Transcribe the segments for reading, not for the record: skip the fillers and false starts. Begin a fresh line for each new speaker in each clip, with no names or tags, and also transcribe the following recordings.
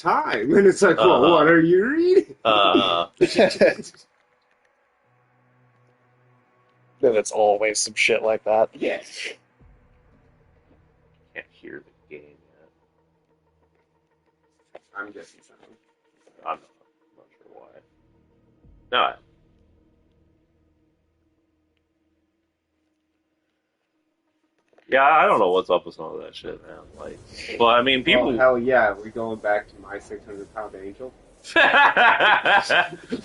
time. And it's like, well, what are you reading?
Then it's always some shit like that.
Yes.
Can't hear the game yet.
I'm guessing sound.
I'm not sure why. No. Yeah, I don't know what's up with some of that shit, man. Like, well, I mean, people.
Oh, hell yeah, we're going back to my 600-pound angel.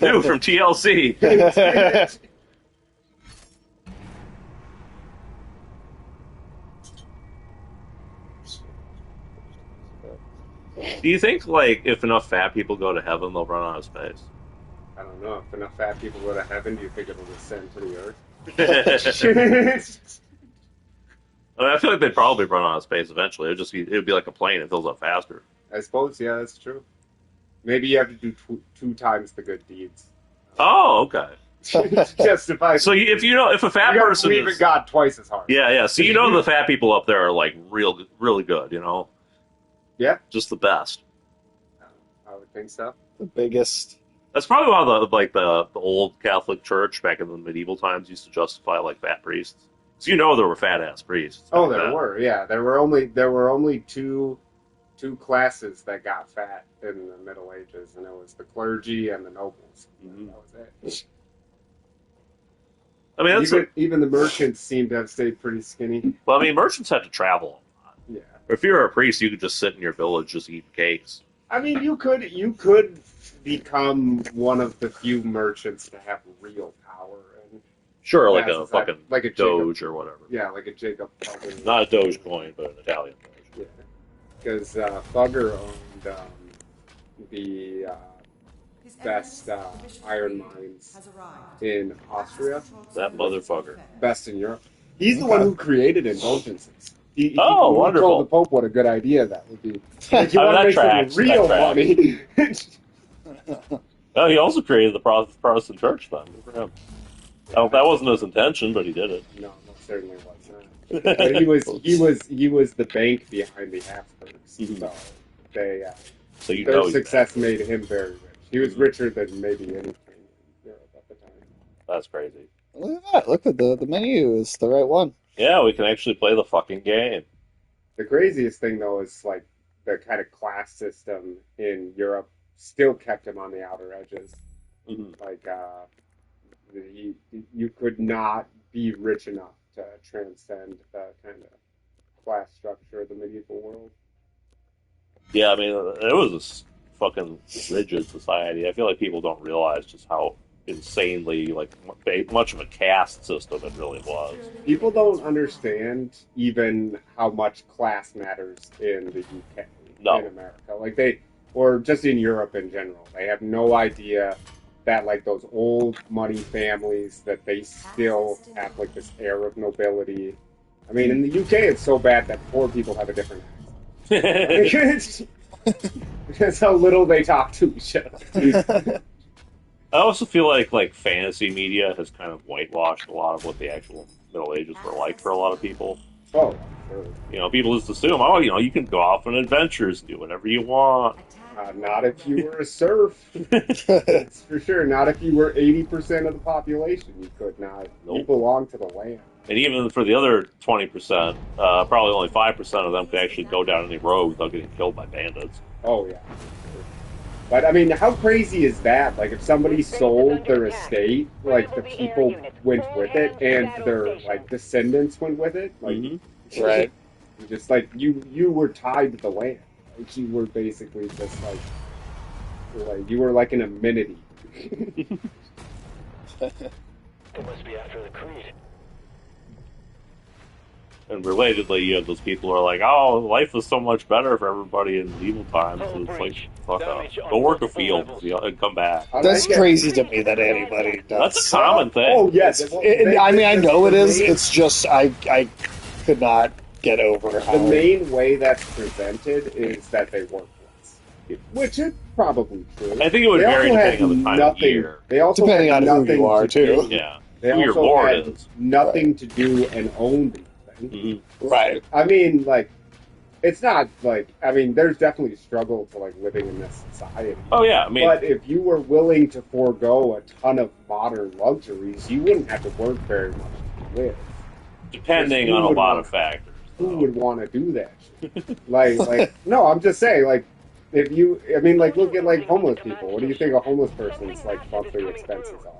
New from TLC. Do you think, like, if enough fat people go to heaven, they'll run out of space?
I don't know. If enough fat people go to heaven, do you think it'll descend to the earth?
I mean, I feel like they'd probably run out of space eventually. It'd be like a plane. It fills up faster.
I suppose, yeah, that's true. Maybe you have to do two times the good deeds.
Oh, okay.
Justify.
So if a fat person
believe in God twice as hard.
Yeah. So the fat people up there are like really good.
Yeah.
Just the best.
I would think so.
The biggest.
That's probably why the old Catholic Church back in the medieval times used to justify like fat priests. So there were fat ass priests.
Oh, there were. Yeah, there were only two classes that got fat in the Middle Ages, and it was the clergy and the nobles. Mm-hmm. That was it.
I mean,
even the merchants seem to have stayed pretty skinny.
Well, I mean, merchants had to travel a lot.
Yeah.
If you were a priest, you could just sit in your village just eating cakes.
I mean, you could become one of the few merchants to have real power. And
sure, like a fucking Doge or whatever.
Yeah, like a Jacob Fugger.
Not a Dogecoin, but an Italian Doge.
Yeah, because Fugger owned the best iron mines in Austria.
That motherfucker.
Best in Europe. He's the one who created indulgences. He
wonderful.
told the Pope what a good idea that would be. Like, you want to make some real money.
Well, he also created the Protestant Church, then. Good for him. That wasn't his intention, but he did it.
No, certainly was not. But he was the bank behind the Habsburgs. Mm-hmm. So their success made him very rich. He was richer than maybe anything in Europe at the time.
That's crazy.
Look at that. Look at the menu is the right one.
Yeah, we can actually play the fucking game.
The craziest thing, though, is like the kind of class system in Europe still kept him on the outer edges. Mm-hmm. Like, you could not be rich enough to transcend the kind of class structure of the medieval world.
Yeah, I mean, it was a fucking rigid society. I feel like people don't realize just how insanely much of a caste system it really was.
People don't understand even how much class matters in the UK, in America, or just in Europe in general. They have no idea that like those old money families that they still have like this air of nobility. I mean, in the UK it's so bad that poor people have a different accent. That's how little they talk to each other.
I also feel like fantasy media has kind of whitewashed a lot of what the actual Middle Ages were like for a lot of people.
Oh, sure.
People just assume, you can go off on adventures, do whatever you want.
Not if you were a serf. That's for sure. Not if you were 80% of the population. You could not. Nope. You belong to the land.
And even for the other 20%, probably only 5% of them could actually go down any road without getting killed by bandits.
Oh, yeah. But, I mean, how crazy is that? Like, if somebody sold their estate, like, the people went with it, and their, like, descendants went with it? Like,
mm-hmm.
Right. Just, like, you were tied to the land. Like, you were basically just, like you were like an amenity.
It must be after the creed.
And relatedly, you have those people who are like, oh, life was so much better for everybody in medieval times. So it's like, fuck off. Go work a field and come back.
That's crazy to me that anybody does.
That's a common thing.
Oh, yes.
I mean, I know it is. It's just, I could not get over how...
The main way that's presented is that they work less. Which is probably true.
I think it would vary depending on the time of year.
They also
depending on who you are, too.
Yeah.
They
who
also
your lord
had
is.
nothing to do and owned.
Mm-hmm.
Right.
I mean, like, it's not like, I mean, there's definitely struggle to like living in this society.
Oh yeah, I mean,
But if you were willing to forego a ton of modern luxuries, you wouldn't have to work very much to live.
depending on a lot of factors.
Who would want to do that shit? No, I'm just saying, like, if you, I mean, like, look at like homeless people. What do you think a homeless person's like monthly expenses are?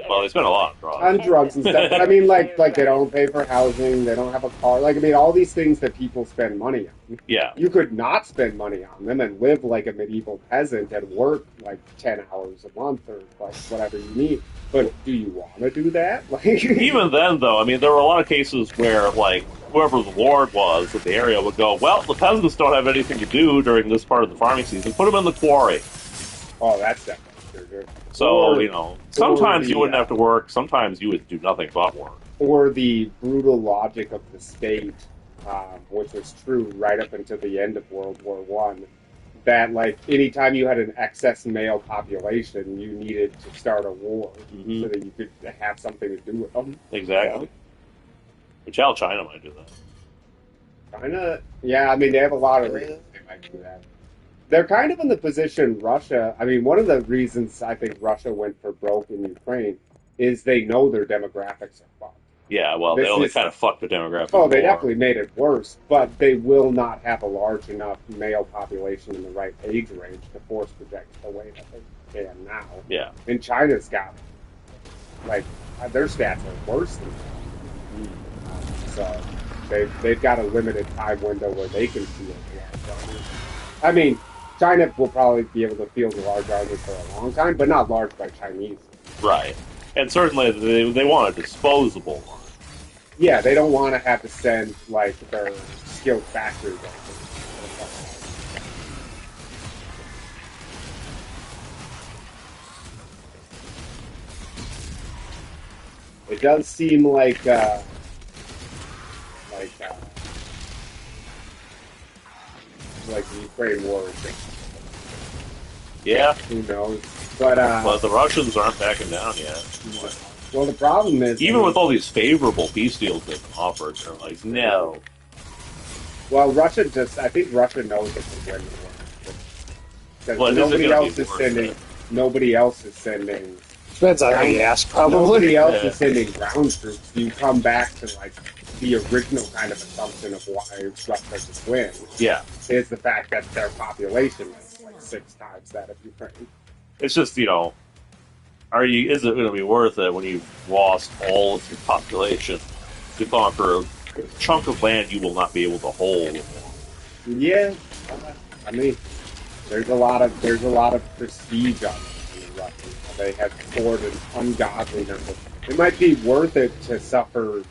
Well, they spend a lot
on drugs and stuff. But I mean, like they don't pay for housing, they don't have a car. Like, I mean, all these things that people spend money on.
Yeah.
You could not spend money on them and live like a medieval peasant and work like 10 hours a month or like whatever you need. But do you want to do that? Like,
even then, though, I mean, there were a lot of cases where, like, whoever the lord was of the area would go, well, the peasants don't have anything to do during this part of the farming season. Put them in the quarry.
Oh, that's definitely true.
So, sometimes you wouldn't have to work. Sometimes you would do nothing but work.
Or the brutal logic of the state, which was true right up until the end of World War One, that, like, anytime you had an excess male population, you needed to start a war so that you could have something to do with them.
Exactly. Which hell, China might do that.
China, yeah, I mean, they have a lot of reasons they might do that. They're kind of in the position Russia, I mean, one of the reasons I think Russia went for broke in Ukraine is they know their demographics are fucked.
Yeah, well, they only kind of fucked the demographics.
Oh, they definitely made it worse, but they will not have a large enough male population in the right age range to force project the way that they can now.
Yeah.
And China's got, like, their stats are worse than that. So they've got a limited time window where they can field large armies. I mean, China will probably be able to field a large army for a long time, but not large by Chinese.
Right. And certainly they want a disposable one.
Yeah, they don't want to have to send, like, their skilled factories over. It does seem like the Ukraine war is just,
yeah.
Who knows? But
the Russians aren't backing down yet.
Well, the problem is,
even with all these favorable peace deals they've offered, they're like, no.
Well, I think Russia knows it can win the war. Because nobody else is sending.
Depends on how you ask, probably.
Nobody else is sending ground troops. You come back to, like, the original kind of assumption of why Russia could win.
Yeah.
Is the fact that their population is like 6 times that of Ukraine.
It's just, is it going to be worth it when you've lost all of your population to conquer a chunk of land you will not be able to hold?
Yeah. I mean, there's a lot of prestige on it in Russia. They have scored an ungodly number. It might be worth it to suffer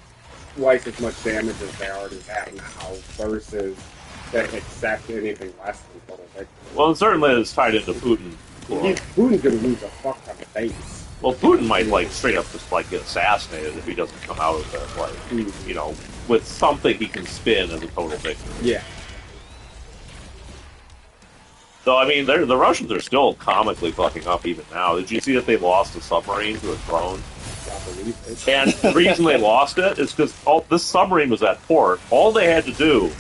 twice as much damage as they already have now versus to accept anything less than total victory.
Well, it certainly is tied into Putin.
Putin's going to lose a fuck ton of face.
Well, Putin might, like, straight up just, like, get assassinated if he doesn't come out of it, like, with something he can spin as a total victory.
Yeah.
So, I mean, the Russians are still comically fucking up even now. Did you see that they lost a submarine to a drone? And the reason they lost it is because this submarine was at port. All they had to do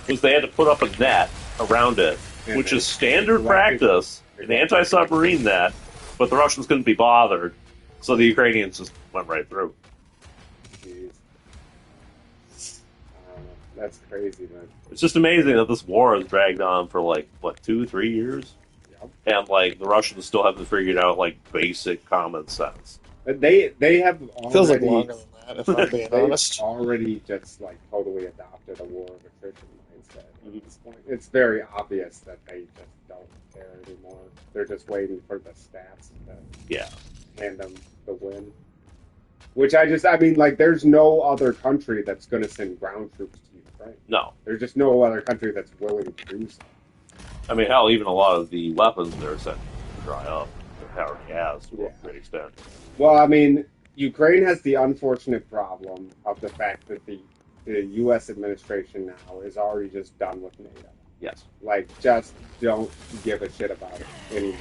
was they had to put up a net around it, which is standard practice, an anti-submarine net, but the Russians couldn't be bothered, so the Ukrainians just went right through.
Jeez. That's crazy, man.
It's just amazing that this war has dragged on for, like, 2-3 years?
Yep.
And, like, the Russians still haven't figured out, like, basic common sense.
They have already...
Feels like longer than that, if I'm being honest.
They've already just, like, totally adopted a war of attrition mindset at this point. It's very obvious that they just don't care anymore. They're just waiting for the stats to hand them the win. Which I mean, like, there's no other country that's going to send ground troops to Ukraine.
No.
There's just no other country that's willing to do so.
I mean, hell, even a lot of the weapons they're sending dry up. It already has to a great extent.
Well, I mean, Ukraine has the unfortunate problem of the fact that the U.S. administration now is already just done with NATO.
Yes.
Like, just don't give a shit about it anymore.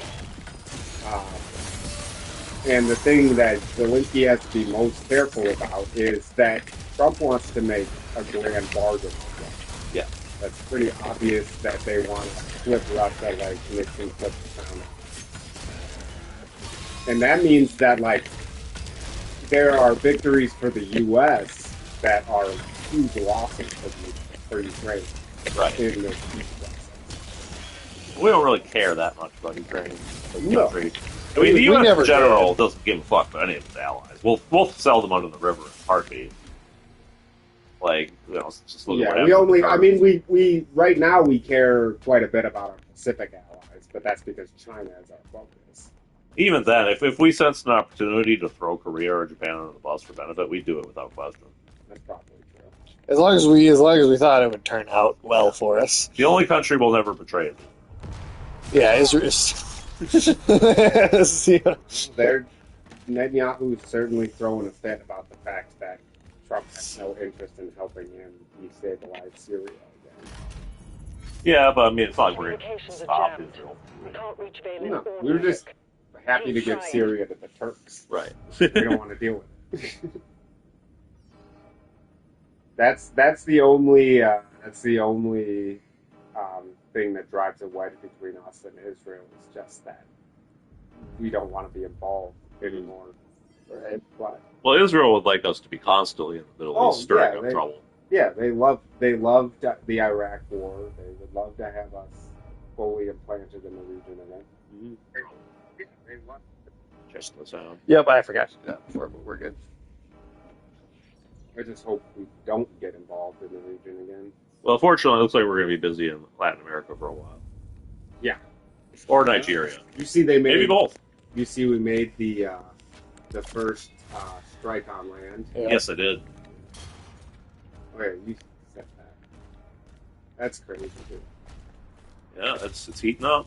And the thing that Zelensky has to be most careful about is that Trump wants to make a grand bargain with them.
Yeah.
That's pretty obvious that they want to flip Russia like Nixon flipped China. And that means that, like, there are victories for the U.S. that are huge losses for Ukraine
Right.
in this peace process.
We don't really care that much about Ukraine as a
No.
country. I mean, the
We
U.S.
never
in general doesn't give a fuck about any of its allies. We'll sell them under the river in a heartbeat. Like, you know, just look at what
Yeah,
happened with the
we right now we care quite a bit about our Pacific allies, but that's because China is our focus.
Even then, if we sensed an opportunity to throw Korea or Japan under the bus for benefit, we'd do it without question.
That's probably true.
As long as we thought it would turn out well for us.
The only country we'll never betray is
Yeah, Israel.
Netanyahu's certainly throwing a fit about the fact that Trump has no interest in helping him destabilize Syria again.
Yeah, but I mean, it's not like we're going to
Communications are
stop
jammed.
Israel.
We can't reach Valen
No,
or
we were just
Nurk.
happy to give Syria to the Turks.
Right.
We don't want to deal with it. That's the only thing that drives a wedge between us and Israel is just that we don't want to be involved anymore. Right? But
Well, Israel would like us to be constantly in the Middle East stirring up trouble.
yeah, they loved the Iraq War. They would love to have us fully implanted in the region again.
Mm-hmm.
They love
Checking this out.
Yep, I forgot to do that before, but we're good.
I just hope we don't get involved in the region again.
Well, fortunately, it looks like we're going to be busy in Latin America for a while.
Yeah.
Or Nigeria.
You see, they made
Maybe both.
You see, we made the first strike on land.
Yeah.
Yes, I did.
Okay, you said that. That's crazy, too.
Yeah, it's heating up.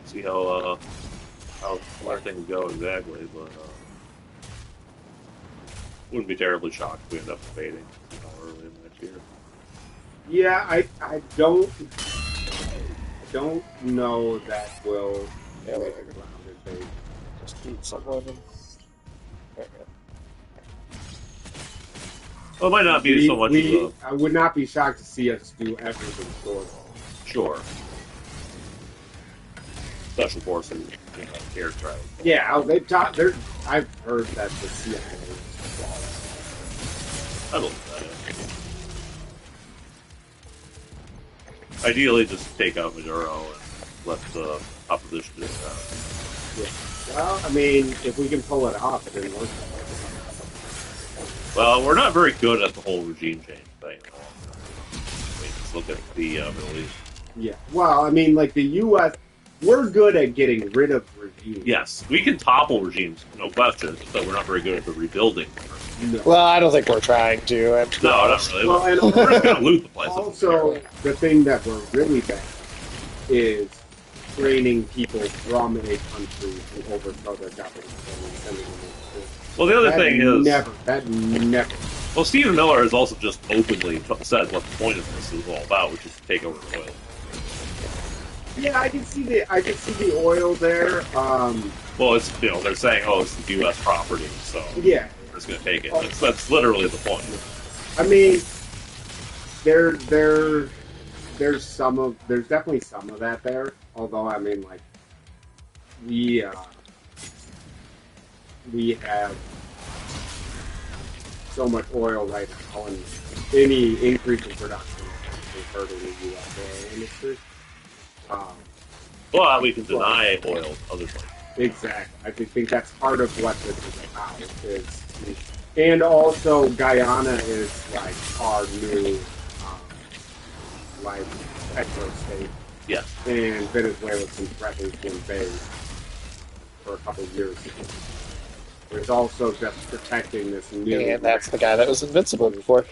See how things go exactly, but wouldn't be terribly shocked if we end up invading early in the next year.
Yeah, I don't know that we'll make a grounded base.
Just eat someone.
Well, it might not be so much of a...
I would not be shocked to see us do everything short.
Sure. Special forces, air strike.
Yeah, I've heard that the CIA is
I believe that. Ideally, just take out Maduro and let the opposition do that.
Yeah. Well, I mean, if we can pull it off, it didn't work.
Well, we're not very good at the whole regime change thing. I mean, just look at the Middle East.
Yeah. Well, I mean, like the U.S., we're good at getting rid of regimes.
Yes, we can topple regimes, no question, but we're not very good at the rebuilding.
No.
Well, I don't think we're trying to.
No, not really.
Well, and
we're just going to loot the place.
Also, the thing that we're really bad at is training people from a country to overthrow their government and sending them into
Well, the other thing is...
That never...
Well, Stephen Miller has also just openly said what the point of this is all about, which is to take over the oil.
Yeah, I can see the oil there.
Well, it's they're saying, oh, it's the U.S. property, so
yeah,
we're just going to take it. That's literally the point.
I mean, there's definitely some of that there. Although, I mean, like we have so much oil right now, and any increase in production is hurting the U.S. oil industry.
Well, we can deny oil other places.
Exactly. I think that's part of what this is about. And also, Guyana is like our new petro state.
Yes.
And Venezuela's been threatening to invade for a couple of years. There's also just protecting this new...
And that's the guy that was invincible before.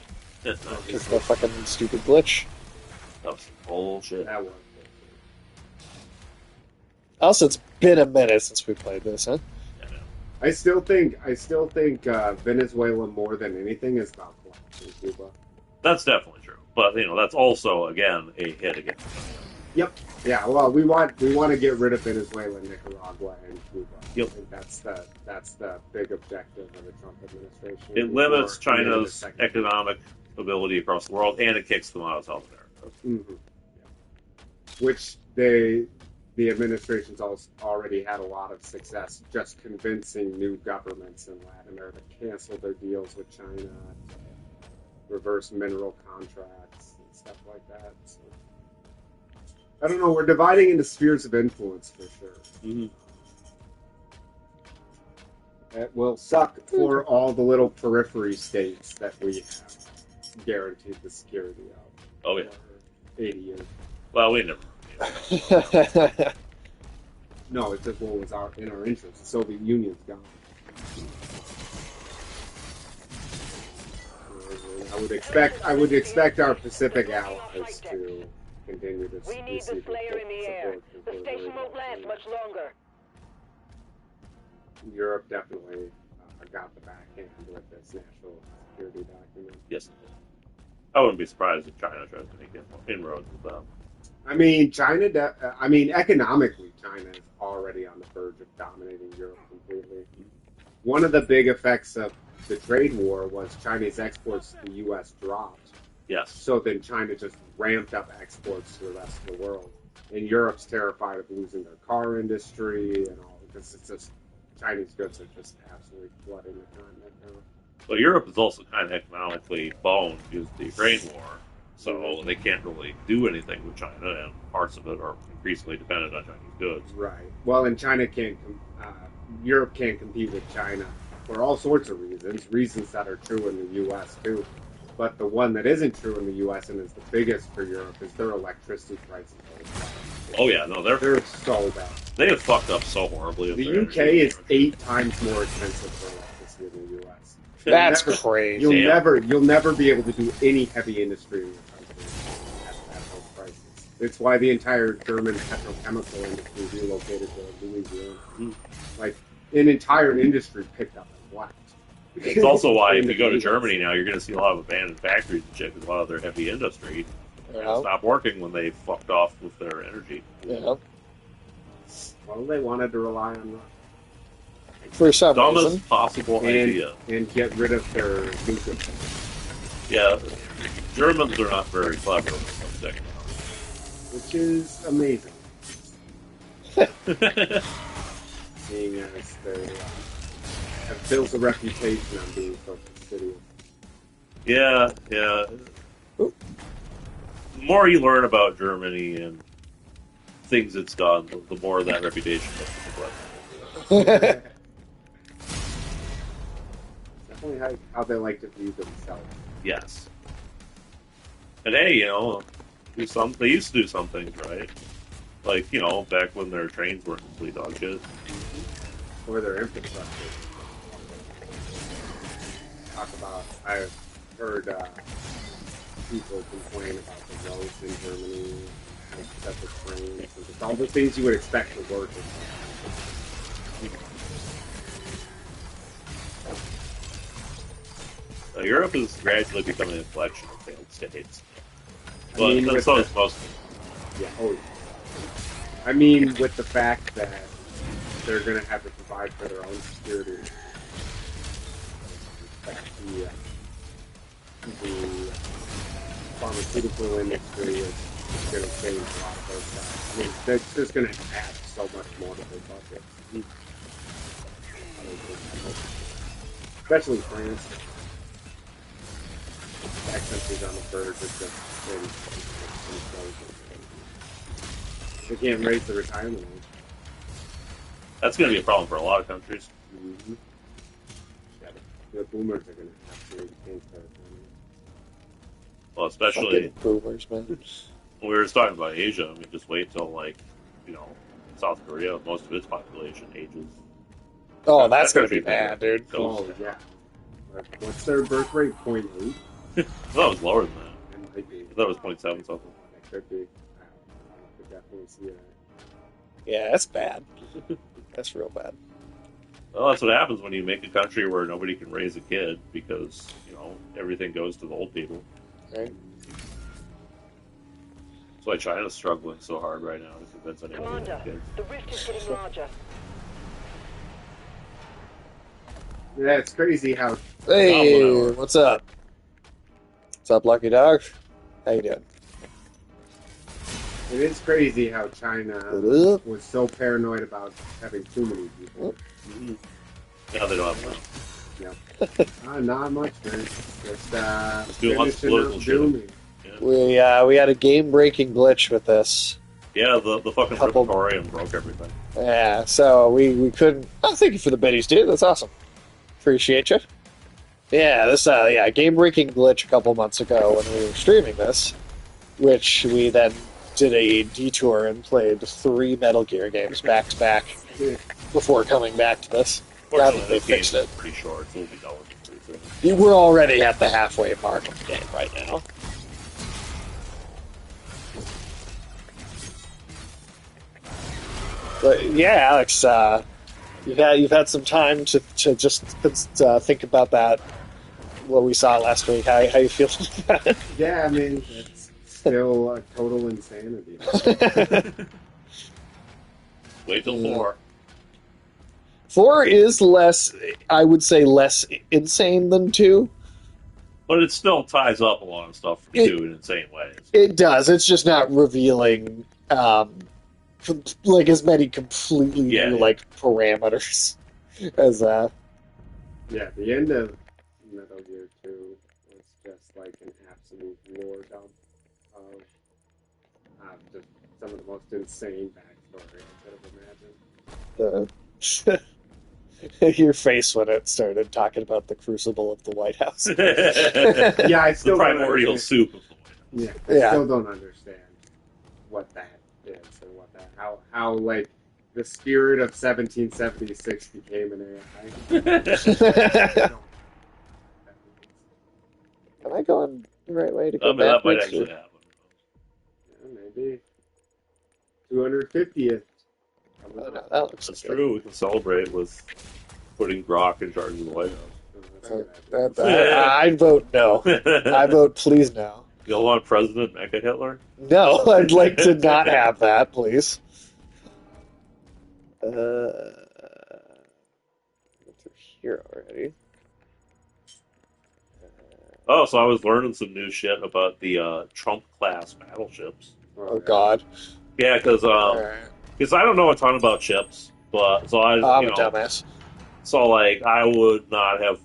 It's
Because the fucking stupid glitch.
That was bullshit.
That was
Also, it's been a minute since we played this, huh?
Yeah, no.
I still think Venezuela more than anything is about collapsing Cuba.
That's definitely true. But, that's also, again, a hit against China.
Yep. Yeah. Well, we want to get rid of Venezuela, Nicaragua, and Cuba.
Yep.
I think that's the big objective of the Trump administration.
It limits
before committing a
China's
second-
economic ability across the world, and it kicks them out of South America.
Mm-hmm. Yeah. Which the administration's also already had a lot of success just convincing new governments in Latin America to cancel their deals with China, reverse mineral contracts, and stuff like that. So, I don't know. We're dividing into spheres of influence for sure.
Mm-hmm.
It will suck for all the little periphery states that we have guaranteed the security of.
Oh, yeah.
For 80 years.
Well, we never.
No, it's just what was in our interest. The Soviet Union's gone. I would expect our Pacific allies to continue to
We need the Slayer in the air. The station won't last much longer.
Europe definitely got the backhand with this national security document.
Yes. I wouldn't be surprised if China tries to make inroads with them.
I mean, economically, China is already on the verge of dominating Europe completely. One of the big effects of the trade war was Chinese exports to the U.S. dropped.
Yes.
So then China just ramped up exports to the rest of the world. And Europe's terrified of losing their car industry and all, because it's just Chinese goods are just absolutely flooding the continent now.
But Europe is also kind of economically boned because of the Ukraine war. So they can't really do anything with China, and parts of it are increasingly dependent on Chinese goods.
Right. Well, and Europe can't compete with China for all sorts of reasons that are true in the U.S. too. But the one that isn't true in the U.S. and is the biggest for Europe is their electricity prices.
Oh yeah, no, they're
so bad.
They have fucked up so horribly.
The UK is 8 times more expensive for electricity than the U.S.
That's crazy.
You'll never be able to do any heavy industry in your country at those prices. It's why the entire German petrochemical industry relocated to Louisiana. Like an entire industry picked up and left.
It's also why if you go to Germany now, you're going to see a lot of abandoned factories and shit because a lot of their heavy industry stopped working when they fucked off with their energy.
Yeah.
Well, they wanted to rely on Russia.
For some
Dumbest
reason.
possible idea.
And get rid of their nuclear.
Yeah, Germans are not very clever when it comes to technology.
Which is amazing. Seeing as they have built a reputation on being so fastidious.
Yeah. The more you learn about Germany and things it's done, the more that reputation gets.
Definitely how they like to view themselves.
Yes. And hey, they used to do some things right. Like, back when their trains weren't complete dog shit.
Or their infrastructure. I've heard people complain about the roads in Germany, like the trains, and just all the things you would expect to work in.
Europe is gradually becoming a collection of failed states. But so is most of
it. Yeah, I mean, with the fact that they're going to have to provide for their own security. The pharmaceutical industry is going to change a lot of those guys. I mean, they're just going to add so much more to their budget. Especially France. That country's on the verge of just they can't raise the retirement age.
That's going to be a problem for a lot of countries.
Mm-hmm. Yeah, the boomers are going to have to change their economy.
Well, especially
boomers, man.
When we were talking about Asia, I mean, just wait till South Korea, most of its population ages.
Oh, that's going to be bad, dude.
Oh, yeah. What's their birth rate? 0.8?
I thought it was lower than that.
It might be.
I thought it was 0.7 something.
It could be. I could definitely see that.
Yeah, that's bad. That's real bad.
Well, that's what happens when you make a country where nobody can raise a kid because, everything goes to the old people.
Right.
That's why China's struggling so hard right now to convince anyone to
Commander,
have kids.
the rift is getting larger.
Yeah, it's crazy how.
Hey, what's up? What's up, Lucky Dog? How you doing?
It is crazy how China
What up?
was so paranoid about having too many people.
Mm-hmm. Now they don't have money.
Not much, man. Just
do lots of
finishing
political
up
shit.
Dooming.
We had a game-breaking glitch with this.
Yeah, the fucking
Couple-
Riptorium broke everything.
Yeah, so we couldn't. Oh, thank you for the biddies, dude. That's awesome. Appreciate you. Yeah, this game-breaking glitch a couple months ago when we were streaming this, which we then did a detour and played 3 Metal Gear games back to back before coming back to this. Now that they
This game's
fixed it.
pretty short, so we'll be done with it pretty soon.
We're already at the halfway mark of the game right now. But yeah, Alex, you've had some time to just think about that. What we saw last week. How you feel about it?
Yeah, I mean, it's still a total insanity.
Wait till 4.
4 is less, I would say, less insane than 2.
But it still ties up a lot of stuff for 2 in insane ways.
It does. It's just not revealing like as many completely new like parameters as
Yeah, the end of Metal Gear 2 was just like an absolute lore dump of just some of the most insane backstory I could have imagined.
Your face when it started talking about the crucible of the White House.
Yeah, I still
the
don't
primordial
understand.
soup of the
Yeah, I still don't understand what that is or what that how like the spirit of 1776 became an AI.
Am I going the right way to go
I mean, that might
backwards?
actually happen.
Yeah, maybe 250th.
Oh, no, that looks
That's
good.
true. We can celebrate with putting Grok in charge of the White House.
I'd vote no. I vote please no.
You don't want President Mecha Hitler?
No, I'd like to not have that, please. Went through here already.
Oh, so I was learning some new shit about the Trump-class battleships.
Oh, God.
Yeah, because
Alright.
I don't know a ton about ships, but so
I'm a dumbass.
So like I would not have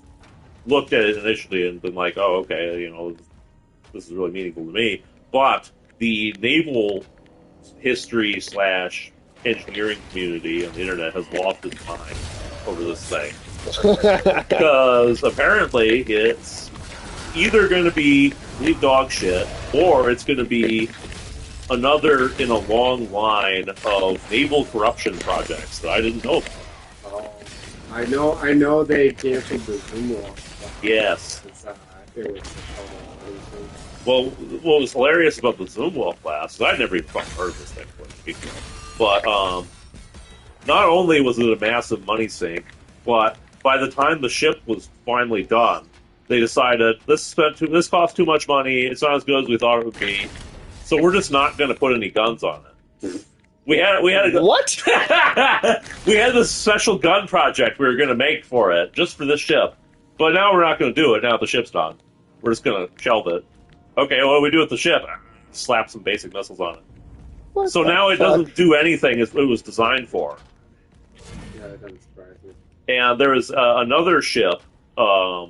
looked at it initially and been like, oh, okay, this is really meaningful to me. But the naval history / engineering community on the internet has lost its mind over this thing. Because apparently it's either going to be complete dog shit or it's going to be another in a long line of naval corruption projects that I didn't know about.
Oh, I know they canceled the Zoom wall.
Yes.
It was
Well, what was hilarious about the Zoomwell class is I'd never even fucking heard of this thing before. But not only was it a massive money sink, but by the time the ship was finally done, they decided this cost too much money. It's not as good as we thought it would be, so we're just not going to put any guns on it. We had
What?
we had this special gun project we were going to make for it, just for this ship. But now we're not going to do it now that the ship's done. We're just going to shelve it. Okay, what do we do with the ship? Slap some basic missiles on it.
What
So
the
now it
fuck?
doesn't do anything as it was designed for.
Yeah, that doesn't surprise me.
And there was another ship that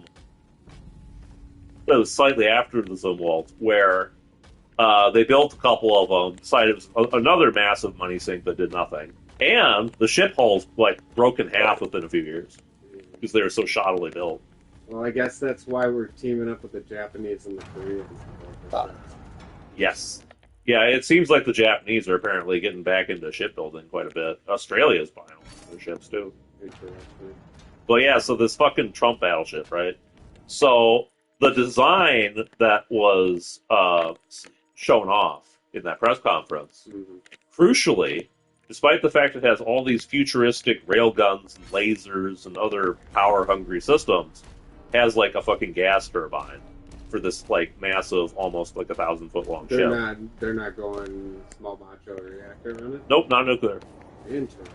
was slightly after the Zumwalt where they built a couple of them, decided it was another massive money sink that did nothing. And the ship hulls broke in half within a few years because they were so shoddily built.
Well, I guess that's why we're teaming up with the Japanese and the Koreans.
Yes. Yeah, it seems like the Japanese are apparently getting back into shipbuilding quite a bit. Australia's buying their ships too. But yeah, so this fucking Trump battleship, right? So the design that was shown off in that press conference, crucially, despite the fact it has all these futuristic railguns and lasers and other power-hungry systems, has like a fucking gas turbine. for this like massive, almost like 1,000-foot long
They're
ship.
not. They're not going small modular reactor on it.
Nope, not nuclear.
Interesting.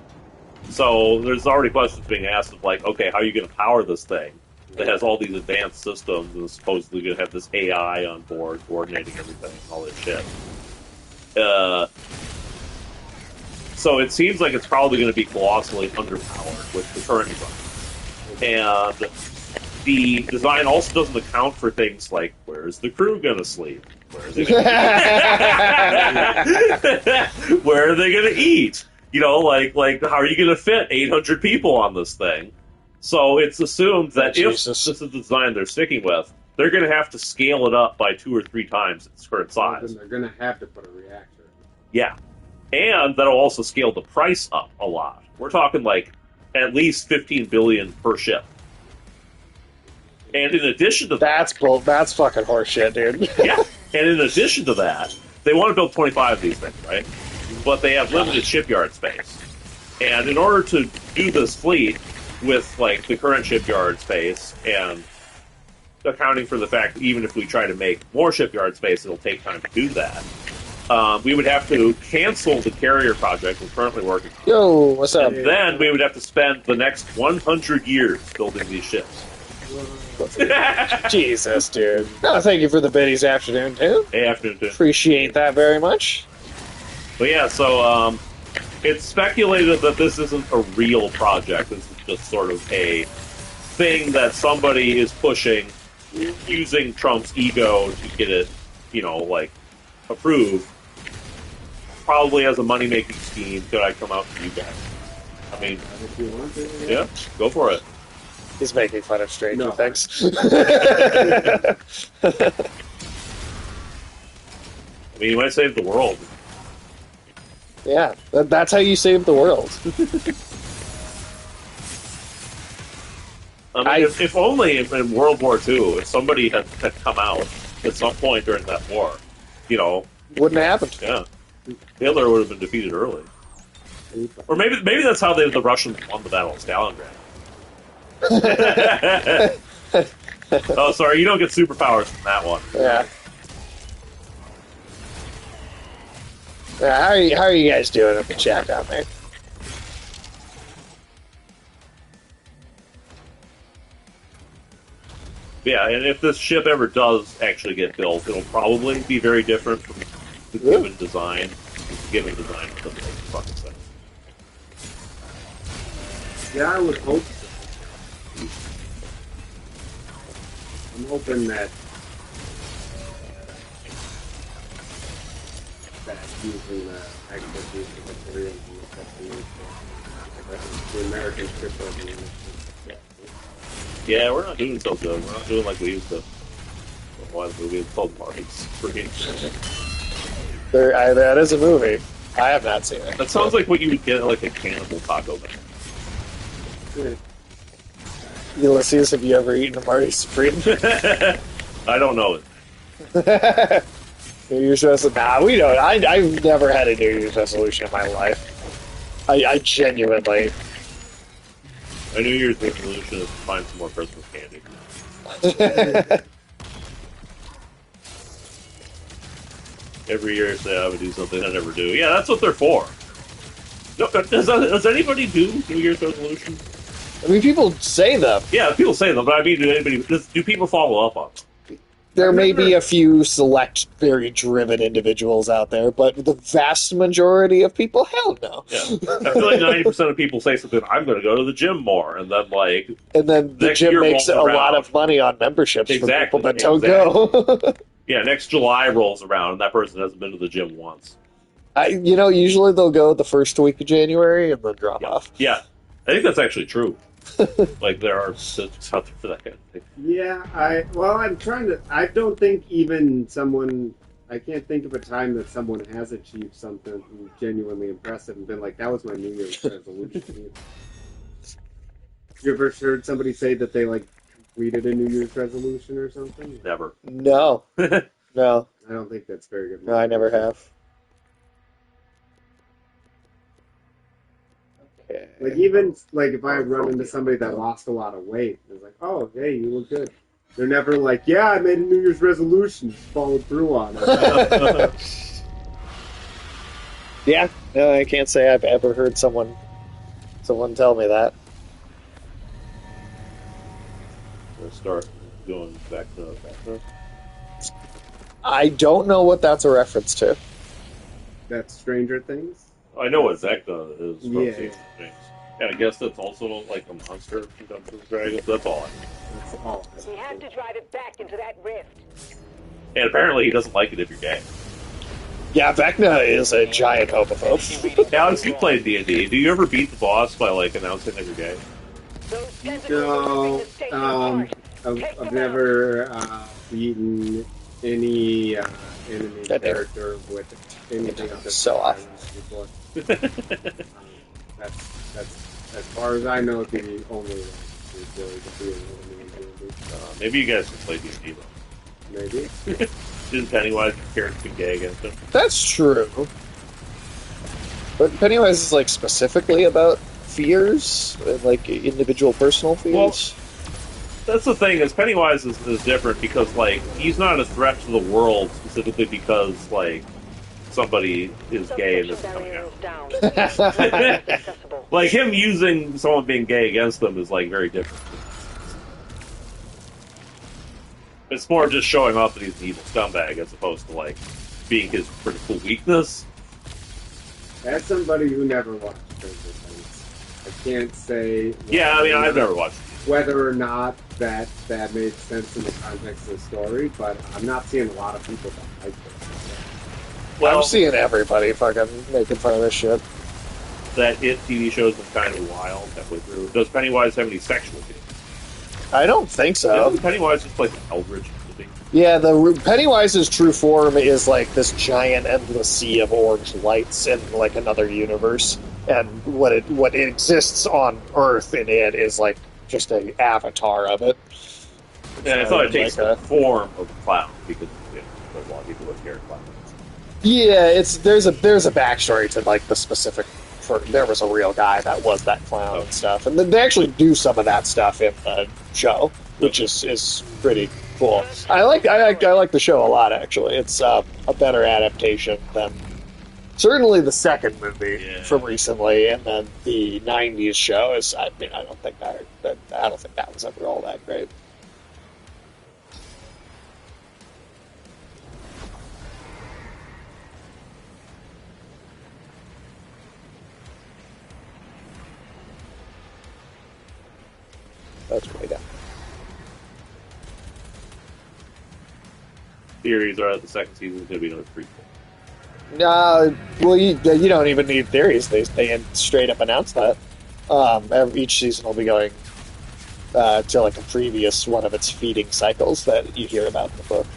So there's already questions being asked of like, okay, how are you going to power this thing that has all these advanced systems and is supposedly going to have this AI on board coordinating everything and all this shit. So it seems like it's probably going to be colossally underpowered with the current design. And the design also doesn't account for things like, where's the crew going to sleep? Where are they going to eat? You know, like how are you going to fit 800 people on this thing? So it's assumed that if this is the design they're sticking with, they're going to have to scale it up by 2 or 3 times its current size.
Then they're going to have to put a reactor in.
Yeah. And that'll also scale the price up a lot. We're talking like at least $15 billion per ship. And in addition to
that's fucking horseshit, dude.
Yeah. And in addition to that, they want to build 25 of these things, right? But they have limited shipyard space. And in order to do this fleet with like the current shipyard space and accounting for the fact that even if we try to make more shipyard space, it'll take time to do that. We would have to cancel the carrier project we're currently working on.
Yo, what's up?
And then we would have to spend the next 100 years building these ships.
Jesus, dude. No, thank you for the biddies afternoon, too.
Hey, afternoon, too.
Appreciate that very much.
But yeah, so it's speculated that this isn't a real project. This is just sort of a thing that somebody is pushing using Trump's ego to get it, you know, like, approved. Probably as a money-making scheme. Could I come out to you guys? I mean,
If you want to,
yeah, go for it.
He's making fun of Stranger Things.
I mean, you might save the world.
Yeah, that's how you save the world.
I mean, if only in World War II, if somebody had come out at some point during that war, you know,
wouldn't have happened.
Yeah, Hitler would have been defeated early. Or maybe that's how the Russians won the Battle of Stalingrad. Oh, sorry, you don't get superpowers from that one.
Yeah. How are you guys doing in the chat down there?
Yeah, and if this ship ever does actually get built, it'll probably be very different from the given design. The given design doesn't make fucking sense.
Yeah, I would hope so. I'm hoping that using the expertise of the Koreans and the American ship building.
Yeah, we're not doing so good. We're not doing like we used to. Why the movie is called Markets?
That is a movie. I have not seen it.
That sounds like what you would get at like a Cannibal Taco Bell.
Yeah.
Ulysses, have you ever eaten a Marty Supreme?
I don't know it.
New Year's resolution? Nah, we don't. I've never had a New Year's resolution in my life. I genuinely.
My New Year's resolution is to find some more Christmas candy. Every year I say I would do something I never do. Yeah, that's what they're for. No, does anybody do New Year's resolutions?
I mean, people say them.
Yeah, people say them, but I mean, do people follow up on them?
There may be a few select, very driven individuals out there, but the vast majority of people, hell no.
Yeah. I feel like 90% of people say something, I'm going to go to the gym more, and then, like...
And then the gym makes a lot of money on memberships for people that don't go.
Yeah, next July rolls around, and that person hasn't been to the gym once.
Usually they'll go the first week of January and then drop off.
Yeah, I think that's actually true. Like, there are statistics out there for that kind of thing.
Yeah, I'm trying to... I don't think even someone... I can't think of a time that someone has achieved something genuinely impressive and been like, that was my New Year's resolution. You ever heard somebody say that they, like, completed a New Year's resolution or something?
Never.
No. No.
I don't think that's very good.
No, I never have. Okay.
Like, even, like, if I run into somebody that lost a lot of weight, it's like, oh, hey, you look good. They're never like, yeah, I made a New Year's resolution, just followed through on it.
Yeah, no, I can't say I've ever heard someone tell me that.
We'll start going back to.
I don't know what that's a reference to.
That's Stranger Things?
I know what Vecna is from
Yeah.
Stranger Things. And I guess that's also like a monster from Dungeons and Dragons. That's all I know.
That's all.
We have to drive it back into that rift.
And apparently he doesn't like it if you're gay.
Yeah, Vecna is a giant homophobe.
Alex, you played D&D. Do you ever beat the boss by like announcing that you're gay?
Those tentacles
No,
are ripping the station apart. Take
I've
them
never beaten any enemy
God damn it.
character with anything of this
So off.
before. That's as far as I know, the only way to really defeat an enemy in D&D.
Maybe you guys can play D&D though.
Maybe.
Didn't Pennywise character be gay against him?
That's true. But Pennywise is like specifically about fears, like individual personal fears.
That's the thing, is Pennywise is different because like he's not a threat to the world specifically because like somebody is gay and this is coming out.
down.
Like him using someone being gay against them is like very different. It's more just showing off that he's an evil scumbag as opposed to like being his critical weakness.
As somebody who never watched Stranger Things, I can't say.
Yeah, I mean I've never watched it.
Whether or not that made sense in the context of the story, but I'm not seeing a lot of people that like it.
Well,
I'm seeing everybody fucking making fun of this shit.
that It TV show's been kind of wild halfway through. Does Pennywise have any sexual feelings?
I don't think so.
Isn't Pennywise just like an eldritch entity?
Yeah, the Pennywise's true form is like this giant endless sea of orange lights in like another universe, and what exists on Earth in it is like just an avatar of it.
And I thought it takes
Like
the form of a clown because there's a lot of people with hair clowns.
Yeah, there's a backstory to like the specific. There was a real guy that was that clown and stuff, and they actually do some of that stuff in the show, which is pretty cool. I like the show a lot. Actually, it's a better adaptation than certainly the second movie from recently, and then the '90s show is. I mean, I don't think that was ever all that great. That's way down.
Theories are that the second season is going to be another prequel.
Well, you don't even need theories. They straight up announced that. Each season will be going to like a previous one of its feeding cycles that you hear about in the book.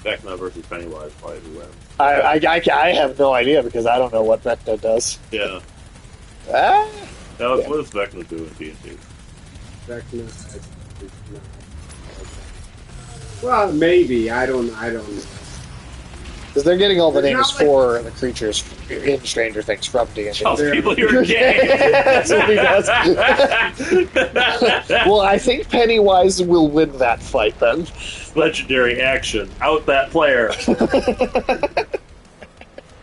Vecna versus Pennywise probably who wins.
I have no idea because I don't know what Vecna does.
Yeah.
Ah,
Now,
Yeah.
what does Vecna do in D&D?
Vecna is not. Well, maybe I don't know.
because they're getting all the
It's
names
not like-
for the creatures in Stranger Things from D&D.
Tells
They're-
people you're gay.
That's what he does. Well, I think Pennywise will win that fight then.
Legendary action. Out that player.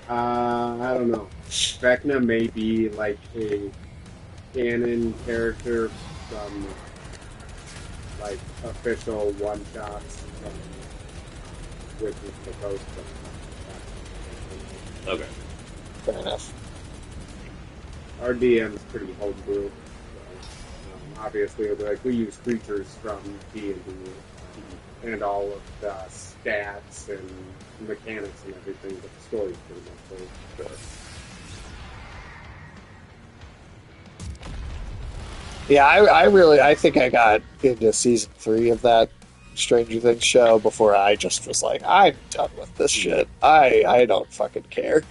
I don't know. Vecna may be like a canon character from like official one shots which is proposed from
Okay.
Fair enough.
our DM is pretty homebrew. So, obviously, like we use creatures from D&D and all of the stats and mechanics and everything, but the story's pretty much the same.
Yeah, I think I got into season 3 of that Stranger Things show before I just was like, I'm done with this shit. I don't fucking care.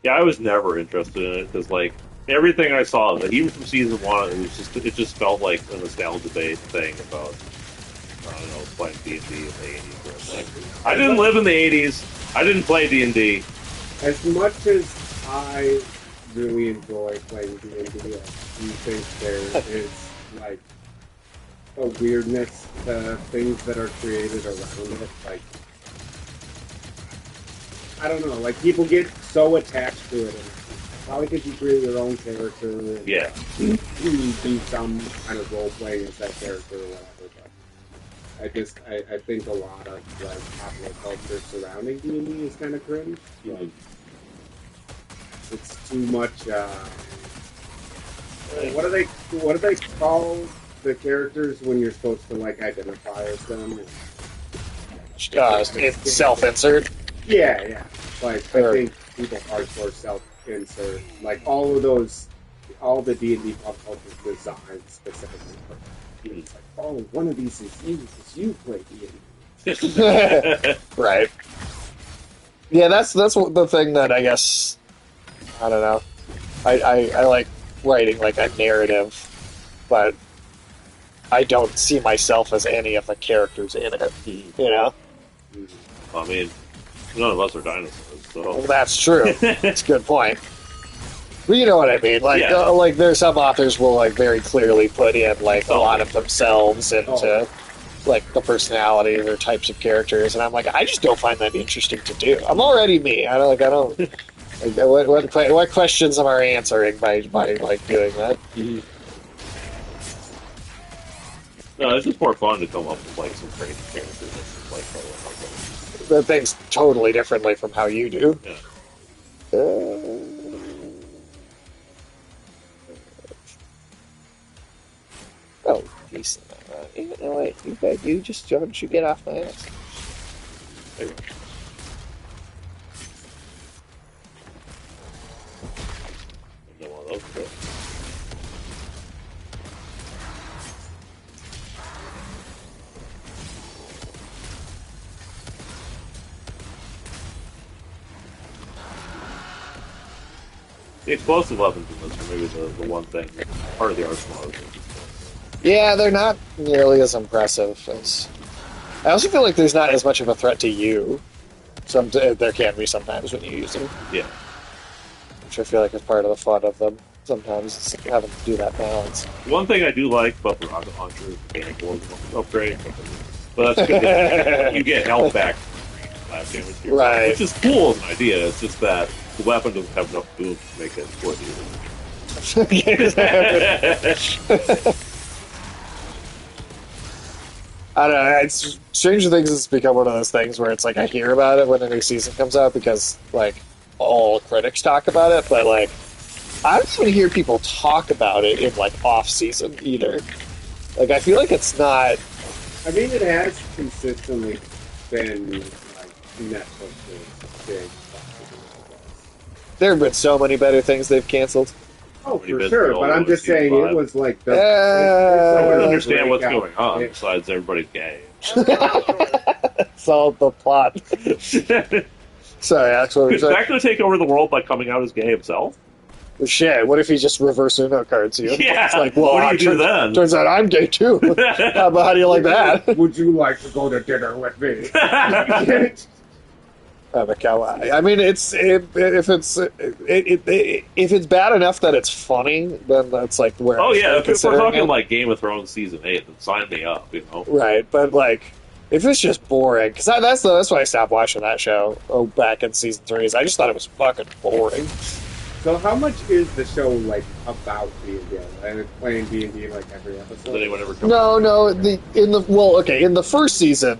Yeah, I was never interested in it because, like, everything I saw, like, even from season 1, it just felt like a nostalgia-based thing about, I don't know, playing D&D in the 80s. Like, I didn't live in the 80s. I didn't play D&D.
As much as I really enjoy playing D&D. Do you think there is like a weirdness to things that are created around it? Like, I don't know. Like people get so attached to it, and probably because you create your own character. And
Yeah.
you do some kind of role playing as that character or whatever. But I think a lot of like popular culture surrounding D&D is kind of cringe. Like, it's too much. What do they call the characters when you're supposed to like identify as them?
It's self-insert.
Yeah. Like I think people hardcore self-insert. Like all of those, all the D&D pop culture is designed specifically for. It's like, oh, one of these is you because you play D&D.
Right. Yeah, that's the thing that I guess, I don't know. I like writing like a narrative, but I don't see myself as any of the characters in it. You know?
I mean, none of us are dinosaurs, so.
Well, that's true. That's a good point. Well, you know what I mean. Like,
Yeah.
like there's some authors will like very clearly put in like a lot of themselves into like the personalities or types of characters, and I'm like, I just don't find that interesting to do. I'm already me. I don't. Like, what questions am I answering by like doing that?
No, it's just more fun to come up with like some crazy characters and just like
That things totally differently from how you do.
Yeah.
Oh, decent. You know what? You just don't you get off my ass.
There you go. Another one of those, but- The explosive weapons in this are maybe the one thing, part of the arsenal.
Yeah, they're not nearly as impressive as. I also feel like there's not as much of a threat to you. There can be sometimes when you use them.
Yeah.
Which I feel like is part of the fun of them. Sometimes it's having to do that balance.
One thing I do like about the rocket launcher is the mechanical upgrade. But that's good. You get health back last damage here.
Right.
Which is cool as an idea. It's just that the weapon doesn't have enough boom to make it worth it.
I don't know. It's Stranger Things has become one of those things where it's like I hear about it when a new season comes out because like all critics talk about it, but like I don't even hear people talk about it in like off season either. Like I feel like it's not.
I mean, it has consistently been like Netflix's big.
There have been so many better things they've canceled.
Oh, for sure. But I'm just saying it was like the.
I don't
it's
understand what's
breakout
going on
hit.
besides everybody's gay.
Solve the plot. Sorry, Alex, what were you
Is
saying?
that going to take over the world by coming out as gay himself?
Well, shit, what if he just reverse Uno cards you?
Yeah.
It's like, well,
What do you do then?
Turns out I'm gay too. How do you like that?
Would you like to go to dinner with me?
I mean, if it's bad enough that it's funny, then that's like where.
Oh yeah, if we're
considering
talking
it.
like Game of Thrones season 8, then sign me up. You know.
Right, but like if it's just boring, because that's why I stopped watching that show. Oh, back in season 3, is I just thought it was fucking boring.
So how much is the show like about D&D? And it's playing D&D like every episode?
Did anyone ever come?
No, in the first season,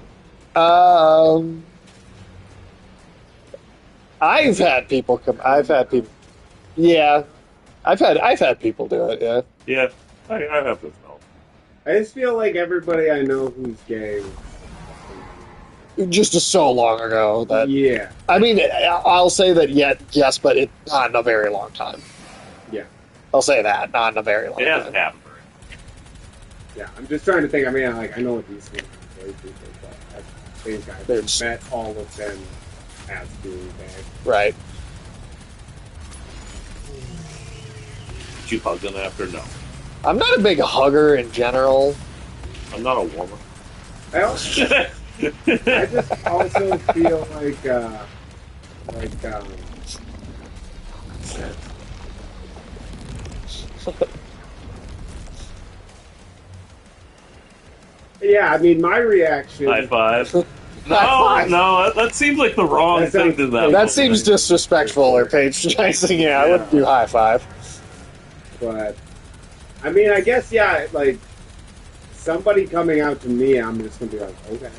I've had people come. Yeah, I've had people do it. Yeah.
Yeah, I have this now.
I just feel like everybody I know who's gay.
Just so long ago that.
Yeah.
I mean, I'll say that yes, but not in a very long time.
Yeah.
I'll say that, not in a very long
It
time.
hasn't happened.
Yeah, I'm just trying to think. I mean, like I know what these gay people, but I think I've met all of them as being gay.
Right.
Did you hug them after? No.
I'm not a big hugger in general.
I'm not a woman.
I just also feel like Yeah, I mean, my reaction.
High five.
High five.
No, that seems like the wrong
That
thing
sounds-
to that.
That
moment.
seems disrespectful or patronizing. Yeah, I wouldn't do high five.
But I mean, I guess like somebody coming out to me, I'm just gonna be like, okay, like,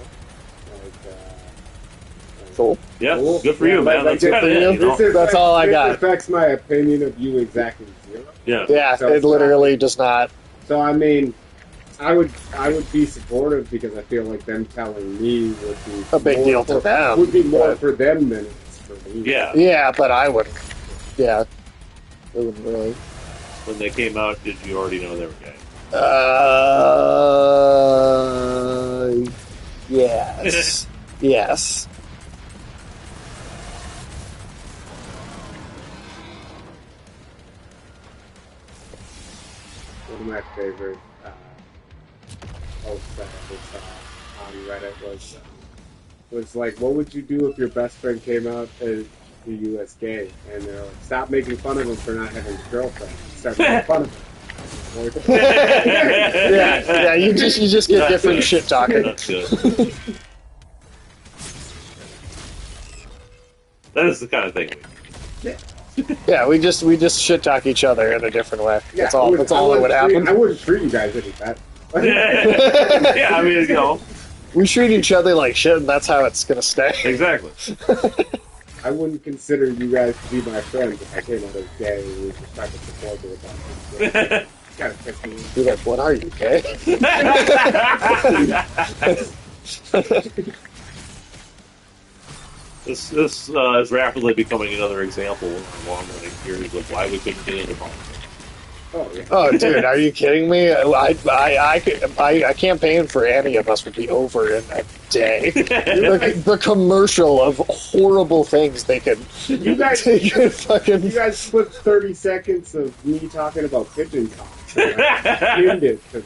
Cool.
Yeah,
cool.
good for you,
Yeah,
man.
like,
That's
good for
kinda
you.
it, you know?
That's all I got.
This affects my opinion of you exactly zero.
Yeah.
Yeah,
So
it
it's
literally does not.
So I mean, I would be supportive because I feel like them telling me would be
A big
more
deal to them,
Would be more
but-
for them than it is for me.
Yeah.
Yeah, but I wouldn't. Yeah, it wouldn't really.
When they came out, did you already know they were gay?
Yes. Yes.
One of my favorite posts that I saw on Reddit was like, what would you do if your best friend came out as to you as gay? And they're like, stop making fun of him for not having a girlfriend. Start making fun of him.
Yeah, you just get different shit talking.
That's good. That is the kind of thing.
Yeah, we just shit talk each other in a different way.
Yeah,
That's all. That's all that would happen.
I wouldn't treat you guys any better.
Yeah, I mean, you know,
We treat each other like shit, and that's how it's gonna stay.
exactly.
I wouldn't consider you guys to be my friends if I came out as gay and we were just trying to support me about this. Kind of piss me off.
You're like, what are you, gay?
This is rapidly becoming another example of a long-running series of why we couldn't get into politics.
Oh, yeah.
Oh, dude, are you kidding me? I campaign for any of us would be over in a day. The commercial of horrible things they could.
You guys,
They could fucking.
you guys put 30 seconds of me talking about pigeon cocks. Pinned it to them.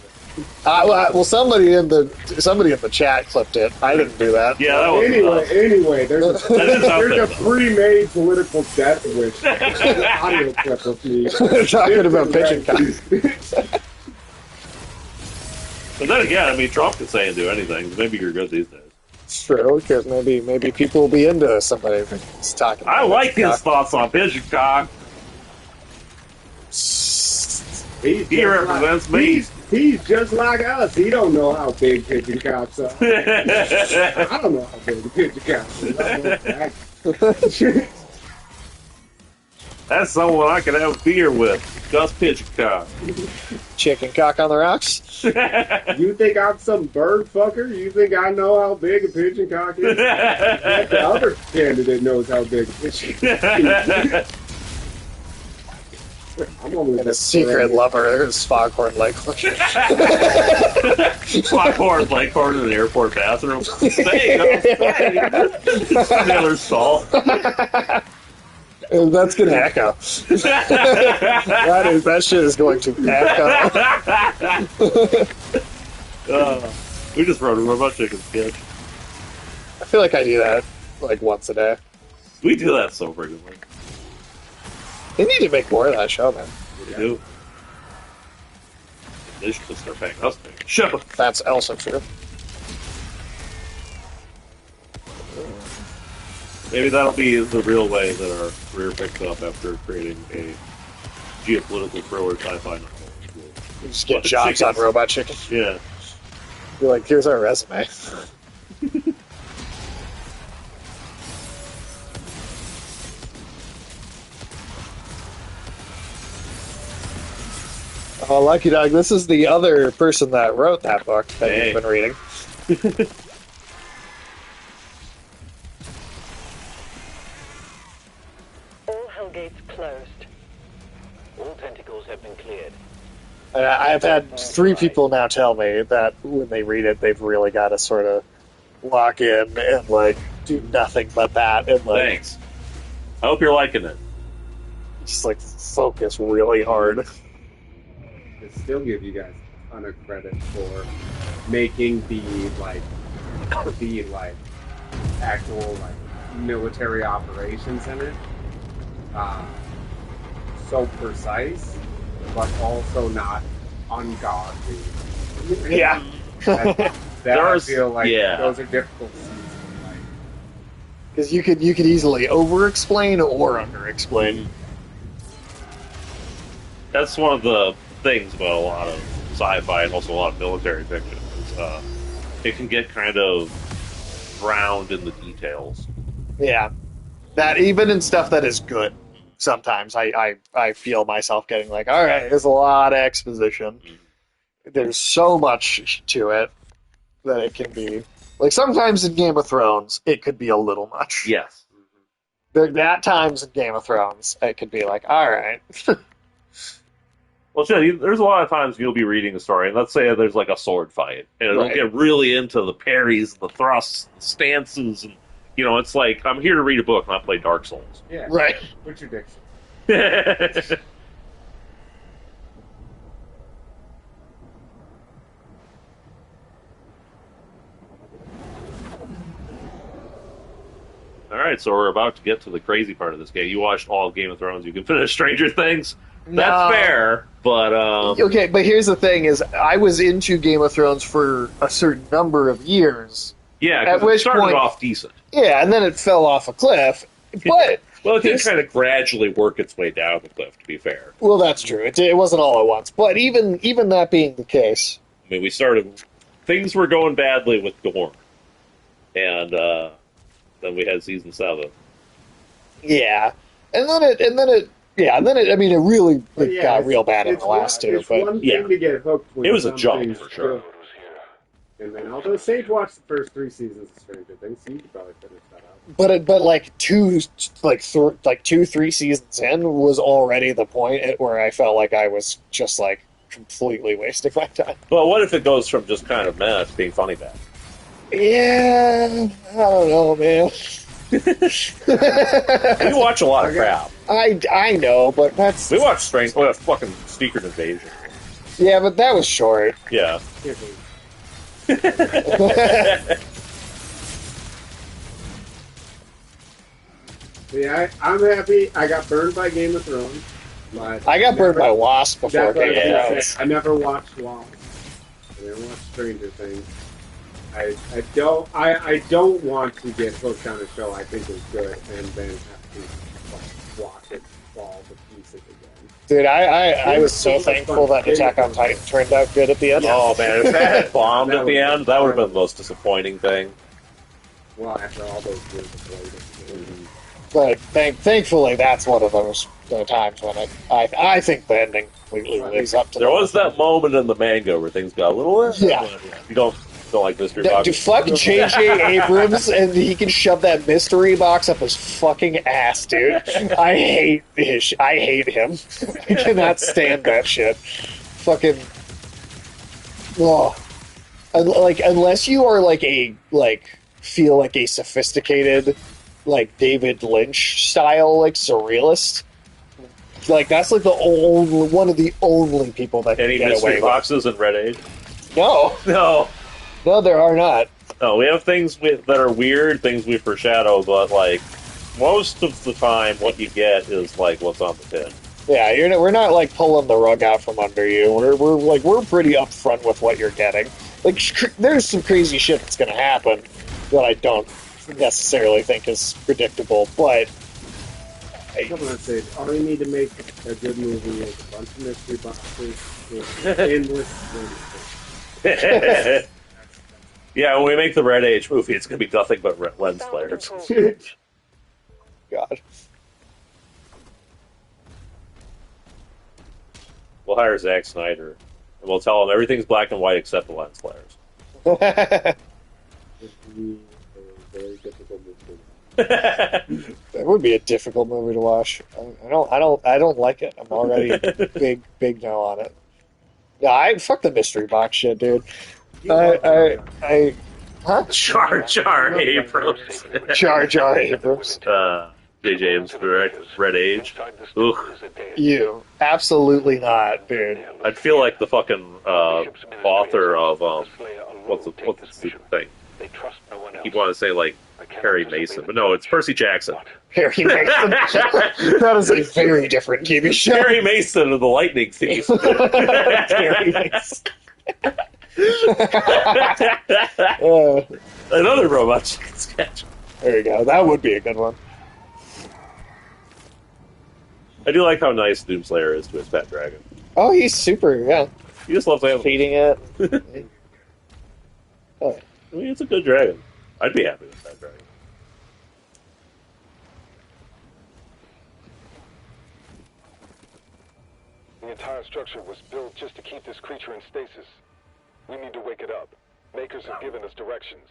Well, somebody in the chat clipped it. I didn't do that.
Yeah, that was
Anyway, there's
That is out there,
a pre-made political death wish audio clip of me
Talking about pigeon cocks.
But then again, I mean, Trump could say and do anything. Maybe you're good these days.
It's true, because maybe people will be into somebody that's talking.
I
about
like
pigeon
his thoughts on pigeon cock. He represents me.
He's just like us. He don't know how big pigeon cocks are. I don't know how big a pigeon cock is. I know that.
That's someone I could have a beer with. Just pigeon cock.
Chicken cock on the rocks.
You think I'm some bird fucker? You think I know how big a pigeon cock is? Like the other candidate knows how big a pigeon cock is. I'm only
And a secret lover is Foghorn Leghorn.
Foghorn Leghorn in the airport bathroom. Stay, the other stall.
And that's gonna echo. That shit is going to echo.
We just wrote a robot chickens, kid.
I feel like I do that like once a day.
We do that so frequently.
They need to make more of that show, man.
We do. They should just start paying us big. Shut up.
That's also true.
Maybe that'll be the real way that our career picks up after creating a geopolitical thriller sci-fi novel.
You just get jobs on Robot Chicken.
Yeah.
You're like, here's our resume. Oh, Lucky Dog, this is the other person that wrote that book that
Hey.
you've been reading.
All hell gates closed.
All tentacles have been cleared.
And I've had 3 people now tell me that when they read it, they've really got to sort of lock in and, like, do nothing but that and, like,
Thanks. I hope you're liking it.
just, like, focus really hard.
I still give you guys a ton of credit for making the actual military operations in it so precise but also not ungodly.
Yeah.
That I feel like
yeah.
those are difficult scenes to write.
Because you could easily over-explain or under-explain.
That's one of the things about a lot of sci-fi and also a lot of military fiction. Is, it can get kind of drowned in the details.
Yeah. That even in stuff that is good, sometimes I feel myself getting like, all right, there's a lot of exposition. There's so much to it that it can be like sometimes in Game of Thrones it could be a little much.
Yes.
At times in Game of Thrones it could be like, all right.
Well, shit, there's a lot of times you'll be reading a story, and let's say there's like a sword fight, and it'll get really into the parries, the thrusts, the stances, and it's like I'm here to read a book, not play Dark Souls.
Yeah.
Right.
What's your diction?
All right, so we're about to get to the crazy part of this game. You watched all of Game of Thrones. You can finish Stranger Things. That's fair, but
okay, but here's the thing: is I was into Game of Thrones for a certain number of years.
Yeah,
at which
it started
point,
off decent.
Yeah, and then it fell off a cliff. But
well, it did kind of gradually work its way down the cliff. To be fair,
well, that's true. It wasn't all at once. But even that being the case,
I mean, things were going badly with Dorne, and then we had season 7.
Yeah, and then it. Yeah, and then it really got real bad in the last two.
It's
but
one thing to get hooked when
it was a jump
something's
for sure.
good. And then, although Sage watched the first 3 seasons of Stranger Things, so you could probably finish that out.
But like 2-3 seasons in was already the point where I felt like I was just like completely wasting my time.
Well, what if it goes from just kind of meh to being funny bad?
Yeah, I don't know, man.
We watch a lot of crap.
I know, but that's
we watched fucking Secret Invasion.
Yeah, but that was short.
Yeah.
Yeah, I'm happy. I got burned by Game of Thrones. But
I got burned by Wasp before Game of Thrones.
I never watched Wasp. I never watched Stranger Things. I don't want to get hooked on a show I think is good and then have to watch it fall to pieces again.
Dude, I was so thankful that Attack on Titan turned out good at the end.
Oh man, if that had bombed at the end, that would have been the most disappointing thing.
Well, after all those years of waiting.
But thankfully, that's one of those times when I think the ending completely lives up to.
There was that moment in the manga where things got a little.
Yeah.
You don't like mystery box.
Dude, fuck J.J. Abrams, and he can shove that mystery box up his fucking ass, dude. I hate him. I cannot stand that shit. Fucking. Oh. Like, unless you are feel like a sophisticated, like David Lynch style, like surrealist. Like that's like one of the only people that can get
mystery
away
boxes in Red Age.
No, there are not.
No, we have things that are weird, things we foreshadow, but like most of the time, what you get is like what's on the tin.
Yeah, we're not like pulling the rug out from under you. We're pretty upfront with what you're getting. Like there's some crazy shit that's going to happen that I don't necessarily think is predictable, but.
Come on, Sid. All you need to make a good movie is a bunch of mystery boxes with endless.
Yeah, when we make the Red Age movie, it's going to be nothing but lens flares.
God.
We'll hire Zack Snyder, and we'll tell him everything's black and white except the lens flares.
Very difficult movie.
That would be a difficult movie to watch. I don't like it. I'm already big no on it. Yeah, fuck the mystery box shit, dude. Huh?
Jar Jar Abrams.
Jar Jar Abrams.
J.J. Abrams direct Red Age. Ugh.
You absolutely not, dude.
I'd feel like the fucking author of what's the stupid thing? People want to say like Perry Mason. But no, it's Percy Jackson.
Perry Mason. That is a very different TV show.
Perry Mason of the Lightning Thief.
Perry Mason.
Another robot chicken sketch.
There you go. That would be a good one.
I do like how nice Doomslayer is to his pet dragon.
Oh, he's super, yeah.
He just loves animals.
Feeding it. Oh.
I mean, it's a good dragon. I'd be happy with that dragon.
The entire structure was built just to keep this creature in stasis. We need to wake it up. Makers have given us directions.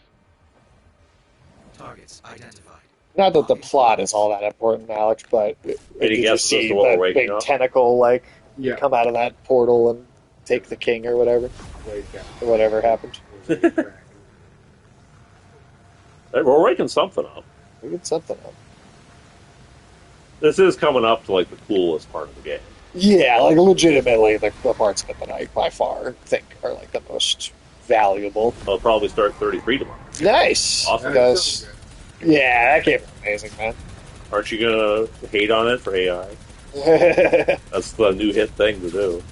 Targets identified.
Not that the plot is all that important, Alex, but
Any
did you
guesses
see
as to what we're
that
waking
big
up?
tentacle
Yeah.
come out of that portal and take the king or whatever?
Wake up.
Or whatever happened.
We're waking something up.
We get something up.
This is coming up to like the coolest part of the game.
Yeah, like legitimately the parts of it that I by far think are like the most valuable.
I'll probably start 33 tomorrow.
Nice.
Awesome.
Because, yeah, that game is amazing, man.
Aren't you gonna hate on it for AI? That's the new hit thing to do.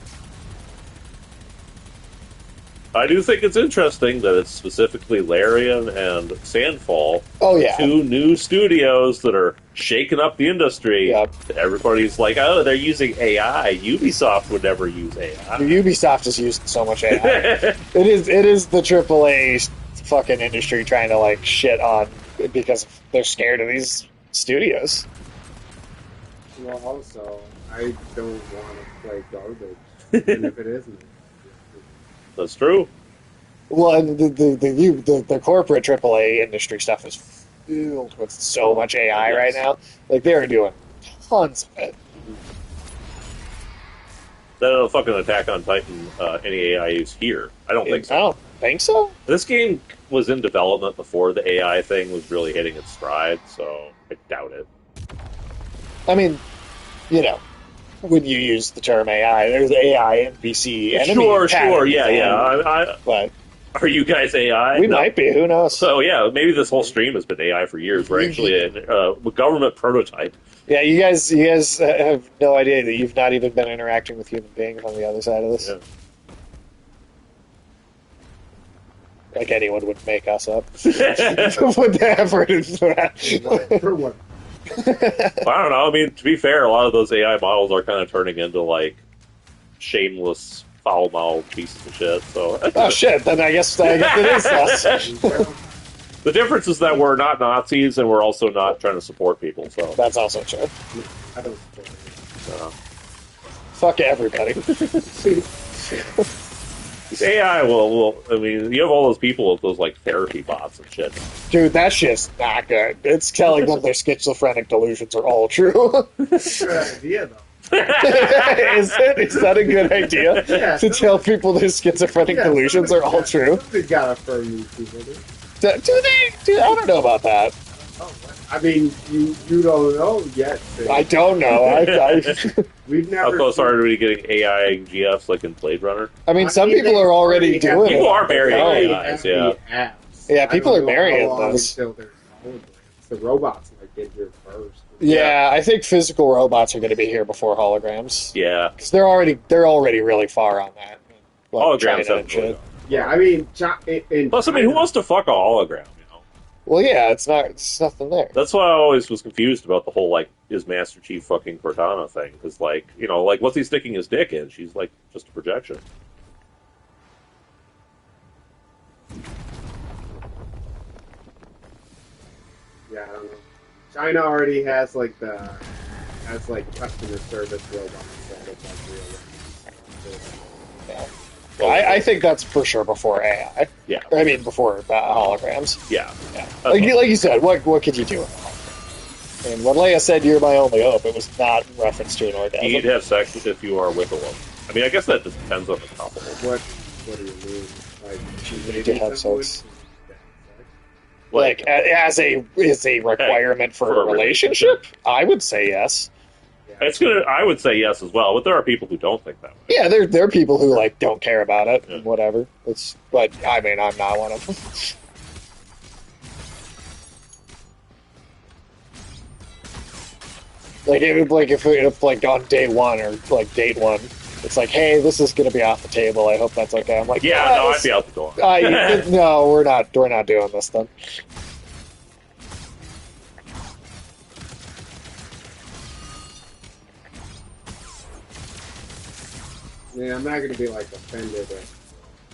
I do think it's interesting that it's specifically Larian and Sandfall,
Oh, yeah.
two new studios that are shaking up the industry.
Yep.
Everybody's like, oh, they're using AI. Ubisoft would never use AI.
Ubisoft has used so much AI. It is the AAA fucking industry trying to like shit on because they're scared of these studios.
Well, also, I don't want to play garbage, even if it isn't.
That's true.
Well, and the corporate AAA industry stuff is filled with so much AI right now. Like they're doing tons of it.
That fucking Attack on Titan, any AI use here? I don't think
I
so.
don't think so.
This game was in development before the AI thing was really hitting its stride, so I doubt it.
I mean, you know, when you use the term AI, there's AI, NPC, enemy.
Sure,
patterns,
yeah.
But
Are you guys AI?
we
No.
might be. Who knows?
So yeah, maybe this whole stream has been AI for years. We're actually a government prototype.
Yeah, you guys have no idea that you've not even been interacting with human beings on the other side of this.
Yeah.
Like anyone would make us up. Put the effort into that.
For what?
I don't know. I mean, to be fair, a lot of those AI models are kind of turning into like shameless, foul-mouthed pieces of shit. So
Oh shit! Then I guess it is us.
the difference is that we're not Nazis and we're also not trying to support people. So
That's also true.
I don't support it.
Fuck everybody.
AI will. I mean, you have all those people with those like therapy bots and shit.
Dude, that shit's not good. It's telling them their schizophrenic delusions are all true.
That's a good idea, though.
Is it? Is that a good idea?
Yeah,
To tell people their schizophrenic delusions are all true?
Somebody's got to affirm these people. Dude.
Do they? I don't know about that.
Oh, I mean, you don't know yet. Sam.
I don't know.
We've
How
never.
close are we getting AI GFs like in Blade Runner?
I mean, some people are already doing
People
it.
are marrying
Oh,
AIs, yeah.
Yeah, people are marrying
those.
those.
The robots might get here first.
Yeah, I think physical robots are going to be here before holograms.
Yeah.
Because they're already really far on that. Like
Holograms
China
have
and shit.
Yeah, I mean, in
Plus, I mean, who wants to fuck a hologram? You know,
Well, yeah, it's nothing there.
that's why I always was confused about the whole like is Master Chief fucking Cortana thing. Because like, you know, like what's he sticking his dick in? She's like just a projection.
Yeah, I don't know. China already has like customer service robots that look like real ones.
Yeah. Well, I think that's for sure before AI.
Yeah.
I mean, before holograms.
Yeah.
Yeah.
That's
Like you said, what could you do with a hologram? And when Leia said, "You're my only hope," it was not in reference to an orgasm.
You'd have sex if you are with a woman. I mean, I guess that depends on the couple.
What do you mean? Like,
You need to have sex.
Like,
As a requirement for a relationship, I would say yes.
it's gonna. I would say yes as well, but there are people who don't think that way.
Yeah, there are people who like don't care about it
Yeah.
and whatever. But I mean, I'm not one of them. Like if like on day one or like date one, it's like, hey, this is gonna be off the table. I hope that's okay. I'm like,
Yeah, no, I'd be out the door.
No, we're not doing this then.
Yeah, I'm not gonna be like offended.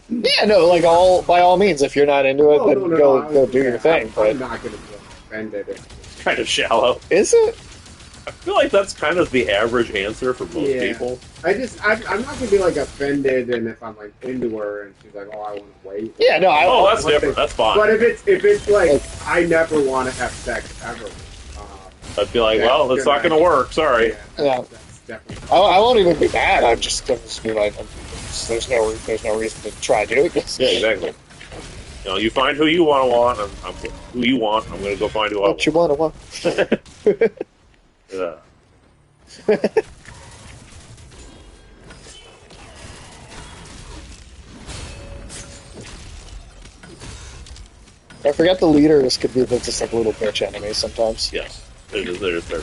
Yeah, no, like by all means, if you're not into it, then go do your thing.
I'm not gonna be offended.
It's kind of shallow.
Is it?
I feel like that's kind of the average answer for most people.
I'm not gonna be like offended, and if I'm like into her and she's like, oh, I want to wait.
Yeah, no,
that's different. That's fine.
But if it's like I never want to have sex ever,
I'd be like, well, it's not gonna work. Sorry.
Yeah.
That's definitely.
I won't even be mad. I'm just gonna be like, there's no reason to try doing this.
Yeah, exactly. You know, you find who you want, and I'm who you want. I'm gonna go find who I
What you want.
Yeah.
I forget the leaders could be just like little bitch enemies sometimes.
Yes. There's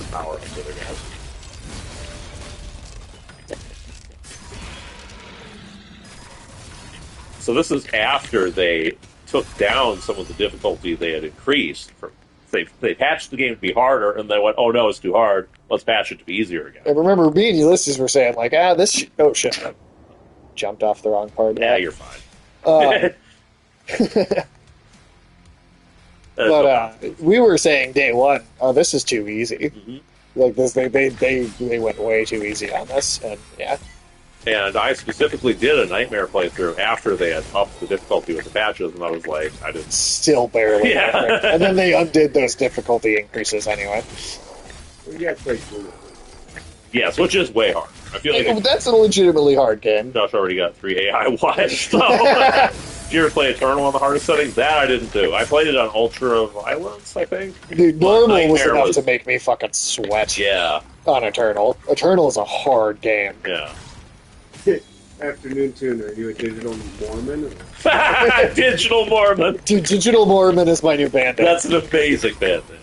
power up to their guys. So this is after they took down some of the difficulty they had increased. They patched the game to be harder, and they went, oh no, it's too hard. Let's patch it to be easier again.
I remember me and Ulysses were saying like, this oh shit, I jumped off the wrong part.
Yeah, you're fine.
But we were saying day one, oh, this is too easy.
Mm-hmm.
Like this, they went way too easy on this, and yeah.
And I specifically did a Nightmare playthrough after they had upped the difficulty with the patches, and I was like, I didn't.
Still barely.
Yeah.
And then they undid those difficulty increases anyway.
Yes, which is way hard. I feel like
that's a legitimately hard game.
Josh already got 3 AI wives. So. Did you ever play Eternal on the hardest setting? That I didn't do. I played it on Ultra Violence, I think.
Dude, normal was enough to make me fucking sweat.
Yeah.
On Eternal. Eternal is a hard game.
Yeah.
Afternoon Tuner, are you a digital Mormon?
Digital Mormon.
Dude, Digital Mormon is my new band name.
That's an amazing band name.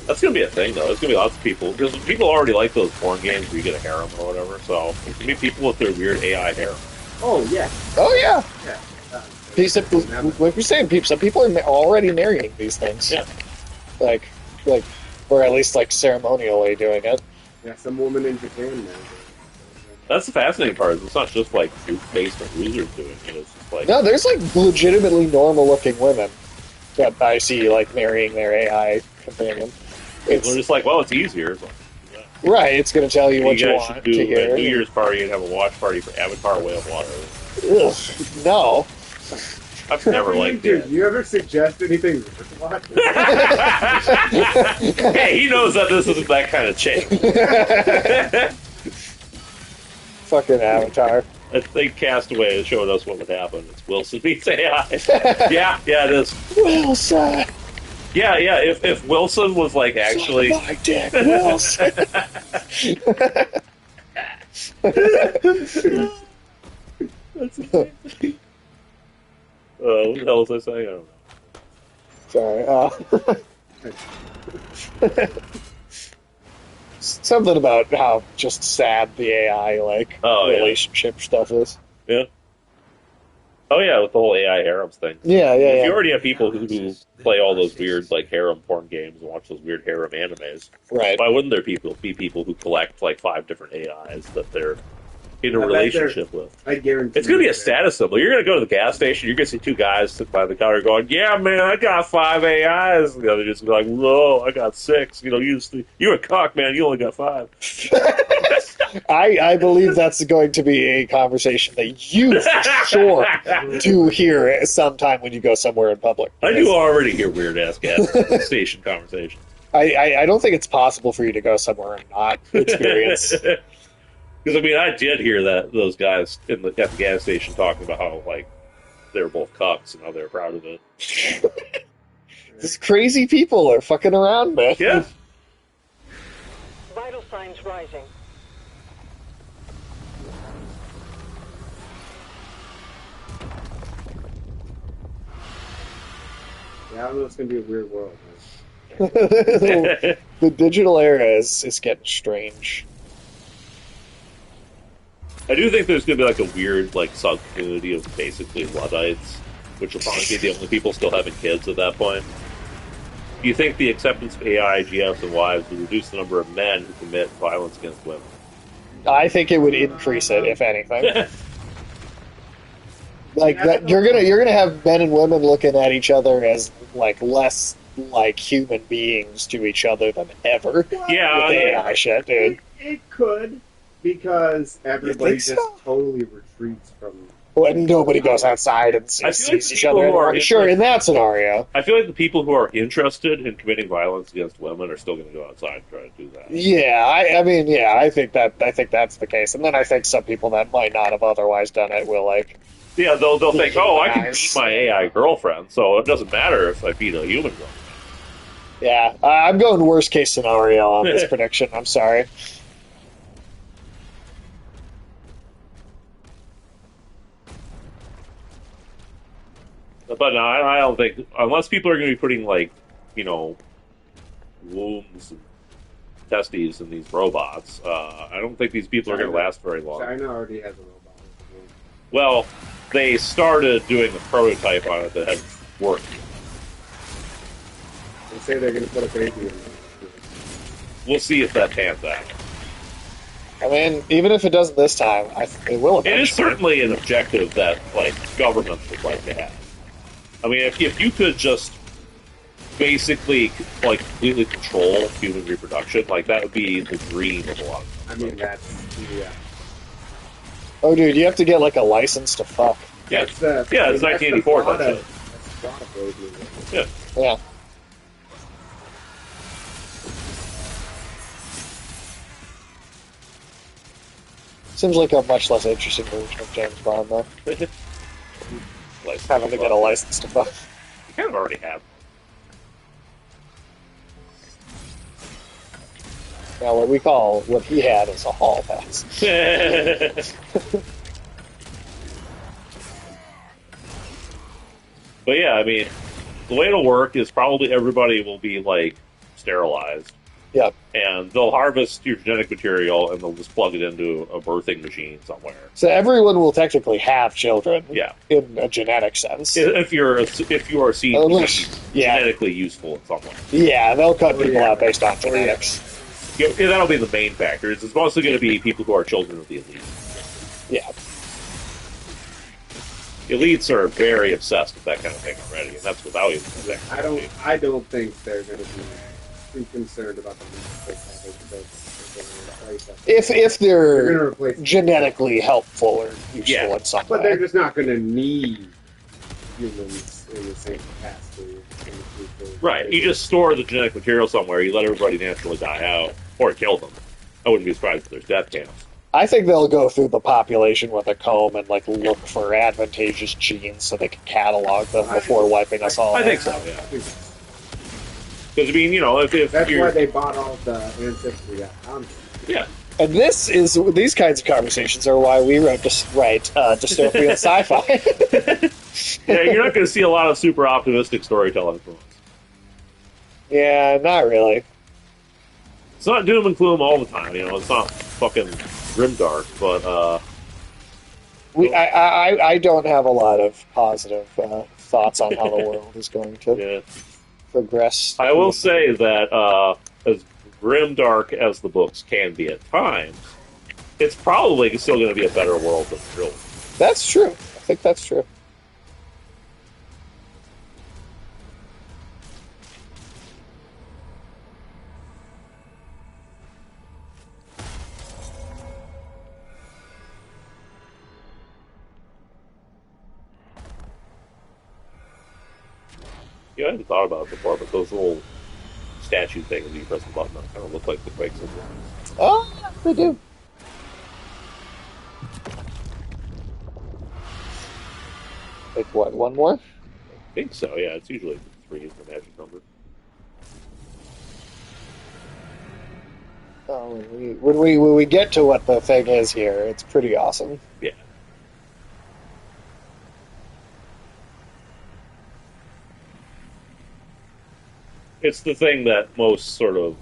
That's going to be a thing, though. There's going to be lots of people, because people already like those porn games where you get a harem or whatever, so there's going to be people with their weird AI harem.
Oh, yeah.
Oh, yeah.
Yeah.
Like you're saying, some people are already marrying these things.
Yeah.
Like, or at least, like, ceremonially doing it.
Yeah, some woman in Japan now.
That's the fascinating part. It's not just, like, basement losers doing it. It's just like...
No, there's, like, legitimately normal-looking women that I see, like, marrying their AI companion.
They're just like, well, it's easier. It's like, yeah.
Right, it's going to tell you what you
guys
want
should do
to hear.
a New Year's party and have a watch party for Avatar Way of Water.
Ugh, no.
I've never liked it.
Do you ever suggest anything worth watching?
Hey, he knows that this isn't that kind of chick.
Fucking Avatar.
I think Castaway showed us what would happen. It's Wilson meets AI. Yeah, it is.
Wilson!
Yeah, if Wilson was like actually...
Suck my dick, Wilson!
That's amazing. What the hell was I saying? I don't know.
Sorry. Something about how just sad the AI, relationship stuff is.
Yeah. Oh, yeah, with the whole AI harems thing.
Yeah.
If you already have people who play all those weird, like, harem porn games and watch those weird harem animes,
right?
Why wouldn't there be people who collect, like, 5 different AIs that they're in a relationship with?
I guarantee
it's going to be a status symbol. You're going to go to the gas station, you're going to see 2 guys sit by the counter going, yeah, man, I got 5 AIs. And the other just be like, whoa, I got 6. You know, you're a cock, man, you only got 5.
I believe that's going to be a conversation that you for sure do hear sometime when you go somewhere in public.
I do already hear weird-ass gas station conversations.
I don't think it's possible for you to go somewhere and not experience.
Because, I mean, I did hear those guys at the gas station talking about how, like, they were both cucks and how they were proud of it.
These crazy people are fucking around, man.
Yeah.
signs rising.
Yeah, I don't know. It's gonna be a weird world.
The digital era is getting strange.
I do think there's going to be like a weird like sub-community of basically Luddites, which will probably be the only people still having kids at that point. Do you think the acceptance of AI, GFs, and wives would reduce the number of men who commit violence against women?
I think it would increase it, if anything. Like that, you're gonna have men and women looking at each other as like less like human beings to each other than ever.
Yeah,
with AI shit, dude.
It could, because everybody just
so?
totally retreats from.
When nobody goes outside and
I feel like
sees each
people
other.
who are
Anymore. Sure, in that scenario.
I feel like the people who are interested in committing violence against women are still going to go outside and try to do that.
Yeah, I mean, yeah, I think that's the case, and then I think some people that might not have otherwise done it will like.
Yeah, they'll think, oh, I can
Nice.
beat my AI girlfriend, so it doesn't matter if I beat a human girlfriend.
Yeah, I'm going worst case scenario on this prediction. I'm sorry.
But no, I don't think, unless people are going to be putting, like, you know, wombs and testes in these robots, I don't think these people are going to last very long.
China already has a robot.
Well, they started doing a prototype on it that had worked.
They say they're going to put a baby in there.
We'll see if that pans out.
I mean, even if it doesn't this time, it will.
It is certainly an objective that, like, governments would like to have. I mean, if you could just basically, like, completely control human reproduction, like, that would be the dream of a lot of people.
I mean, that's yeah.
Oh, dude, you have to get like a license to fuck.
Yeah,
That's the,
yeah, it's
that's the
1984.
plot
That
of-
shit.
That's the plot of those movies.
Yeah.
Yeah. Seems like a much less interesting version of James Bond, though.
Like,
Having to get a license to fuck.
You kind of already have.
Now, what we call what he had is a hall pass.
But yeah, I mean, the way it'll work is probably everybody will be, like, sterilized.
Yep.
And they'll harvest your genetic material and they'll just plug it into a birthing machine somewhere.
So everyone will technically have children.
Yeah.
In a genetic sense.
If you are seen to be genetically useful in some way.
Yeah, they'll cut people out based on genetics.
Yeah, that'll be the main factor. It's mostly going to be people who are children of the elite.
Yeah.
Elites are very obsessed with that kind of thing already, and that's without even the technology.
I don't think they're going to be too concerned about the
If they're
gonna replace
genetically helpful or useful in some
but
way.
they're just not going to need humans in the same capacity. In the future.
Right, you just store the genetic material somewhere, you let everybody naturally die out, or kill them. I wouldn't be surprised if there's death camps.
I think they'll go through the population with a comb and like look for advantageous genes so they can catalog them before wiping us all
I
out.
think so, yeah. Because, I mean, you know, if
That's
you're...
why they bought all the ancestry.com.
Yeah.
And these kinds of conversations are why we write dystopian sci-fi.
Yeah, you're not going to see a lot of super optimistic storytelling from us.
Yeah, not really.
It's not doom and gloom all the time, you know, it's not fucking grimdark, but,
I don't have a lot of positive thoughts on how the world is going to
yeah.
progress.
I will say that, as grimdark as the books can be at times, it's probably still going to be a better world than the real one.
That's true. I think that's true.
Yeah, I hadn't thought about it before, but those little statue things when you press the button on kind of look like the Quake symbol.
Oh, yeah, they do. Like what, one more?
I think so, yeah. It's usually 3 is the magic number.
When we get to what the thing is here, it's pretty awesome.
Yeah. It's the thing that most sort of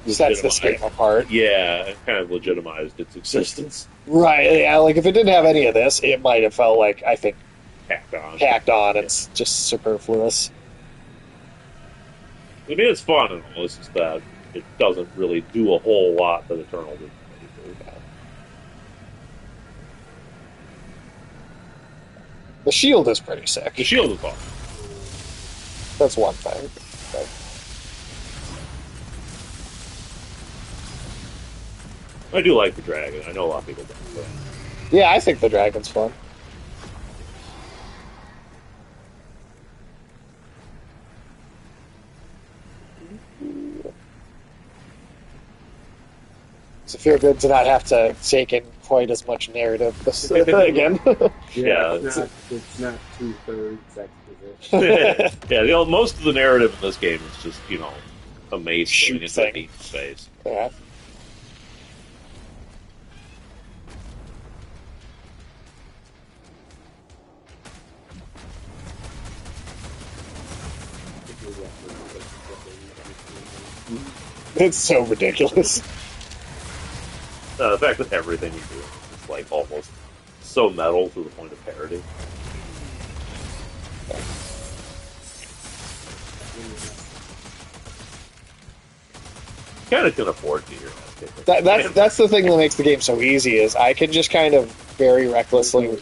Sets this game apart.
Yeah, it kind of legitimized its existence.
Right, yeah, like if it didn't have any of this, it might have felt like, I think,
tacked on.
It's just superfluous.
I mean, it's fun and all, it's just that it doesn't really do a whole lot that Eternal did.
The shield is pretty sick.
The shield is fun.
That's one thing.
I do like the dragon. I know a lot of people don't. But...
Yeah, I think the dragon's fun. Does it feel good to not have to take in quite as much narrative again?
Yeah,
it's not 2/3 exposition.
Yeah, most of the narrative in this game is just, a mace
Shoot
into
thing.
neat space.
Yeah. It's so ridiculous.
The fact that everything you do is like almost so metal to the point of parody. Kind of can afford to hear that.
That's the thing that makes the game so easy is I can just kind of very recklessly.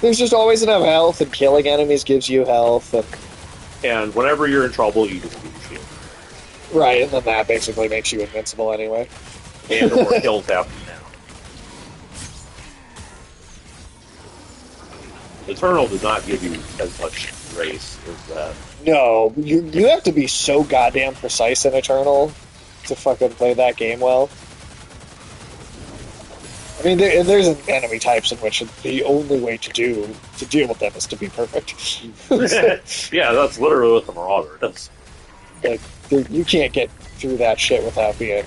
There's just always enough health, and killing enemies gives you health,
and whenever you're in trouble, you just do shield.
Right, and then that basically makes you invincible anyway.
And the more kills happen now. Eternal does not give you as much grace as that.
No, you have to be so goddamn precise in Eternal to fucking play that game well. I mean, there's enemy types in which the only way to deal with them is to be perfect.
Yeah, that's literally what the Marauder does.
Like, you can't get through that shit without being...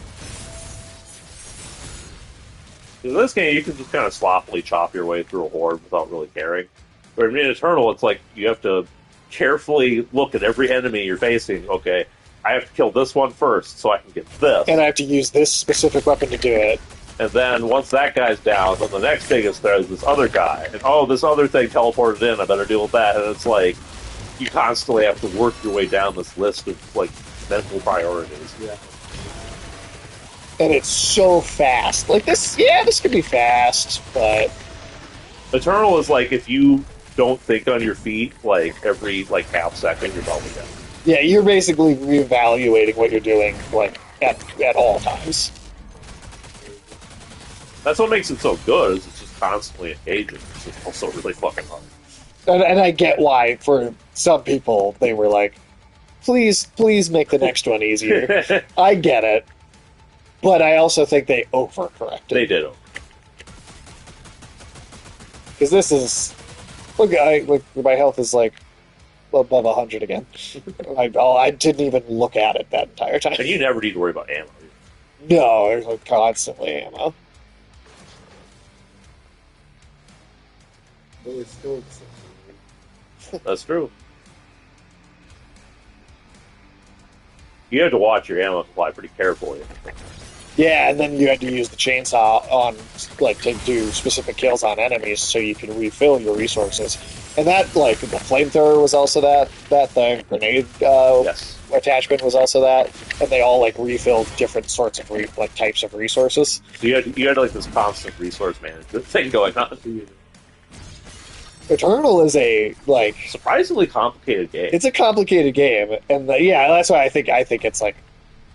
In this game, you can just kind of sloppily chop your way through a horde without really caring. But in Eternal, it's like you have to carefully look at every enemy you're facing. Okay, I have to kill this one first so I can get this.
And I have to use this specific weapon to do it.
And then once that guy's down, then the next thing is there's this other guy. And this other thing teleported in, I better deal with that. And it's like, you constantly have to work your way down this list of, like, mental priorities.
Yeah.
And it's so fast. Like, this could be fast, but...
Eternal is like, if you don't think on your feet, like, every, like, half second, you're probably dead.
Yeah, you're basically reevaluating what you're doing, like, at all times.
That's what makes it so good, is it's just constantly engaging. It's just also really fucking hard.
And I get why, for some people, they were like, please make the next one easier. I get it. But I also think they overcorrected.
They did.
Because this is... Look, my health is like above 100 again. I didn't even look at it that entire time.
And you never need to worry about ammo.
No, there's like constantly ammo.
But it's still...
That's true. You have to watch your ammo supply pretty carefully.
Yeah, and then you had to use the chainsaw on, like, to do specific kills on enemies so you can refill your resources. And that, like, the flamethrower was also that the grenade
yes.
attachment was also that, and they all, like, refilled different sorts of, types of resources.
So you had like, this constant resource management thing going on.
Eternal is a, like...
surprisingly complicated game.
It's a complicated game, and, that's why I think it's, like,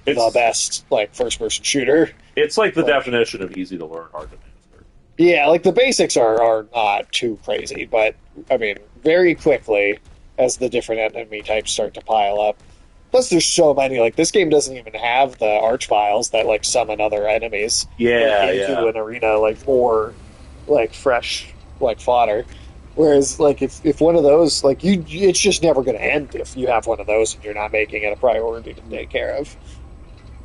the best, like, first-person shooter.
It's like the definition of easy to learn, hard to master.
Yeah, like, the basics are not too crazy, but, I mean, very quickly, as the different enemy types start to pile up. Plus, there's so many, like, this game doesn't even have the archviles that, like, summon other enemies into an arena, like, more, like, fresh, like, fodder. Whereas, like, if one of those, like, it's just never going to end if you have one of those and you're not making it a priority to take care of.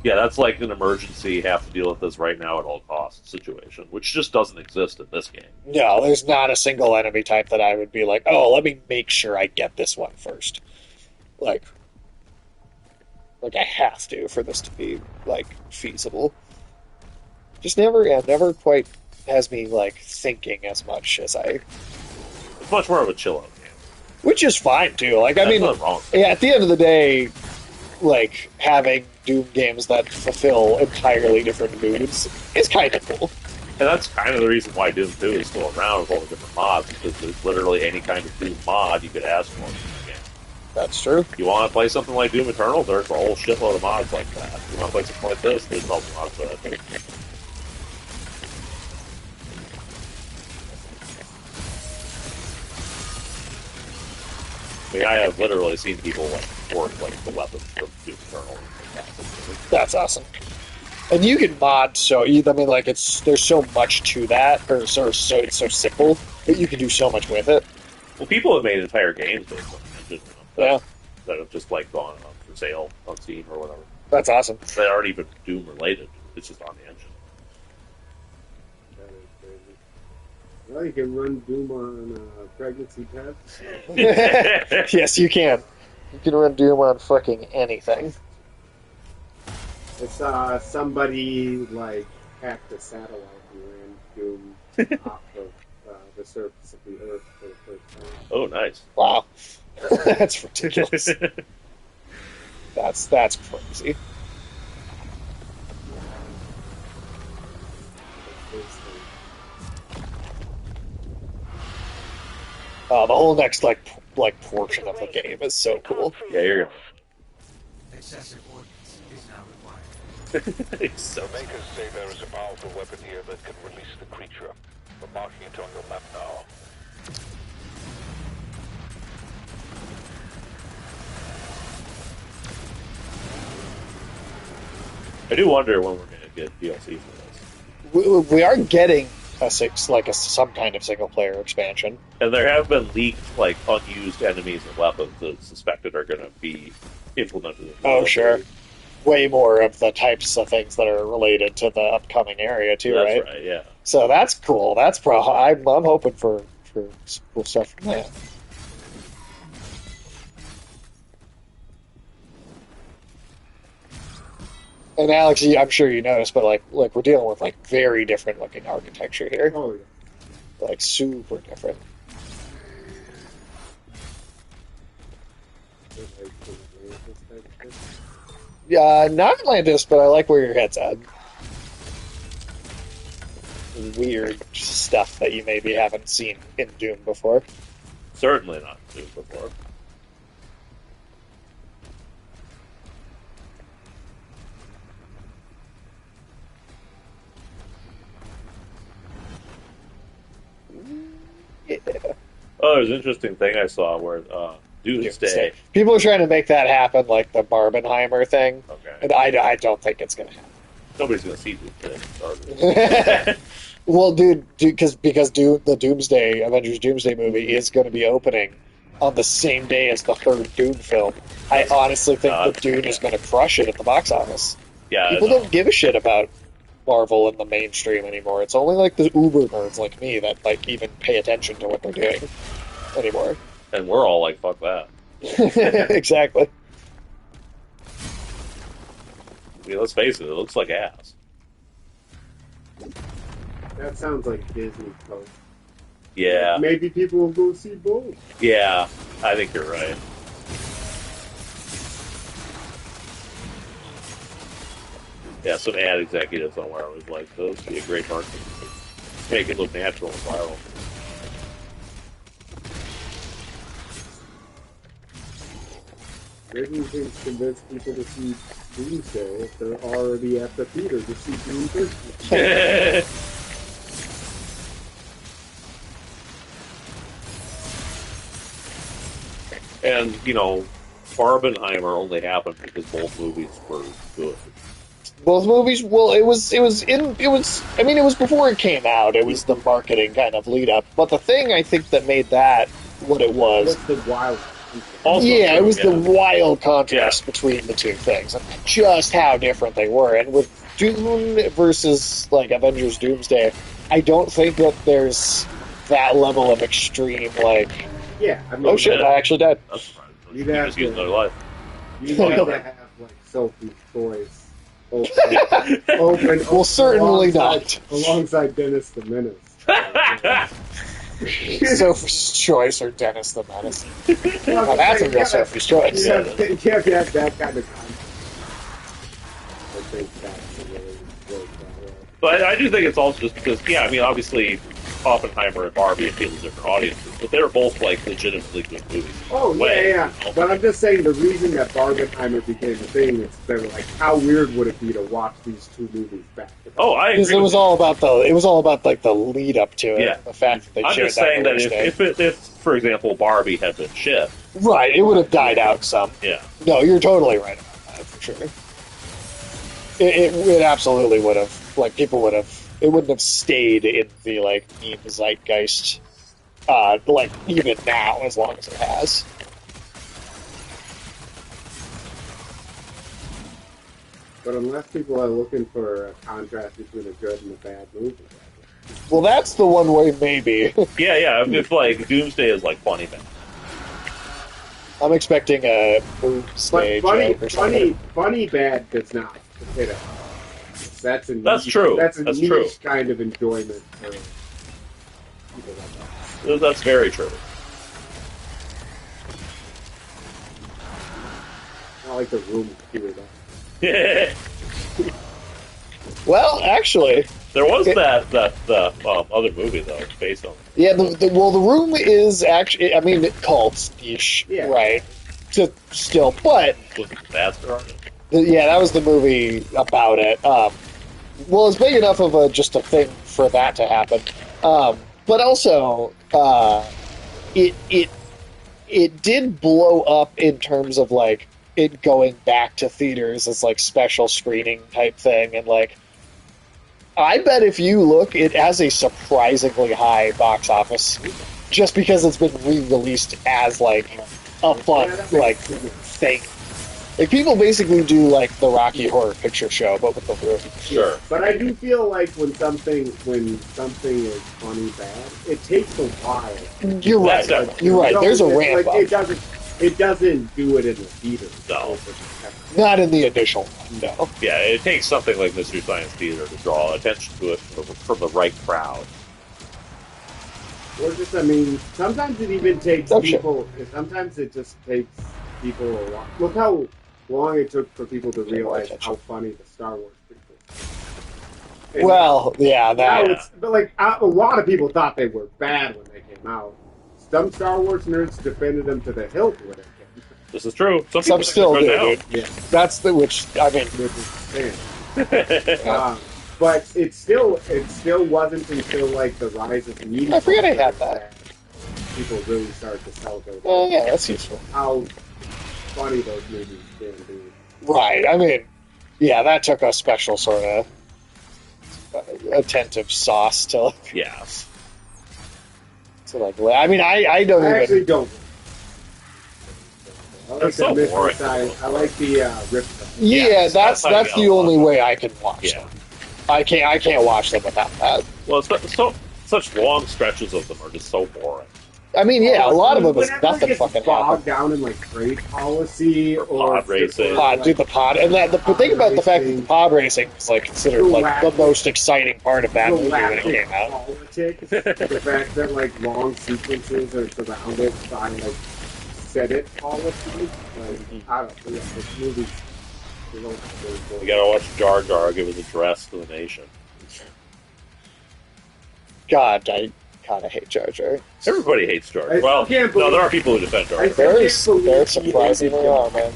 Yeah, that's like an emergency, have to deal with this right now at all costs situation, which just doesn't exist in this game.
No, there's not a single enemy type that I would be like, oh, let me make sure I get this one first. Like I have to for this to be like feasible. Just never quite has me like thinking as much as I.
It's much more of a chill out game.
Which is fine too. Like I
There's
mean,
nothing wrong with
yeah, at the end of the day, like having Doom games that fulfill entirely different moods is kind of cool.
And that's kind of the reason why Doom 2 is still around with all the different mods, because there's literally any kind of Doom mod you could ask for in the game.
That's true.
You want to play something like Doom Eternal, there's a whole shitload of mods like that. You want to play something like this, there's no mods for that too. I mean, I have literally seen people like port like the weapons from Doom Eternal.
That's awesome. And you can mod I mean, like there's so much to that, or so it's so simple that you can do so much with it.
Well, people have made entire games based on the engine,
Yeah,
that have just like gone on for sale on Steam or whatever.
that's awesome.
They aren't even Doom related. It's just on the engine.
That is crazy. Well, you can run Doom on pregnancy tests.
Yes, you can. You can run Doom on fucking anything.
It's somebody like hacked a satellite and ran Doom off of the surface of the Earth for the first time.
Oh, nice.
Wow, that's ridiculous. That's crazy. The whole next like portion of the game is so cool.
Yeah, you're gonna.
Excessive ordnance is now required.
So
The makers say there is a powerful weapon here that can release the creature. We're marking it on your map now.
I do wonder when we're gonna get DLC for this.
We are getting some kind of single player expansion.
And there have been leaked like unused enemies and weapons that suspected are gonna be implemented. In the
Oh,
DLC.
sure. Way more of the types of things that are related to the upcoming area too,
That's
right?
right. Yeah.
So that's cool. That's I'm hoping for some cool stuff from that. And Alex, I'm sure you noticed, but like we're dealing with like very different looking architecture here,
Oh, yeah.
like super different. Yeah, not Atlantis, but I like where your head's at. Weird stuff that you maybe haven't seen in Doom before.
Certainly not Doom before.
Yeah.
Oh, there's an interesting thing I saw where Doomsday.
People are trying to make that happen, like the Barbenheimer thing,
Okay.
and I don't think it's going to happen.
Nobody's gonna see Doomsday.
Well, because the Doomsday Avengers Doomsday movie is going to be opening on the same day as the third Doom film. I honestly think that Doom is going to crush it at the box office.
Yeah.
People don't give a shit about Marvel in the mainstream anymore. It's only like the uber nerds like me that like even pay attention to what they're doing anymore.
And we're all like, fuck that.
Exactly.
I mean, let's face it, it looks like ass.
That sounds like Disney code.
Yeah.
Maybe people will go see both.
Yeah, I think you're right. Yeah, some ad executive somewhere was like, this would be a great marketing. Make it look natural and viral.
Maybe you can convince people to see Doomsday if they're already at the theater to see Doomsday.
And, you know, Barbenheimer only happened because both movies were good.
Both movies. Well, it was before it came out. It was the marketing kind of lead up. But the thing I think that made that what it was.
What's the wild?
Also
yeah, it
true,
was the
yeah.
wild contrast between the two things, and just how different they were. And with Dune versus like Avengers Doomsday, I don't think that there's that level of extreme. Like,
Yeah, I mean,
oh shit,
yeah.
I actually died.
That's fine.
You'd
You
have
just use
to-
another life.
you have to have like Sophie's Choice open.
Well, certainly
alongside Dennis the Menace.
Sophie's Choice or Dennis the Menace.
Well,
Now that's a real
yeah,
Sophie's Choice.
You have to have that kind of content. I think that's the way it works that way.
But I do think it's also just because, yeah, I mean, obviously, Oppenheimer and Barbie appeal to different audiences, but they're both, like, legitimately good movies.
Oh,
Way,
yeah.
you know?
But I'm just saying the reason that Barbenheimer became a thing is they were like, how weird would it be to watch these two movies back to back?
Oh, I agree.
Because it was all about like the lead up to it.
Yeah.
The fact that they
I'm
shared
just saying that
release date.
if, for example, Barbie had been shit,
Right, it would have died out some.
yeah.
No, you're totally right about that, for sure. It absolutely would have. Like, people would have. It wouldn't have stayed in the, like, meme zeitgeist, like, even now, as long as it has.
But unless people are looking for a contrast between a good and a bad movie.
Well, that's the one way, maybe.
Yeah, if like, Doomsday is, like, funny, man.
I'm expecting a
But
Doomsday joke or something.
funny bad does not hit it. That's
That's true.
That's a
That's
niche
true.
kind of enjoyment for people like that.
That's very true.
Not like the room queued up.
There
Well, actually,
was that other movie, though, based on it.
yeah, the Room is actually, I mean, cult-ish,
Yeah.
right? Still, but
Was it Disaster on it?
yeah, that was the movie about it. Well, it's big enough of just a thing for that to happen. But also, it did blow up in terms of like it going back to theaters as like special screening type thing, and like I bet if you look, it has a surprisingly high box office just because it's been re-released as like a fun like thing. Like, people basically do, like, the Rocky Horror Picture Show, but with the Room.
Sure.
But I do feel like when something is funny bad, it takes a while.
You're right. You're right. There's a ramp up.
It doesn't do it in the theater.
No.
Not in the initial one, no.
Yeah, it takes something like Mystery Science Theater to draw attention to it from the right crowd.
Or just, I mean, sometimes it even takes
Oh,
people. Sometimes it just takes people a while. Look how long it took for people to realize how funny the Star Wars prequels. And
Well, yeah,
now
that.
but like a lot of people thought they were bad when they came out. Some Star Wars nerds defended them to the hilt when it came out.
This is true.
Some
people
still
think
do,
they're
dude.
good
Yeah,
That's the, which, I mean,
which is insane. But it still wasn't until like the rise of media.
I forget I had that.
People really started to celebrate.
oh, yeah, that's useful.
How funny those movies can be.
Right, I mean, yeah, that took a special sort of attentive sauce to, like,
Yeah.
I mean, I don't
I
even.
actually don't. I like
They're so
the Mystery
boring.
Science. I like the Rip.
Yeah,
Yeah,
that's
that's how you
the
get a lot
only
of
way I can watch
Yeah.
them. I can't watch them without that.
Well, such long stretches of them are just so boring.
I mean, yeah, a lot of them is
Whenever it
nothing
gets
fucking
bogged
happened.
down in like trade policy or
pod racing.
Dude, the pod, and the thing about the fact that the pod racing was like considered like the most exciting part of that movie when it came out.
Politics, the fact that like long sequences are surrounded by like Senate policy. Like, I don't know. This movie.
You gotta watch Jar Jar give his address to the nation.
God, I kind of hate Jar Jar.
Everybody hates Jar Jar.
I
Well,
can't
no,
believe-
there are people who defend Jar
I
Jar.
can't believe
They're
he
surprisingly
hated
are,
him.
man.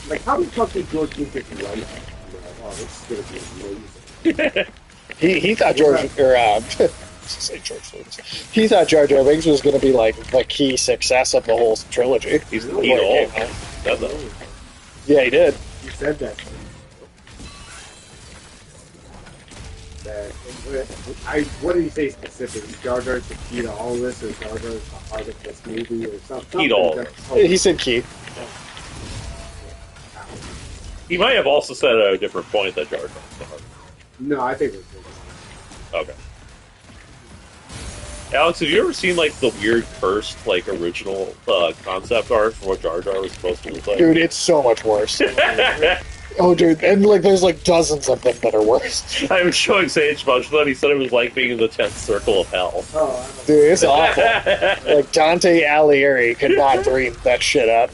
Like, how the fuck did George Lucas run that? Oh, this is gonna be amazing.
He thought say George Lucas. He thought Jar Jar Binks was going to be like the key success of the whole trilogy.
He's
Before
he
it
old.
came out.
Does that.
Yeah, he did.
He said that. That what did he say specifically? Jar Jar's the key to all this, or Jar Jar's the heart of this movie, or something?
Key to all this.
He said key.
He might have also said at a different point that Jar Jar's the heart.
No, I think it was.
Okay. Alex, have you ever seen like the weird cursed like original concept art for what Jar Jar was supposed to look like?
Dude, it's so much worse. Oh, dude, and like there's like dozens of them that are worse.
I was showing Sage much that he said it was like being in the 10th circle of hell.
Oh,
Dude, it's awful. Like Dante Alighieri could not dream that shit up.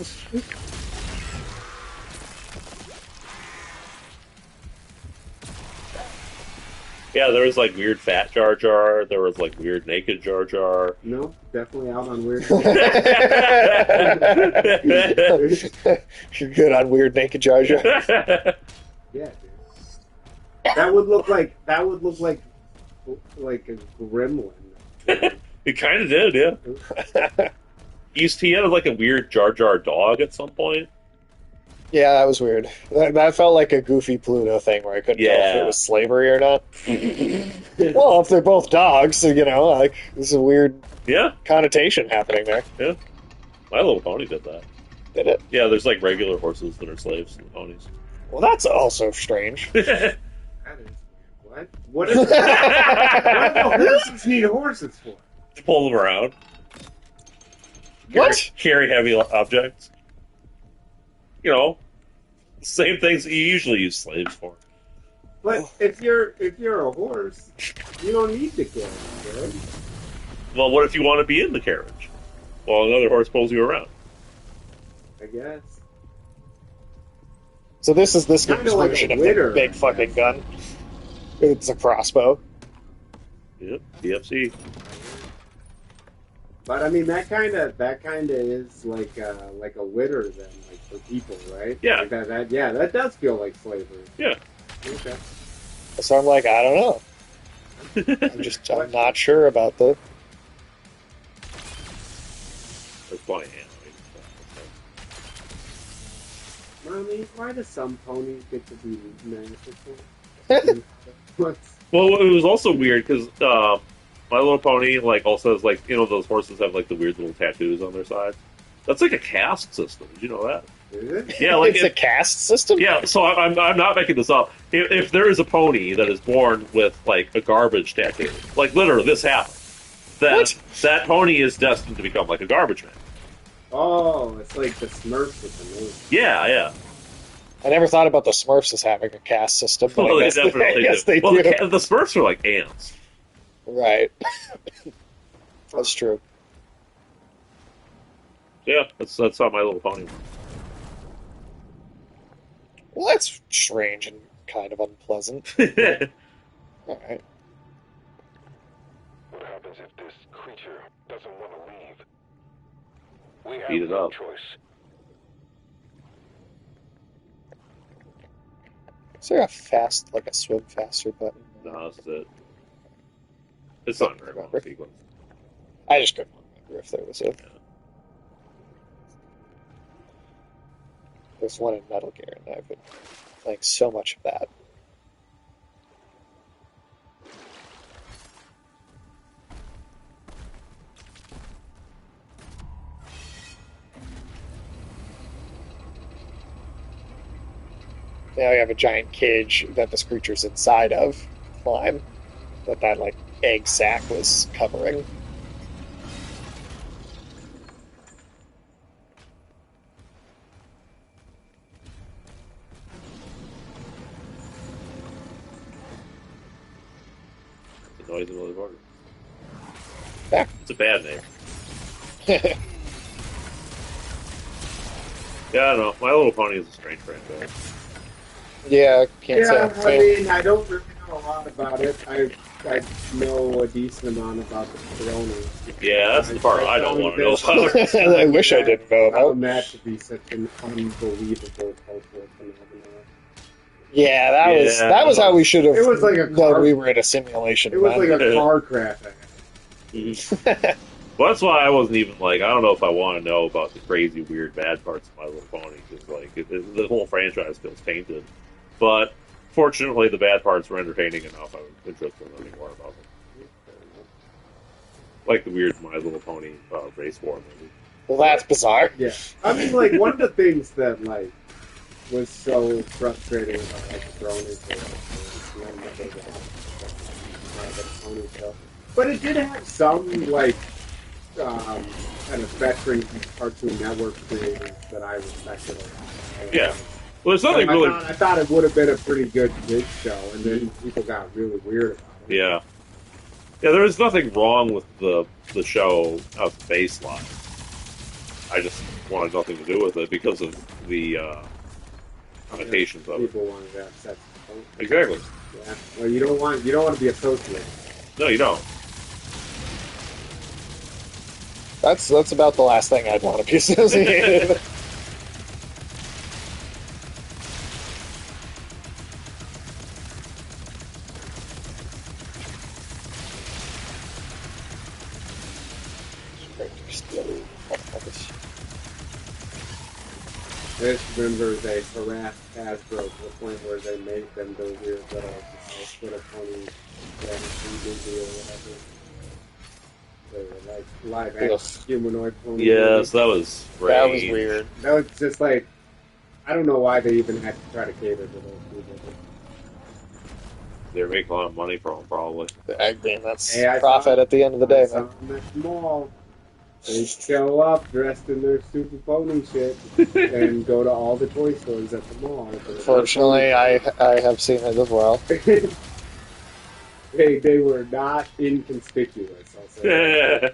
Yeah, there was like weird fat Jar Jar. There was like weird naked Jar Jar.
no, definitely out on weird.
You're good on weird naked Jar Jar.
Yeah, dude. That would look like a gremlin.
It kind of did, yeah. He had like a weird Jar Jar dog at some point.
Yeah, that was weird. That felt like a goofy Pluto thing where I couldn't tell if it was slavery or not. Well, if they're both dogs, you know, like there's a weird connotation happening there.
Yeah. My Little Pony did that.
Did it?
Yeah, there's like regular horses that are slaves to the ponies.
Well, that's also strange.
That is what? What is what do the horses need horses for?
To pull them around.
What?
Carry heavy objects. You know, same things that you usually use slaves for.
But if you're a horse, you don't need the carriage, right?
Well, what if you want to be in the carriage while another horse pulls you around?
I guess.
So this is this
Kinda
game's
like
version
a
of
litter,
the big
I
fucking
guess.
gun. It's a crossbow.
Yep, DFC.
But I mean that kind of is like a litter then, like for people, right?
Yeah.
Like that does feel like slavery.
Yeah.
Okay.
So I'm like, I don't know. I'm not sure about the.
That's funny.
I mean, why do some ponies get to be magical?
Well, it was also weird because My Little Pony like also has like those horses have like the weird little tattoos on their side. That's like a caste system. Did you know that?
Is it?
Yeah, like
It's a caste system?
Yeah, so I'm not making this up. If there is a pony that is born with like a garbage tattoo, like literally this happened, then that pony is destined to become like a garbage man.
Oh, it's like the Smurfs with the nose.
Yeah, yeah.
I never thought about the Smurfs as having a caste system, but
Well,
I
they
guess
definitely
I guess
do.
they
Well,
do.
the Smurfs are like ants.
Right. That's true.
Yeah, that's how My Little Pony works.
Well, that's strange and kind of unpleasant. All right.
What happens if this creature doesn't want to leave? We have
Beat it
no
up.
choice.
Is there a swim faster button?
No, that's it. It's not very well sequenced.
I just couldn't remember if there was a. There's one in Metal Gear, and I've been playing so much of that. Now you have a giant cage that this creature's inside of, climb, that like egg sac was covering.
The noise of the border.
Yeah.
It's a bad name. Yeah, I don't know. My Little Pony is a strange franchise.
Yeah, can't say.
Yeah, I mean, I don't really know a lot about it. I know a decent amount about the Coronas.
Yeah, that's the part I don't want to know about.
I wish I didn't know about.
Found that to be such an unbelievable cultural phenomenon.
Yeah, that was how we should have.
It was like a
known
car-
we were in a simulation.
It was
man.
like a car crash.
Well, that's why I wasn't even like, I don't know if I want to know about the crazy, weird, bad parts of My Little Pony, because like the whole franchise feels tainted. But unfortunately, the bad parts were entertaining enough. I was interested in learning more about them. Like the weird My Little Pony race war movie.
Well, that's bizarre.
Yeah, I mean, like one of the things that like was so frustrating about like the Brony show, but it did have some like kind of veteran Cartoon Network creators that I respected a lot.
Yeah. Well, there's nothing really.
I thought it would have been a pretty good kids show, and then people got really weird about it.
Yeah. Yeah, there was nothing wrong with the show as a baseline. I just wanted nothing to do with it because of the connotations of it.
People wanted to have sex.
Exactly.
Yeah. Well, you don't want to be associated.
No, you don't.
That's about the last thing I'd want to be associated with.
I just remember they harassed Hasbro to the point where they made them do weird little pony deal or whatever. They were like live action humanoid pony.
Yes, that was strange.
That was weird.
That was just like, I don't know why they even had to try to cater to those people.
They were making a lot of money from them, probably.
I mean, that's profit at the end of the day, man.
At the mall. They show up dressed in their super pony shit and go to all the toy stores at the mall.
Fortunately, I have seen it as well.
They were not inconspicuous, I'll say.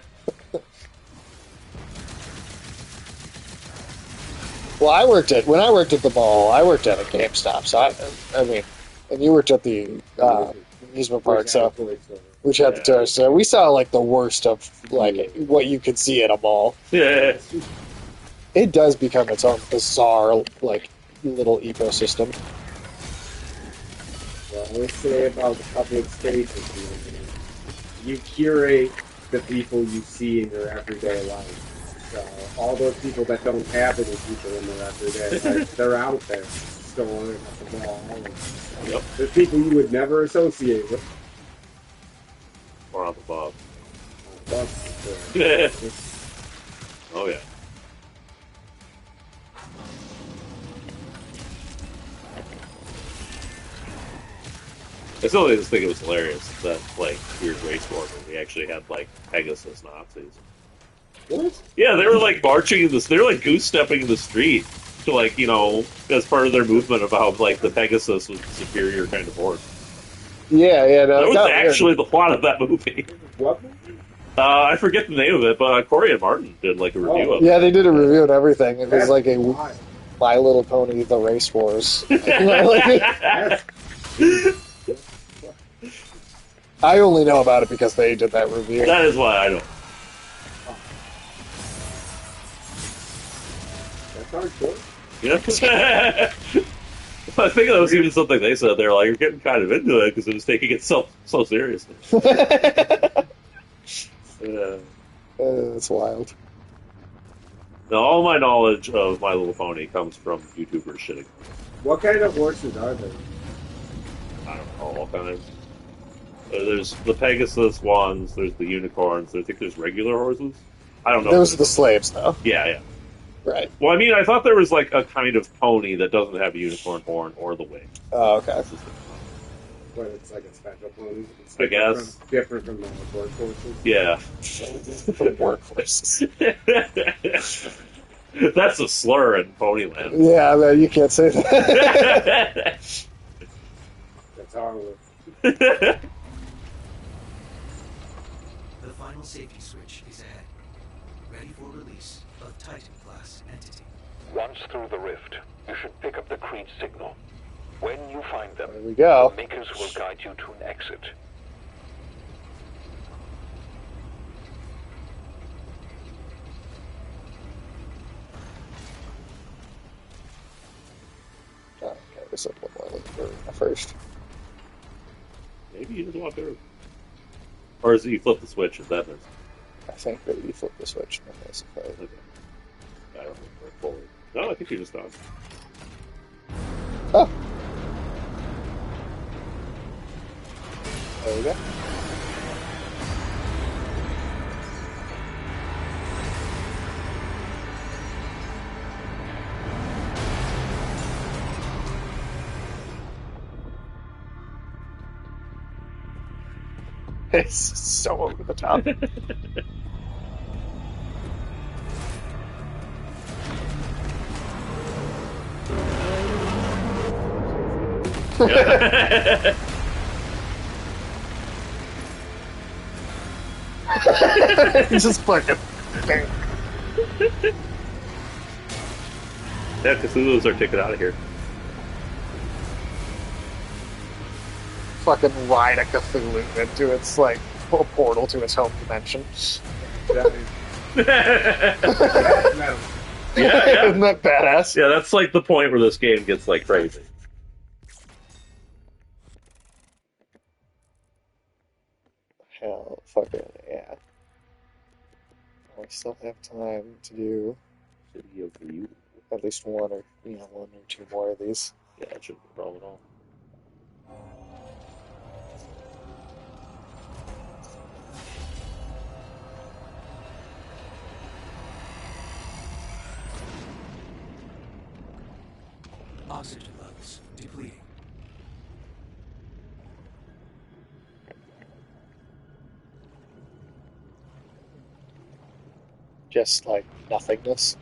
Yeah.
Well, when I worked at the mall, I worked at a GameStop, so I mean, and you worked at the amusement park, so which had the tours. So we saw like the worst of like what you could see at a mall.
Yeah.
It does become its own bizarre like little ecosystem.
Well, let's say about public spaces, you curate the people you see in your everyday life. So all those people that don't have any people in their everyday life, they're out there storing at the mall.
Yep.
There's people you would never associate with.
Or on the Bob.
Yeah.
Oh, yeah. I still just think it was hilarious that, like, weird race war movie actually had, like, Pegasus Nazis.
What?
Yeah, they were, like, marching in this, they were, like, goose-stepping in the street to, like, you know, as part of their movement about, like, the Pegasus was the superior kind of horse.
Yeah. No,
that was actually the plot of that movie.
What movie?
I forget the name of it, but Corey and Martin did, like, a review of it.
Yeah, they did a review and everything. It was like a My Little Pony, The Race Wars. I only know about it because they did that review.
That is why I don't.
That's hardcore.
Yeah. I think that was even something they said. They were like, "You're getting kind of into it because it was taking it so seriously."
That's wild.
Now, all my knowledge of My Little Pony comes from YouTubers shitting.
What kind of horses are there?
I don't know, all kinds. There's the Pegasus ones. There's the unicorns. I think there's regular horses. I don't know.
Those are the slaves, though.
Yeah.
Right.
Well, I mean, I thought there was like a kind of pony that doesn't have a unicorn horn or the wing.
Oh, okay.
But it's like a special pony. It's
I guess.
Different from the workhorses.
Yeah.
Workhorses.
That's a slur in Ponyland.
Yeah, man, you can't say that.
That's our word.
The final safety switch is ahead. Ready for release of Titan-class entity.
Once through the rift, you should pick up the Creed signal. When you find them,
There we go.
the Makers will guide you to an exit.
Okay, this is what I look for first.
Maybe you just walk through. Or is it you flip the switch and then there's...
I think that you flip the switch. And that's okay.
Okay. I don't remember fully. No, I think you just done.
Oh. There we go. It's so over the top. Just fucking.
Yeah, Cthulhu's are taken out of here.
Fucking ride a Cthulhu into its like portal to its home dimension.
Yeah,
Isn't that badass?
Yeah, that's like the point where this game gets like crazy.
Hell, fucking yeah. I still have time to do at least one or two more of these.
Yeah, it shouldn't be a problem at all.
Oxygen levels depleting.
Just like nothingness.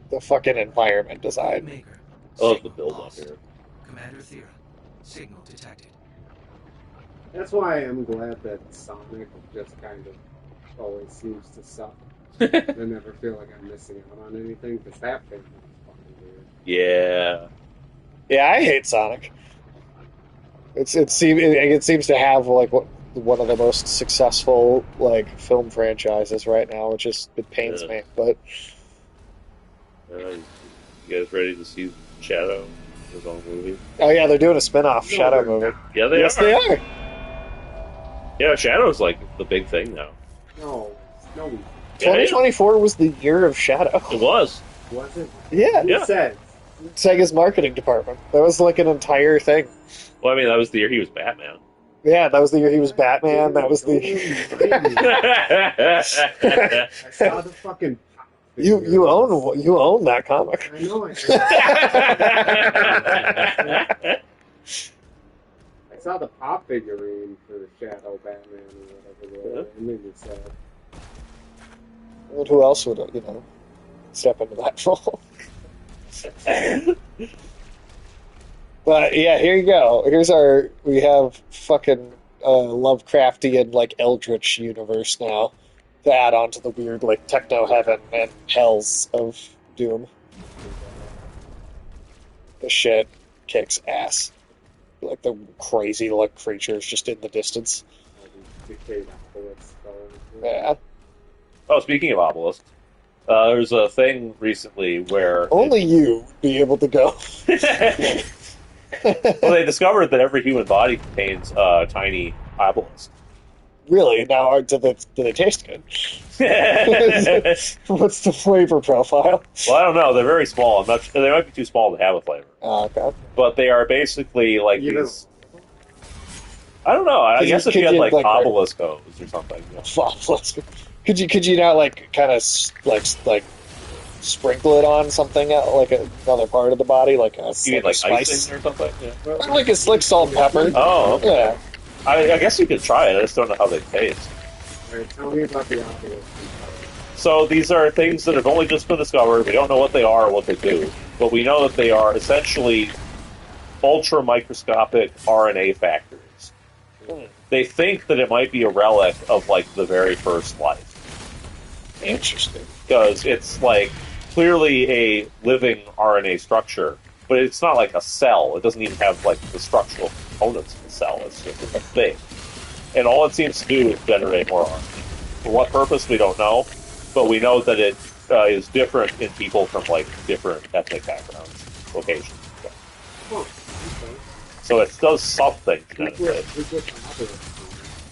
The fucking environment design.
Maker.
I love the
Signal
build up
lost.
here.
Commander Thera. Signal detected.
That's why I'm glad that Sonic just kind of always seems to suck. I never feel like I'm missing out on anything, because that thing is fucking weird.
Yeah.
Yeah, I hate Sonic. It seems to have like one of the most successful like film franchises right now, which just it pains me. But
you guys ready to see Shadow, his own movie?
oh yeah, they're doing a spin-off Shadow movie.
Yeah, they
Yes,
are.
they are.
Yeah, Shadow's like the big thing now.
No.
2024 was the year of Shadow.
It was.
Was it?
Yeah.
Who said?
Sega's marketing department. That was like an entire thing.
Well, I mean, that was the year he was Batman.
Yeah, that was the year he was Batman. That was the.
I saw the fucking.
You own that comic.
I know I saw the pop figurine for Shadow Batman or whatever. It made me sad.
Well, who else would step into that role? But yeah, here you go. We have fucking Lovecraftian like Eldritch universe now to add on to the weird like techno heaven and hells of Doom. The shit kicks ass. Like the crazy like creatures just in the distance. Yeah.
Oh, speaking of obelisks, there's a thing recently where
only you would be able to go.
Well, they discovered that every human body contains a tiny obelisk.
Really? Now, do they taste good? What's the flavor profile?
Well, I don't know. They're very small. They might be too small to have a flavor.
Oh, okay.
But they are basically like these. I don't know. I guess if you had like obelisk O's or something.
Obelisk. Could you not like kind of like sprinkle it on something like another part of the body, like a,
you mean,
like spice
icing or something? Yeah.
Like it's like salt and pepper.
Oh, okay.
Yeah.
I guess you could try it. I just don't know how they taste.
All right, tell me about the obelisk.
So these are things that have only just been discovered. We don't know what they are or what they do, but we know that they are essentially ultra microscopic RNA factories. They think that it might be a relic of like the very first life.
Interesting.
Because it's like clearly a living RNA structure, but it's not like a cell. It doesn't even have like the structural components of the cell. It's just a thing. And all it seems to do is generate more RNA. For what purpose, we don't know, but we know that it is different in people from like different ethnic backgrounds, locations. So it does something genetically.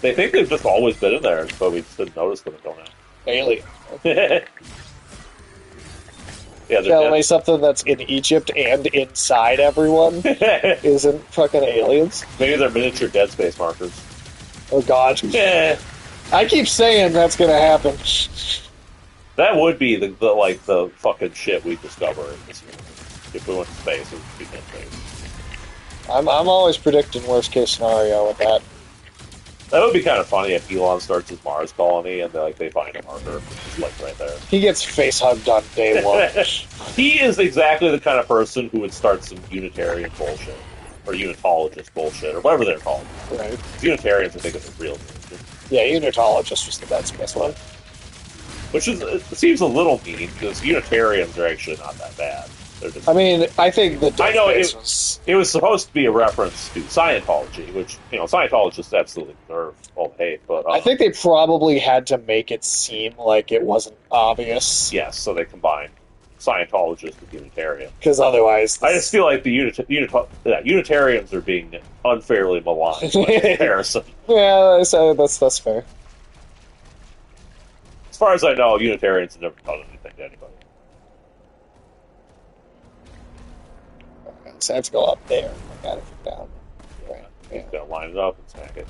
They think they've just always been in there, but we just didn't notice them until now.
Alien.
Yeah,
Tell me something that's in Egypt and inside everyone isn't fucking aliens.
maybe they're miniature Dead Space markers.
Oh god. I keep saying that's gonna happen.
That would be the fucking shit we discover in this game. If we went to space, it would be Dead Space.
I'm always predicting worst case scenario with that.
That would be kind of funny if Elon starts his Mars colony and they find a marker, just right there.
He gets face hugged on day one.
He is exactly the kind of person who would start some Unitarian bullshit. Or Unitologist bullshit, or whatever they're called.
Right.
Unitarians, I think, is a real thing.
Yeah, Unitologist was the best one.
Which it seems a little mean, because Unitarians are actually not that bad.
I mean, I think the
I know it was supposed to be a reference to Scientology, which, Scientologists absolutely deserve all the hate, but...
I think they probably had to make it seem like it wasn't obvious.
Yes, so they combined Scientologist with Unitarian.
Because otherwise...
I just feel like the Unitarians are being unfairly maligned by comparison.
Yeah, that's fair.
As far as I know, Unitarians have never done anything to anybody.
So I have to go up there. I got it from down. Right.
Yeah. Gotta line it up and smack it.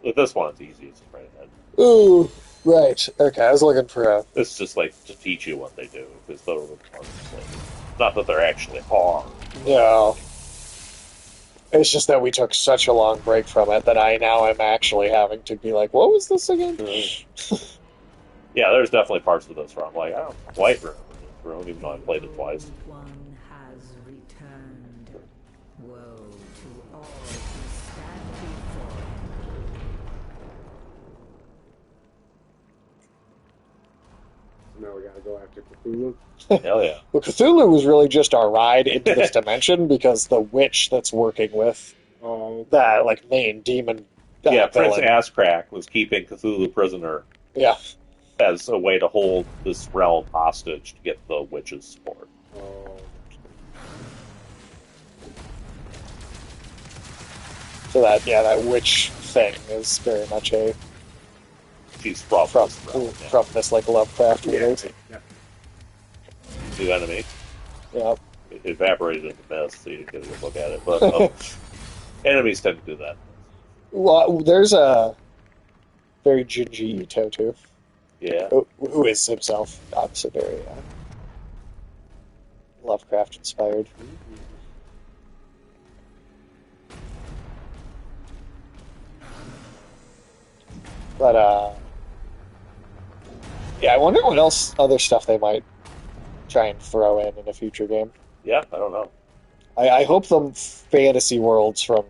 With this one, it's easy. It's right ahead.
Ooh, right. Okay, I was looking for a...
It's just to teach you what they do, because they're not that they're actually hard.
No. It's just that we took such a long break from it that I now am actually having to be like, what was this again?
Mm-hmm. Yeah, there's definitely parts of this where I'm like, I don't quite remember this room, even though I played it twice.
One has returned. Woe to all who stand before.
Now we gotta go after Cthulhu.
Hell yeah.
Well, Cthulhu was really just our ride into this dimension because the witch that's working with that main demon.
Prince
villain.
Asscrack was keeping Cthulhu prisoner.
Yeah.
As a way to hold this realm hostage to get the witch's support.
So that witch thing is very much
she's from
this Lovecraft world.
Yeah.
New enemy.
Yep.
It evaporated in the mist, so you didn't get a good look at it. But enemies tend to do that.
Well, there's a very Junji Ito too.
Yeah.
Who is himself obviously very Lovecraft inspired. But yeah, I wonder what other stuff they might try and throw in a future game.
Yeah, I don't know.
I hope the fantasy worlds from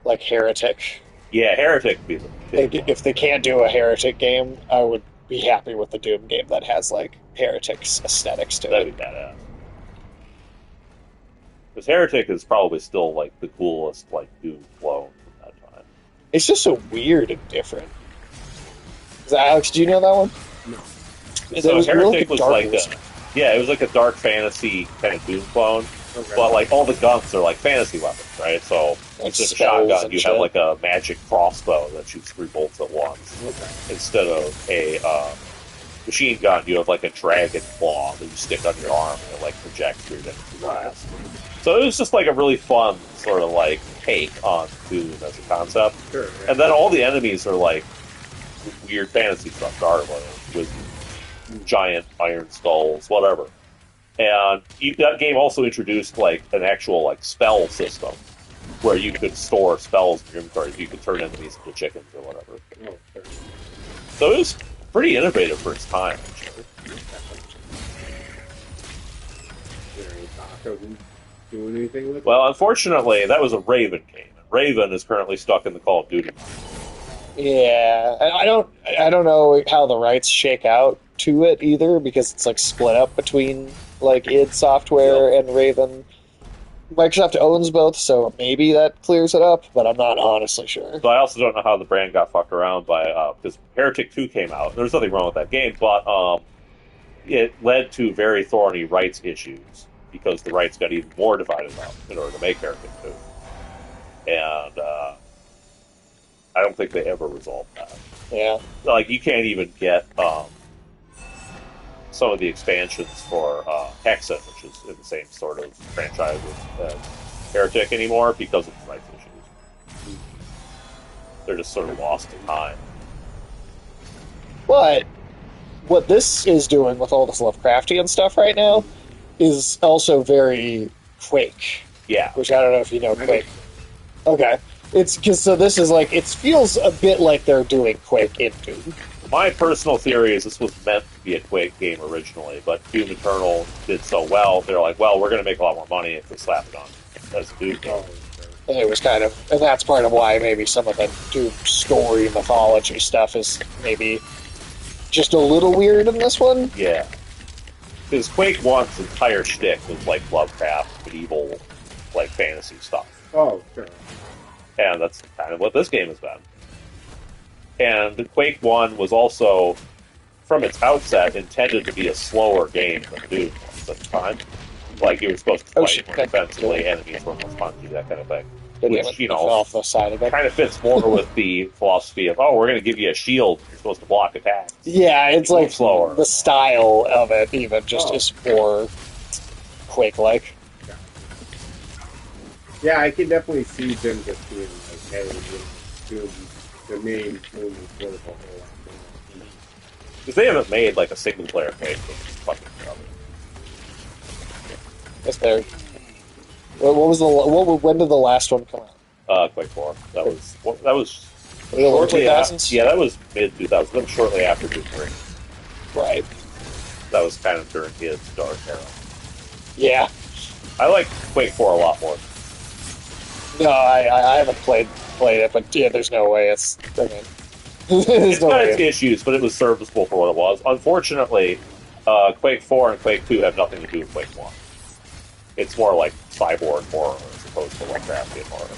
Heretic.
Yeah, Heretic would be the big one.
If they can't do a Heretic game, I would be happy with the Doom game that has Heretic's aesthetics to it.
That'd be badass. Because Heretic is probably still the coolest Doom clone from that time.
It's just so weird and different. Alex, do you know that one?
No.
So
was
Heretic was
it
was like a dark fantasy kind of Doom clone. Okay. But all the guns are fantasy weapons, right? So instead of a shotgun, you have a magic crossbow that shoots 3 bolts at once.
Okay.
Instead of a machine gun, you have a dragon claw that you stick on your arm and it projects through the glass. So it was just a really fun sort of take on Doom as a concept.
Sure, yeah.
And then all the enemies are weird fantasy stuff, gargoyles with giant iron skulls, whatever. And that game also introduced an actual spell system where you could store spells in your inventory. You could turn enemies into chickens or whatever.
Oh, sure.
So it was pretty innovative for its time, actually.
Is there any talk of doing anything with it?
Well, unfortunately, that was a Raven game. Raven is currently stuck in the Call of Duty.
Yeah, I don't know how the rights shake out to it either because it's split up between id Software and Raven. Microsoft owns both, so maybe that clears it up, but I'm not honestly sure.
So I also don't know how the brand got fucked around by because Heretic 2 came out. There's nothing wrong with that game, but it led to very thorny rights issues because the rights got even more divided up in order to make Heretic 2. And I don't think they ever resolved that.
Yeah.
Like, you can't even get some of the expansions for Hexen, which is in the same sort of franchise as Heretic anymore because of the rights issues. They're just sort of lost to time.
But what this is doing with all this Lovecraftian stuff right now is also very Quake.
Yeah.
Which I don't know if you know Quake. Okay. It's because so this is like it feels a bit like they're doing Quake in Doom.
My personal theory is this was meant to be a Quake game originally, but Doom Eternal did so well, they're like, well, we're going to make a lot more money if we slap it on as a Doom game.
And it was kind of, and that's part of why maybe some of the Doom story mythology stuff is maybe just a little weird in this one.
Yeah. Because Quake 1's entire shtick was like Lovecraft, medieval, like fantasy stuff.
Oh, sure.
And that's kind of what this game has been. And Quake 1 was also, from its outset, intended to be a slower game than Doom was at the time. Like, you were supposed to fight more defensively, enemies were more spongy, that kind of thing. Which, you know,
off the side of it.
kind of fits more with the philosophy of, oh, we're going to give you a shield, you're supposed to block attacks.
Yeah, it's like
slower.
The style of it even just is more Quake-like.
Yeah, I can definitely see them just being like, hey, Doom, the main Doom is worth a whole lot more.
Because they haven't made, like, a single-player Quake game. Fucking trouble.
Is there? What was the? When did the last one come out?
Quake 4. That was
Shortly
2000s? Yeah, that was mid-2000s. That was shortly after Doom 3.
Right.
That was kind of during his dark era.
Yeah.
I like Quake 4 a lot more.
No, I haven't played it, but yeah, there's no way it's. I mean,
It's got its issues, but it was serviceable for what it was. Unfortunately, Quake 4 and Quake 2 have nothing to do with Quake 1. It's more like cyborg horror as opposed to Lovecraftian horror.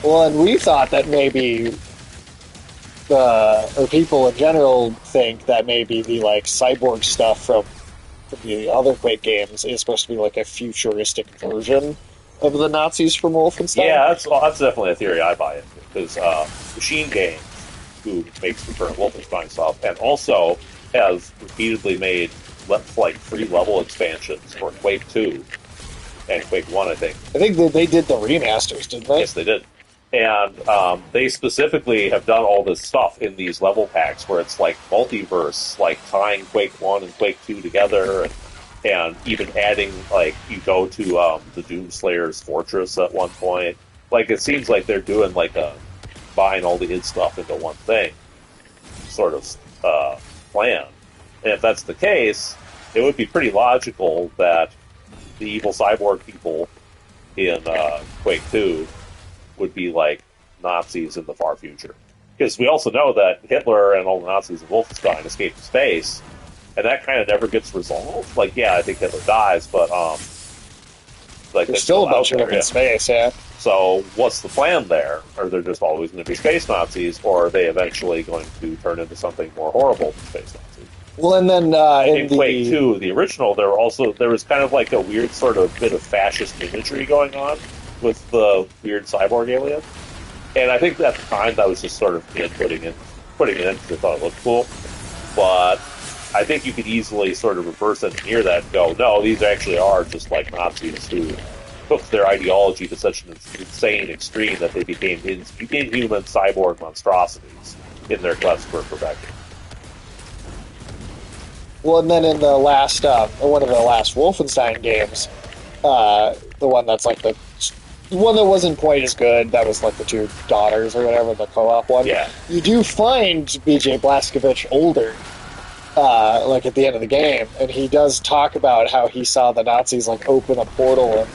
Well, and we thought that maybe or people in general think that maybe the like cyborg stuff from the other Quake games is supposed to be like a futuristic version of the Nazis from Wolfenstein.
Yeah, that's definitely a theory I buy into, because Machine Games, who makes the current Wolfenstein stuff, and also has repeatedly made like 3 level expansions for Quake 2 and Quake 1, I think.
I think they did the remasters, didn't they?
Yes, they did. And they specifically have done all this stuff in these level packs where it's like multiverse, like tying Quake 1 and Quake 2 together, and even adding, like, you go to the Doomslayer's fortress at one point. Like, it seems like they're doing, like, buying all the id stuff into one thing sort of plan. And if that's the case, it would be pretty logical that the evil cyborg people in Quake 2 would be like Nazis in the far future. Because we also know that Hitler and all the Nazis in Wolfenstein escaped to space, and that kind of never gets resolved. Like, yeah, I think Hitler dies, but like
there's still a bunch of them in space, yeah.
So what's the plan there? Are there just always going to be space Nazis, or are they eventually going to turn into something more horrible than space Nazis?
Well, and then
in Quake 2, the original, there was kind of like a weird sort of bit of fascist imagery going on with the weird cyborg alien. And I think at the time that was just sort of putting it in because I thought it looked cool. But I think you could easily sort of reverse engineer that and go, no, these actually are just like Nazis who took their ideology to such an insane extreme that they became inhuman cyborg monstrosities in their quest for perfection.
Well, and then in the last, one of the last Wolfenstein games, the one that's like the one that wasn't quite as good, that was like the 2 daughters or whatever, the co-op one.
Yeah.
You do find BJ Blazkowicz older, like at the end of the game, and he does talk about how he saw the Nazis like open a portal and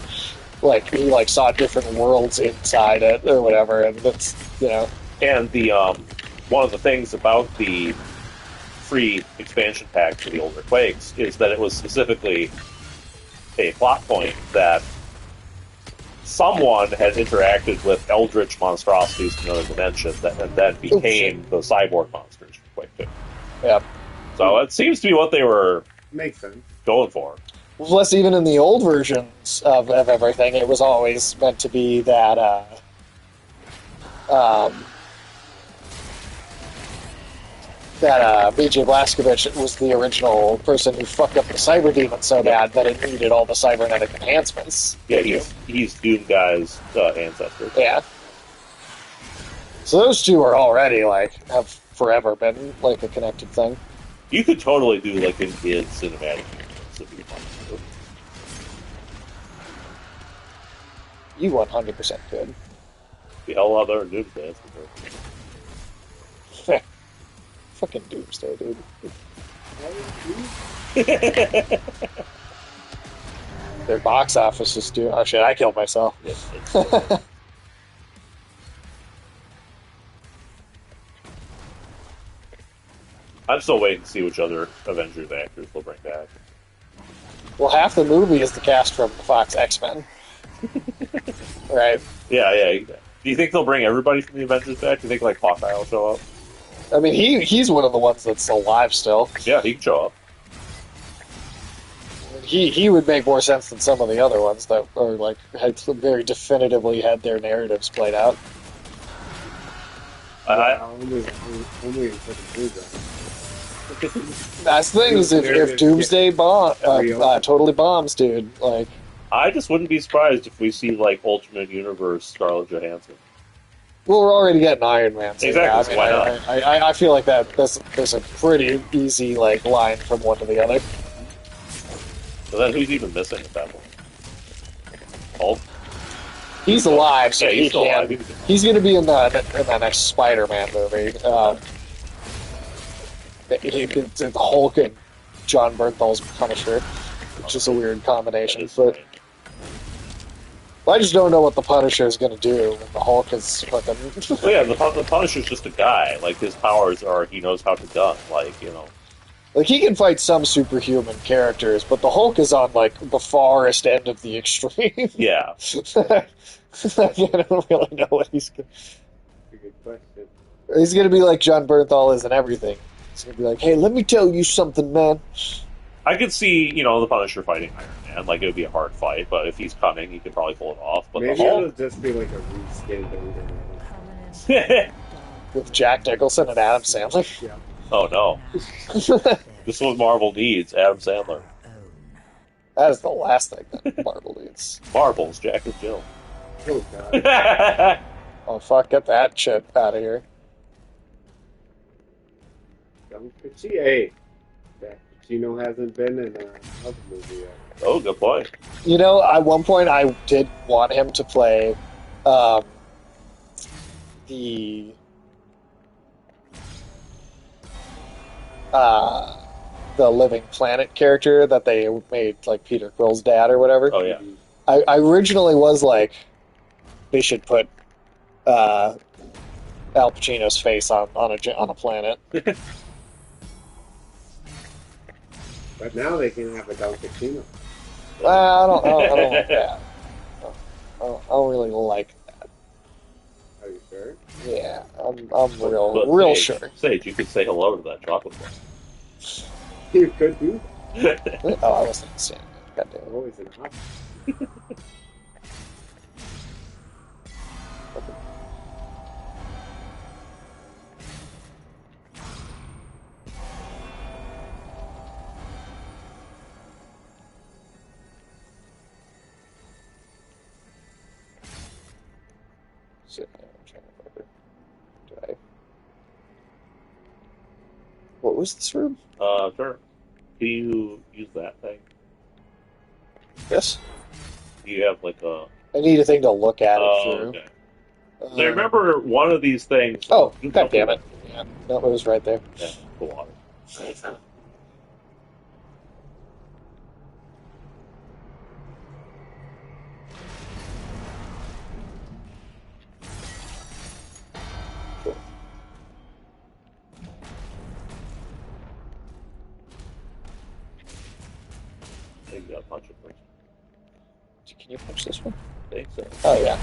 like he like saw different worlds inside it or whatever, and that's, you know.
And the one of the things about the free expansion pack for the older Quakes is that it was specifically a plot point that someone had interacted with eldritch monstrosities from another dimension and then became the cyborg monsters from Quake 2.
Yeah.
So it seems to be what they were
Makes sense.
going for.
Plus, even in the old versions of everything, it was always meant to be that BJ Blazkowicz was the original person who fucked up the Cyber Demon so bad that it needed all the cybernetic enhancements.
Yeah, he's Doom Guy's ancestor.
Yeah. So those two are already, like, have forever been, like, a connected thing.
You could totally do, like, an id cinematic universe if you wanted to.
You 100% could.
Be a lot better than Doomsday.
Fucking Doomsday, dude. Their box office is doing... Oh, shit, I killed myself.
I'm still waiting to see which other Avengers actors they'll bring back.
Well, half the movie is the cast from the Fox X-Men. Right?
Yeah. Do you think they'll bring everybody from the Avengers back? Do you think, like, Hawkeye will show up?
I mean, he's one of the ones that's alive still.
Yeah, he can show up.
He would make more sense than some of the other ones that are, like, had very definitively had their narratives played out.
Only for the movie.
That's the thing, is if Doomsday totally bombs, dude, like...
I just wouldn't be surprised if we see, like, Ultimate Universe Scarlett Johansson.
Well, we're already getting Iron Man. So
Exactly,
yeah,
why not?
I feel like there's a pretty easy, like, line from one to the other.
So then who's even missing at that point? Hulk?
He's alive, so
Yeah,
he
he's still
can.
alive.
He's going to be in that next Spider-Man movie. It's Hulk and John Bernthal's Punisher, which is a weird combination. But I just don't know what the Punisher is going to do when the Hulk is fucking...
Well, yeah, the Punisher's just a guy. Like, his powers are he knows how to gun. Like, you know.
Like, he can fight some superhuman characters, but the Hulk is on, like, the farthest end of the extreme.
Yeah.
I don't really know what he's going to...
That's a good question.
He's going to be like John Bernthal is in everything. He's going to be like, hey, let me tell you something, man.
I could see, the Punisher fighting Iron Man. Like, it would be a hard fight, but if he's cunning, he could probably pull it off. But
maybe
the Hulk...
it'll just be like a reskinned Iron.
With Jack Nicholson and Adam Sandler.
Yeah.
Oh, no. This is what Marvel needs, Adam Sandler.
That is the last thing that Marvel needs.
Marvel's Jack and Jill.
Oh, God.
Oh, fuck, get that shit out of here.
Hey, that Pacino hasn't been in a movie yet.
Oh, good point.
At one point I did want him to play the Living Planet character that they made, like, Peter Quill's dad or whatever.
Oh, yeah.
I originally was like, they should put Al Pacino's face on a planet.
But now they can have a Del Pacino.
I don't like that. I don't really like that.
Are you sure?
Yeah, I'm
But
real
Sage,
sure.
Sage, you could say hello to that chocolate bar.
You could do that.
Oh, I wasn't saying that. Goddamn.
Always an option.
I'm trying to remember. Did I? What was this room?
Sure. Can you use that thing?
Yes.
Do you have, like, a...
I need a thing to look at it through.
Okay. So I remember one of these things...
Oh, god damn it. Yeah, no, it was right there.
Yeah, the water. I think you got a punch it first.
Can you punch this one?
I think so.
Oh, yeah.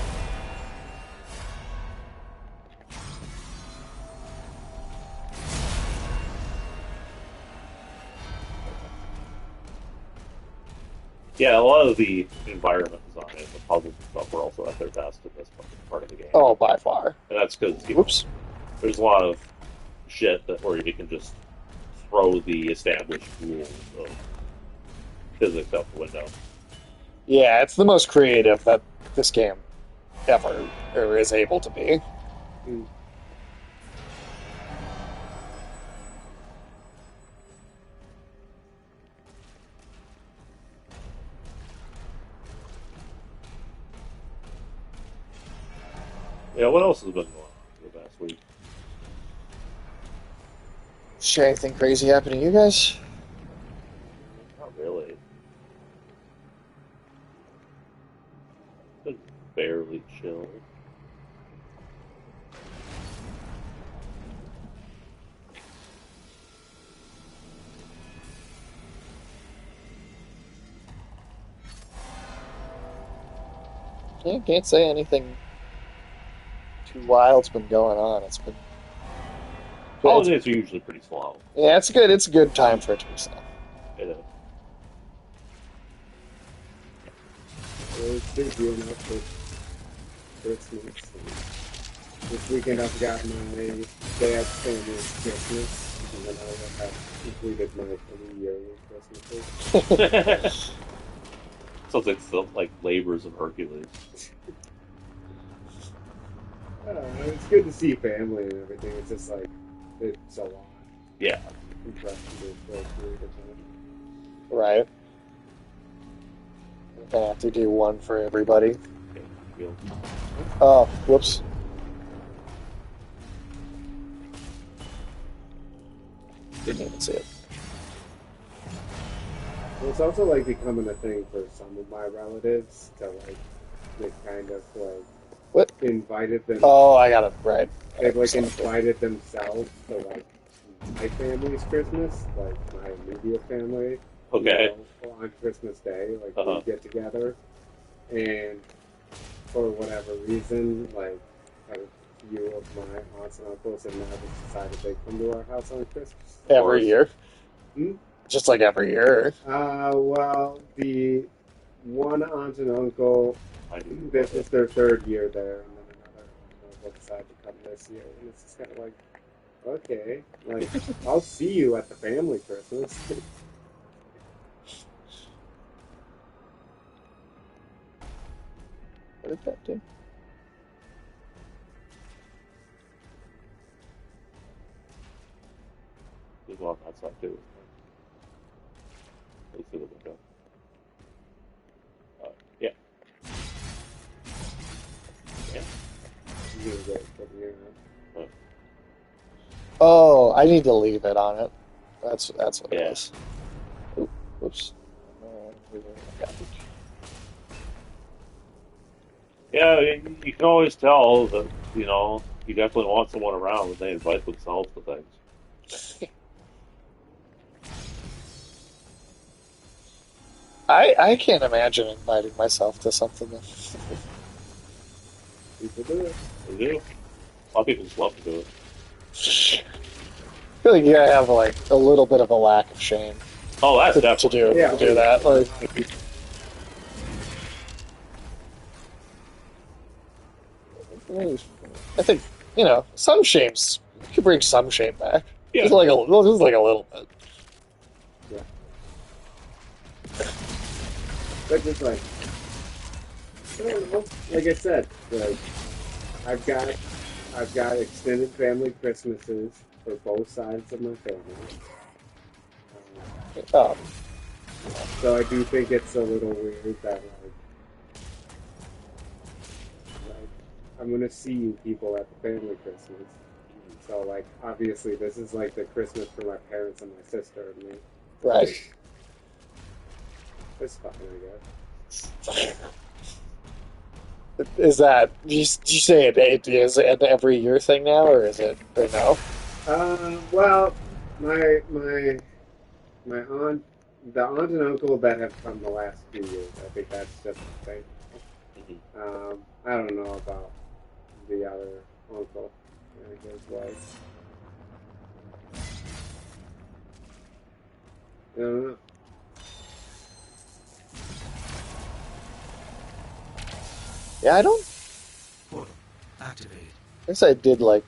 Yeah, a lot of the environment design and the puzzles and stuff were also at their best in this part of the game.
Oh, by far.
And that's because
Whoops.
there's a lot of shit where you can just throw the established rules of physics out the window.
Yeah, it's the most creative that this game ever or is able to be.
Mm.
Yeah, what else has been going on the past week?
Shit, anything crazy happen to you guys?
Not really. Been barely chill.
Can't say anything too wild's been going on. It's been
Holidays are usually pretty slow.
yeah, it's good. It's a good time for it to be slow.
It is.
It's busy enough for Christmas. This weekend I've got my dad's family's Christmas, and then I'll have completed my 3-year Christmases.
Sounds like some like labors of Hercules.
It's good to see family and everything. It's just like it's a lot.
Yeah.
Impressive for a period of time.
Right. I have to do one for everybody. Oh, whoops. Didn't even see it.
Well, it's also like becoming a thing for some of my relatives to like they kind of like
What?
invited them.
Oh, I got it right.
They've like invited themselves to like my family's Christmas, like my immediate family.
Okay.
You know, on Christmas Day, like
Uh-huh.
we get together, and for whatever reason, like a few of my aunts and uncles have now just decided they come to our house on Christmas.
Every year?
Hmm?
Just like every year.
Well, the one aunt and uncle, this is their 3rd year there, and then another aunt and uncle decided to come this year, and it's just kind of like, okay, like I'll see you at the family Christmas.
What did that do?
There's one outside too. Let's see the window. Yeah. Yeah.
You gonna go from here, huh?
Oh, I need to leave it on it. That's what it
Yeah.
was. Oop, whoops.
Yeah, you can always tell that, you know, you definitely want someone around when they invite themselves to things.
I can't imagine inviting myself to something.
People do it.
They do. A lot of people just love to do it.
I feel like you gotta have like a little bit of a lack of shame
Oh, that's
to
definitely.
do that. Like, I think some shames. You can bring some shame back.
Yeah.
Just like a little bit.
Yeah. But just like, I don't know. Like I said, like I've got extended family Christmases for both sides of my family.
Oh,
So I do think it's a little weird that like I'm gonna see you people at the family Christmas. So like obviously this is like the Christmas for my parents and my sister and me.
right.
It's fine, I guess.
Is that? Do you say it is an every year thing now, or is it? Or no?
Well, my aunt, the aunt and uncle that have come the last few years, I think that's just the thing. I don't know about the other uncle and his wife. I don't know.
Yeah, I don't.
Portal activated.
I guess I did like.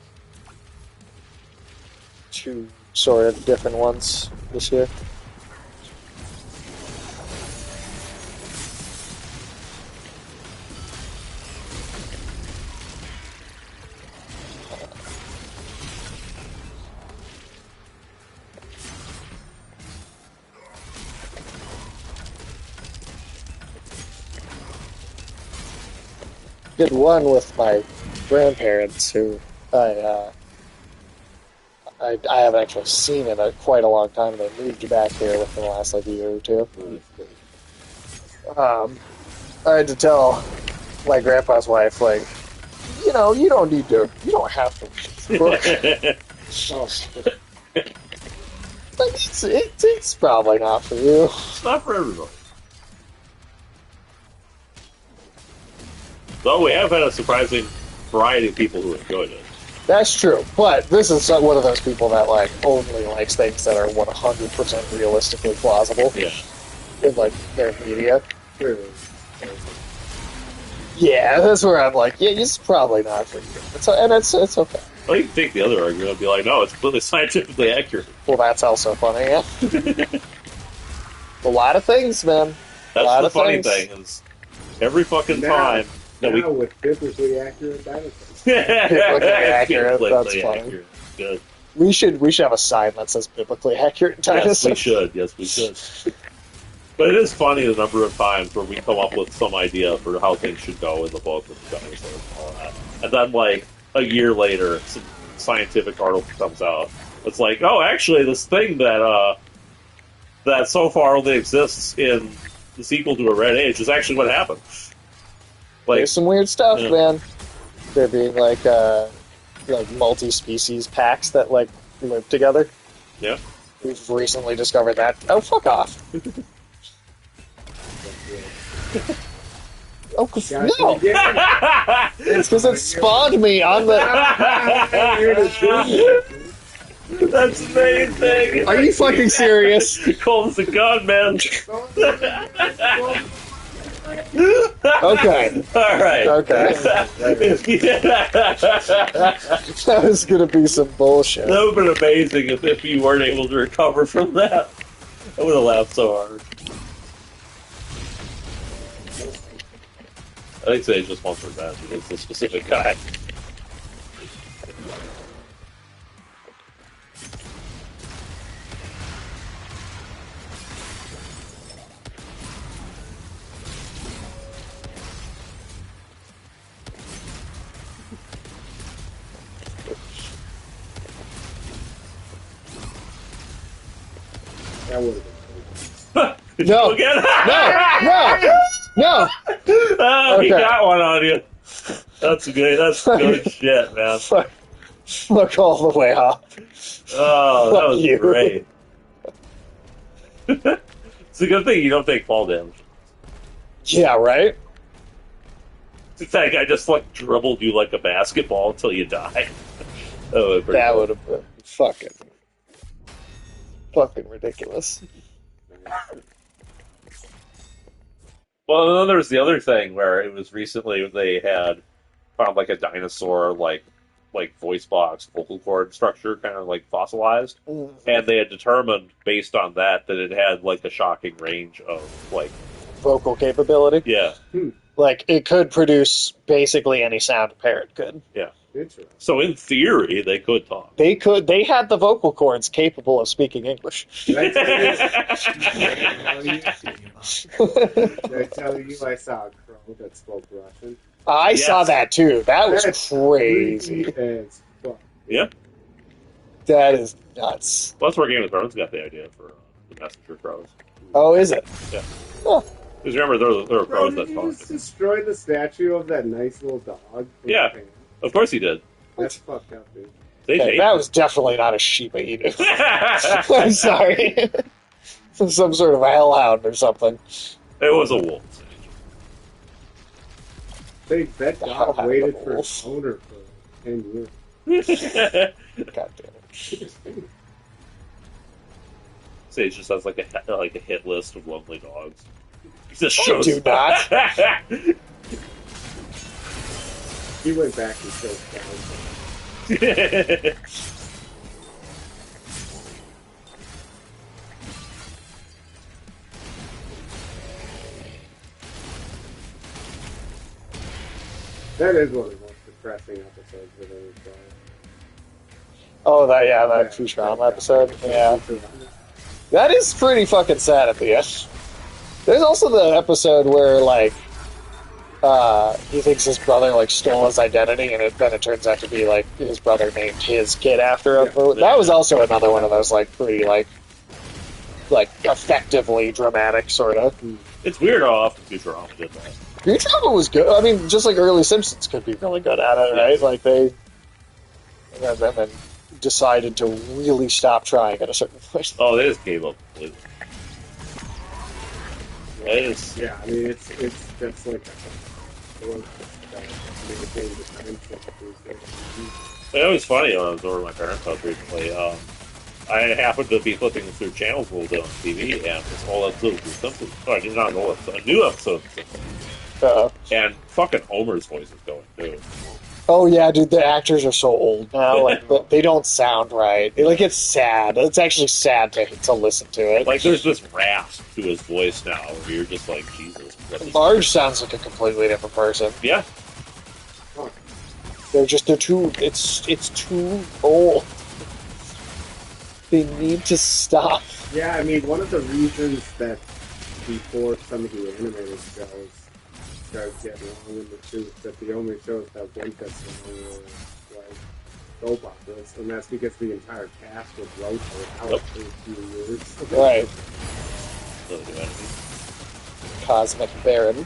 two sort of different ones this year. Did one with my grandparents, who I haven't actually seen in quite a long time. They moved back here within the last like year or two. I had to tell my grandpa's wife, like, you know, you don't have to read this book. Like, it's probably not for you.
It's not for everybody. Though we have had a surprising variety of people who enjoyed it.
That's true, but this is one of those people that like only likes things that are 100% realistically plausible.
Yeah.
In like their media. Yeah, that's where I'm like, yeah, it's probably not for you. It's okay.
Well, you can take the other argument and be like, no, it's completely scientifically accurate.
Well, that's also funny, yeah. A lot of things, man.
That's the funny thing is, every fucking time that we
with biblically accurate dinosaurs.
Biblically accurate. That's funny.
Accurate. Good.
We should have a sign that says biblically accurate dinosaurs.
Yes, we should. Yes, we should. But it is funny the number of times where we come up with some idea for how things should go in the book with the dinosaurs and all that, and then like a year later, some scientific article comes out. It's like, oh, actually, this thing that so far only exists in the sequel to A Red Age is actually what happened. Like,
there's some weird stuff, man. There being like multi-species packs that like live together.
Yeah.
We've recently discovered that. Oh, fuck off. Oh, no! It's because it spawned me on the...
That's amazing!
Are you fucking serious?
Cold as a gun, man.
Okay.
Alright.
Okay. That was gonna be some bullshit.
That would have been amazing if you weren't able to recover from that. I would have laughed so hard. I think Sage just wants revenge against the specific guy.
That would have been
No. No.
Oh,
Okay.
he got one on you. That's good. That's good shit, man.
Look all the way up.
Oh, that was
you.
great. It's a good thing you don't take fall damage.
Yeah, right?
That guy just like dribbled you like a basketball until you die.
That would have been fucking ridiculous.
Well, then there was the other thing where it was recently they had found like a dinosaur like voice box vocal cord structure kind of like fossilized, and they had determined based on that it had like a shocking range of like
vocal capability.
Yeah.
Like it could produce basically any sound a parrot could.
Yeah. So in theory, they could talk.
They could. They had the vocal cords capable of speaking English.
Did I tell you I saw a crow that spoke Russian?
I saw that too. That was crazy.
Yeah.
That is nuts.
Well, that's where Game of Thrones got the idea for the messenger crows.
Oh, is it?
Yeah.
Oh.
Because remember, there were crows that
Did
talked.
you just destroy the statue of that nice little dog?
Yeah. Of course he did.
That's fucked up, dude.
Hey, that was definitely not a Shiba Inu. I'm sorry. Some sort of a hellhound or something.
It was a wolf.
That dog waited for its owner for 10 years.
God damn it.
Sage just has like a hit list of lovely dogs. He just
I
shows.
do not.
He went back and killed down. That is one of the most depressing episodes that ever done.
Oh, that Futurama episode. Yeah. That is pretty fucking sad at the end. There's also the episode where, like, he thinks his brother, like, stole his identity, and then it turns out to be, like, his brother named his kid after him.
Yeah.
That was also another one of those, like, pretty, like effectively dramatic, sort of.
It's weird how often Futurama did that.
Futurama was good. I mean, just like early Simpsons could be really good at it, right? Like, they... And then decided to really stop trying at a certain point.
Oh, they just gave up. It's,
Yeah, I mean, it's that's like
it was funny when I was over at my parents' house recently. I happened to be flipping through channels a little bit on TV, and this old episode of The Simpsons. Sorry, not an old episode, a new episode of The Simpsons. And fucking Homer's voice is going too.
Oh yeah, dude, the actors are so old now. Like, they don't sound right. Like, it's sad. It's actually sad to listen to it.
Like, there's this rasp to his voice now, where you're just like, Jesus.
Marge sounds like a completely different person.
Yeah.
They're too. It's too old. They need to stop.
Yeah, I mean, one of the reasons that before some of the animated shows started getting long in the tooth, that the only shows that went this long were like soap operas, and that's because the entire cast was rotated out for a few years.
Right. Cosmic Baron.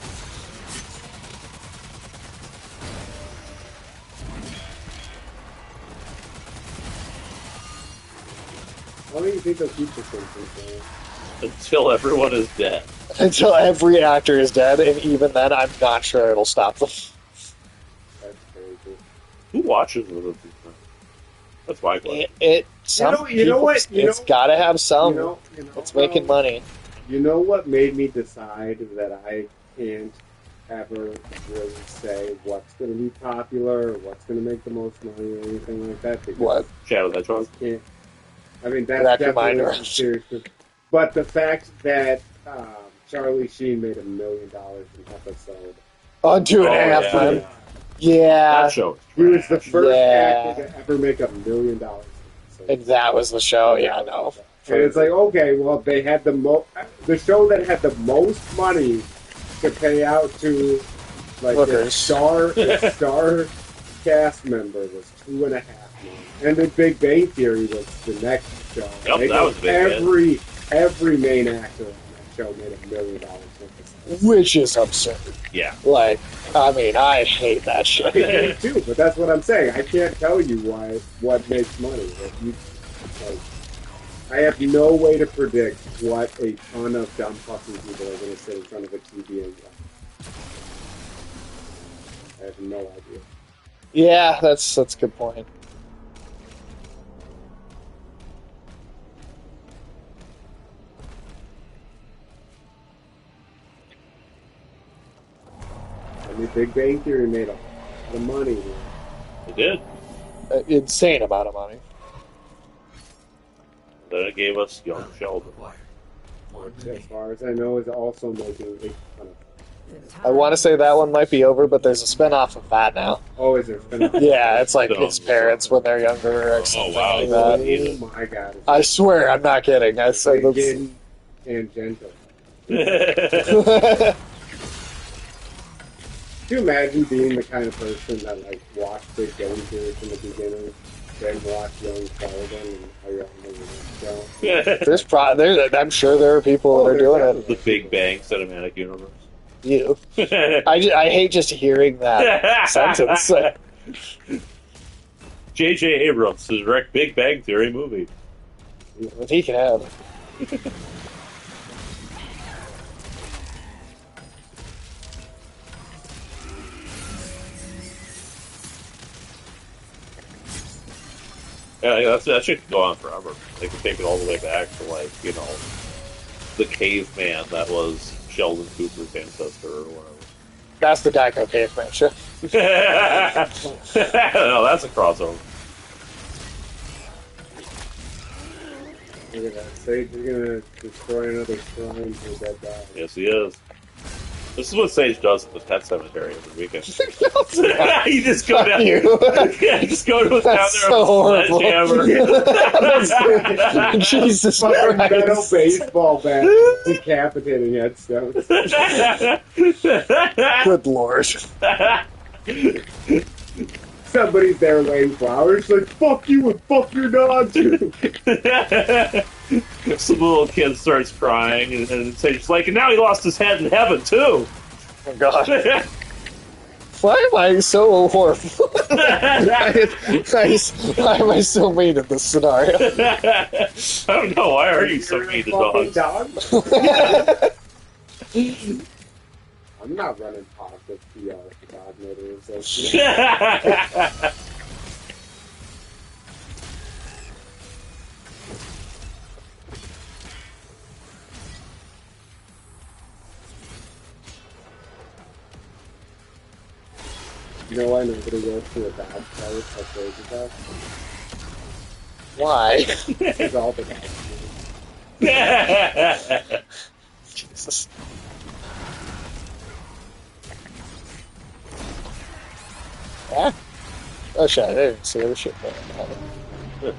How long do you think they'll keep the Simpsons?
Until everyone is dead.
Until every actor is dead, and even then, I'm not sure it'll stop them.
That's crazy.
Who watches them? That's my question.
You know what?
It's got to have some. It's making money.
You know what made me decide that I can't ever really say what's going to be popular or what's going to make the most money or anything like that? Because
What?
Shadow the Hedgehog?
I mean, that's definitely
mind
serious. But the fact that Charlie Sheen made $1 million an episode.
On 2.5 times. Yeah.
That show.
He was the first actor to ever make $1 million.
And that was the show. Yeah, I know.
And it's like, okay, well, they had the show that had the most money to pay out to, like, its star cast member was $2.5 million. And the Big Bang Theory was the next show.
Yep, that was big.
Every main actor on that show made $1 million.
Which is absurd.
Yeah.
Like, I mean, I hate that shit.
I hate too, but that's what I'm saying. I can't tell you what makes money. I have no way to predict what a ton of dumb fucking people are going to sit in front of a TV and watch. I have no idea.
Yeah, that's a good point.
I mean, Big Bang Theory made a lot of money. Man.
It did.
Insane amount of money.
Then it gave us Young Sheldon.
As far as I know, is also making a ton of.
I want to say that one might be over, but there's a spin-off of that now.
Oh, is there a spin-off?
Yeah, it's like his parents when they're younger or something like that.
Oh my god.
I swear, I'm not kidding. I said that's...
And gentle. Can you imagine being the kind of person that, like, watched Big Bang Theory from the beginning, then watched Young Sheldon, and how you're on the show?
I'm sure there are people that are doing it.
The Big Bang Cinematic Universe.
You. I hate just hearing that sentence.
J.J. Abrams to direct Big Bang Theory movie.
If he can have.
Yeah, that should go on forever. They could take it all the way back to, like, you know, the caveman that was Sheldon Cooper's ancestor or whatever.
That's the Geico caveman shit.
No, that's a crossover.
Look at that. Sage is going to destroy another shrine for dead guy.
Yes, he is. This is what Sage does at the pet cemetery every weekend.
No,
You just go down.
you.
Yeah, just go to down
That's
there
so
with a sledgehammer.
Jesus
Fucking metal
Christ.
baseball bat decapitating headstones.
Good lord.
Somebody's there laying flowers, like, fuck you and fuck your dog too.
Some little kid starts crying, and Sage's like, and now he lost his head in heaven too.
Oh god. Why am I so horrible? Why am I so mean in this scenario?
I don't know. Why are you so mean to
Fucking
dogs?
dog? I'm not running positive PR for dog murderers. You know why nobody goes to a dog park like crazy dog?
Why?
Because all the dogs.
Jesus. Ah. Oh shit, I didn't see the shit there.